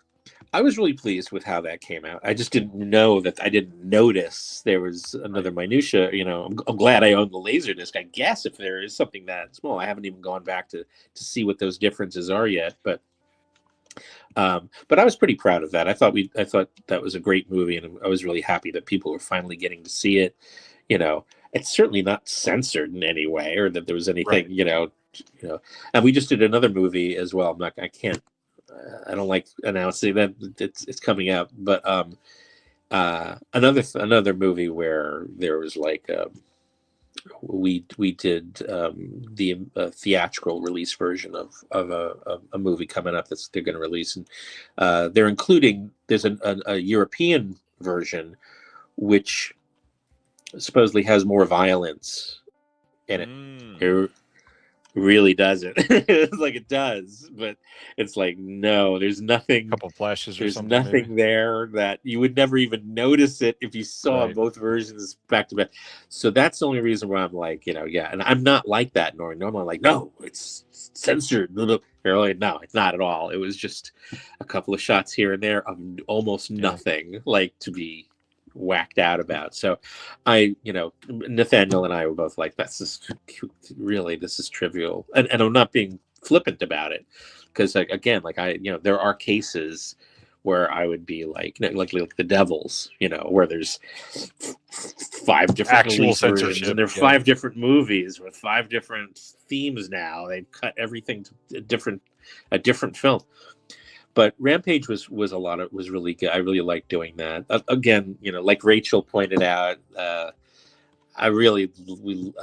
I was really pleased with how that came out. I just didn't know that I didn't notice there was another minutia. You know, I'm glad I own the Laserdisc. I guess if there is something that small, I haven't even gone back to see what those differences are yet. But I was pretty proud of that. I thought that was a great movie, and I was really happy that people were finally getting to see it. You know, it's certainly not censored in any way, or that there was anything. Right. You know. And we just did another movie as well. I don't like announcing that it's coming out, but another movie where there was like we did the theatrical release version of a movie coming up that they're going to release, and there's a European version which supposedly has more violence in it. It really doesn't. It's like it does, but it's like, no, there's nothing. A couple flashes or there's something. There's nothing maybe there that you would never even notice it if you saw both versions back to back. So that's the only reason why I'm like, yeah. And I'm not like that normally. I'm like, no, it's censored. Really, no, it's not at all. It was just a couple of shots here and there of almost nothing like to be whacked out about. So Nathaniel and I were both like, this is trivial, and I'm not being flippant about it, because again, there are cases where I would be like the Devils, where there's 5 different actual censorship, and there are 5 different movies with 5 different themes. Now they've cut everything to a different film. But Rampage was really good. I really liked doing that. Again, like Rachel pointed out, we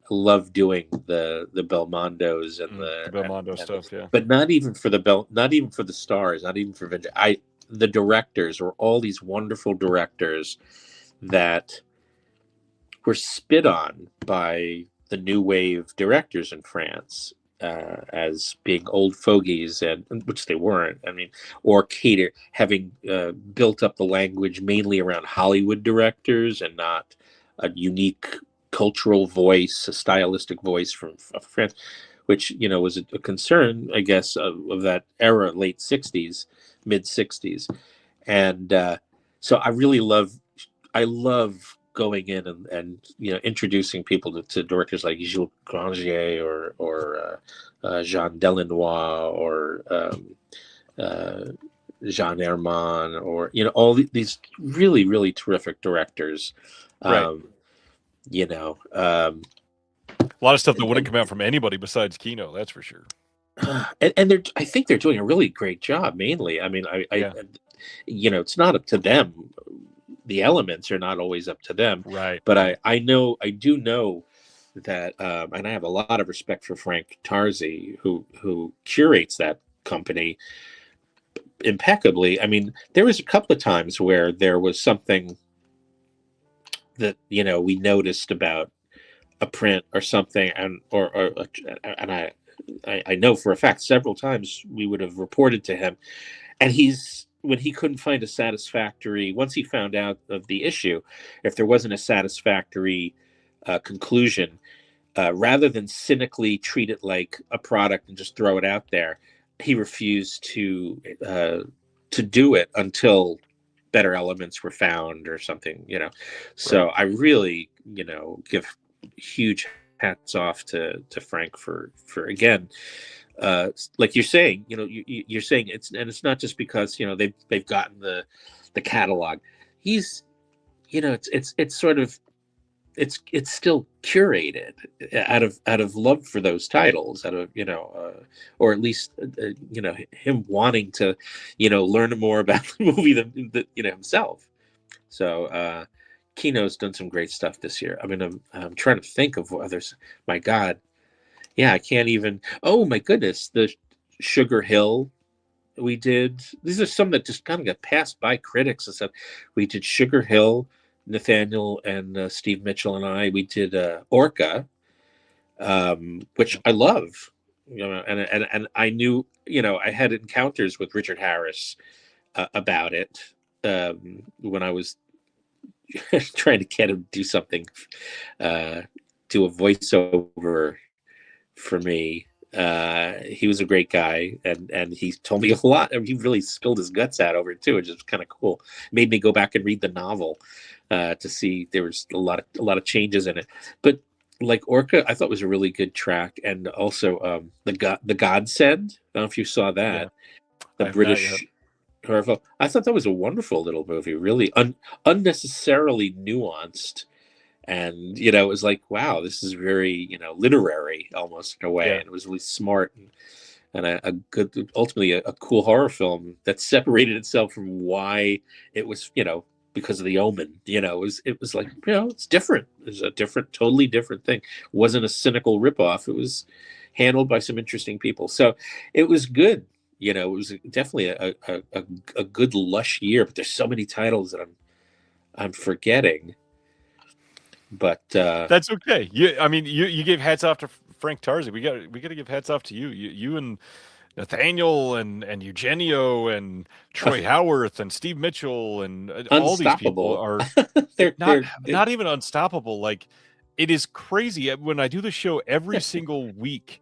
love doing the Belmondos and the Belmondo stuff. Yeah, but not even for the stars, not even for the directors, or all these wonderful directors that were spit on by the new wave directors in France. As being old fogies, and which they weren't. I mean, or having built up the language mainly around Hollywood directors and not a unique cultural voice, a stylistic voice from France, which was a concern, I guess, of that era, late '60s, mid '60s, and so I love going in and introducing people to directors like Jules Grangier or Jean Delanois or Jean Herman, or all these really, really terrific directors. Right. A lot of stuff that wouldn't come out from anybody besides Kino, that's for sure. And I think they're doing a really great job. Mainly, I mean, it's not up to them. The elements are not always up to them, right? But I do know that, and I have a lot of respect for Frank Tarzi, who curates that company impeccably. I mean, there was a couple of times where there was something that we noticed about a print or something, and I know for a fact several times we would have reported to him, and when he couldn't find a satisfactory, once he found out of the issue, if there wasn't a satisfactory conclusion, rather than cynically treat it like a product and just throw it out there, he refused to do it until better elements were found or something, So right. I really, give huge hats off to Frank for again, like you're saying, you're saying it's not just because they've gotten the catalog. He's, it's sort of it's still curated out of love for those titles, out of or at least him wanting to learn more about the movie than himself. So Kino's done some great stuff this year. I mean, I'm trying to think of others. My God. Yeah, I can't even. Oh my goodness, the Sugar Hill we did. These are some that just kind of got passed by critics and stuff. We did Sugar Hill, Nathaniel and Steve Mitchell and I. We did Orca, which I love. And I knew I had encounters with Richard Harris about it when I was trying to get him to do something, do a voiceover for me He was a great guy, and he told me a lot. I mean, he really spilled his guts out over it too, which is kind of cool. Made me go back and read the novel to see there was a lot of changes in it. But like Orca, I thought was a really good track, and also the Godsend. I don't know if you saw that. The British horror film. I thought that was a wonderful little movie, really unnecessarily nuanced. And, you know, it was like, wow, this is very, you know, literary almost in a way. And it was really smart and a good, ultimately a cool horror film that separated itself from why it was, you know, because of The Omen. You know, it was like, you know, it's different. It's a totally different thing. It wasn't a cynical ripoff. It was handled by some interesting people. So it was good. You know, it was definitely a good lush year. But there's so many titles that I'm forgetting. But that's okay. You gave hats off to Frank Tarzi. We got to give hats off to you. You and Nathaniel and Eugenio and Troy Howarth and Steve Mitchell and all these people are they're not even unstoppable. Like, it is crazy when I do the show every single week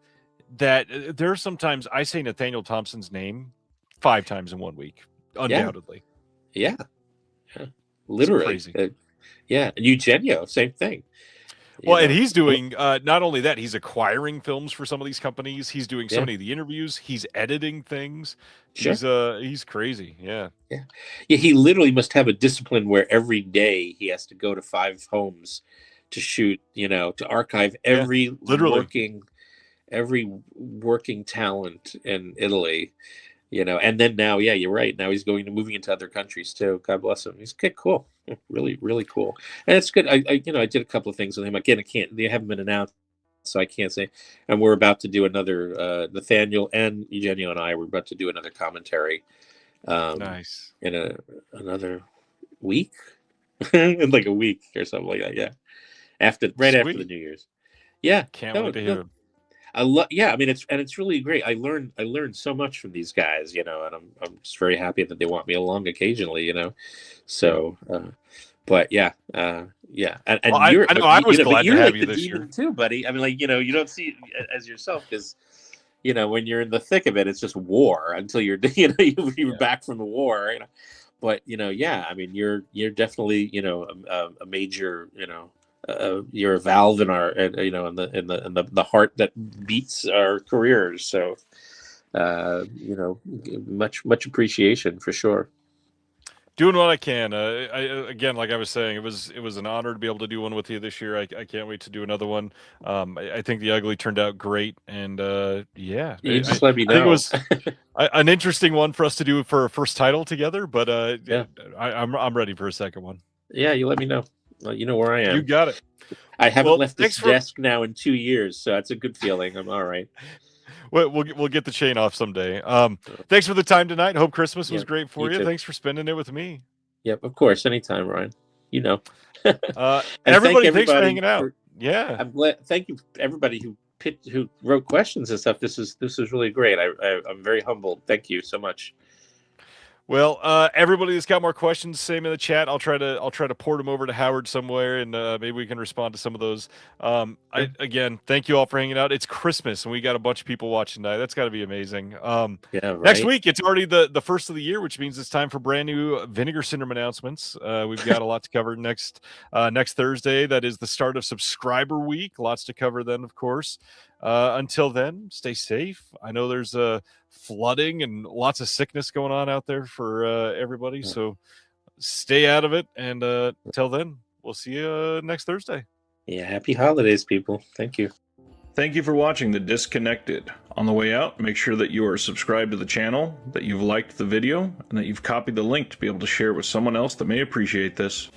that there's sometimes I say Nathaniel Thompson's name 5 times in 1 week, undoubtedly. Yeah. Literally. Crazy. Yeah, and Eugenio, same thing. Well, and he's doing not only that, he's acquiring films for some of these companies. He's doing so many of the interviews. He's editing things. Sure. He's crazy. Yeah. He literally must have a discipline where every day he has to go to 5 homes to shoot. You know, to archive every working talent in Italy. You know, and then now, you're right. Now he's moving into other countries too. God bless him. He's cool. Really, really cool. And it's good. I did a couple of things with him. Again, they haven't been announced, so I can't say. And we're about to do another. Nathaniel and Eugenio and I were about to do another commentary. Nice. In another week, in like a week or something like that. Yeah. After the New Year's. Yeah. Can't wait to hear him. I mean, it's really great. I learned so much from these guys, you know, and I'm just very happy that they want me along occasionally, you know. So, but yeah. And well, I was glad to have you this year too, buddy. I mean, like, you know, you don't see it as yourself because, you know, when you're in the thick of it, it's just war until you're, you know, you're back from the war, you know. But you know, I mean, you're definitely, you know, a major, you know. You're a valve in our, you know, in the heart that beats our careers. So, you know, much appreciation for sure. Doing what I can. Again, like I was saying, it was an honor to be able to do one with you this year. I can't wait to do another one. I think The Ugly turned out great, and you just let me know. I think it was an interesting one for us to do for a first title together. But I'm ready for a second one. Yeah, you let me know. Well, you know where I am. You got it. I haven't left this desk now in 2 years, so that's a good feeling. I'm all right. We'll get the chain off someday. Thanks for the time tonight. Hope Christmas was great for you. Thanks for spending it with me. Yep, of course. Anytime, Ryan. You know. Everybody, thanks for hanging out. I'm glad. Thank you, everybody who wrote questions and stuff. This is really great. I'm very humbled. Thank you so much. Well, everybody that's got more questions, same in the chat. I'll try to port them over to Howard somewhere, and maybe we can respond to some of those. Again, thank you all for hanging out. It's Christmas, and we got a bunch of people watching tonight. That's got to be amazing. Right. Next week, it's already the first of the year, which means it's time for brand new Vinegar Syndrome announcements. We've got a lot to cover next Thursday. That is the start of Subscriber Week. Lots to cover then, of course. Until then, stay safe. I know there's flooding and lots of sickness going on out there for everybody, so stay out of it. And until then, we'll see you next Thursday. Yeah, happy holidays, people. Thank you. Thank you for watching The Disconnected. On the way out, make sure that you are subscribed to the channel, that you've liked the video, and that you've copied the link to be able to share it with someone else that may appreciate this.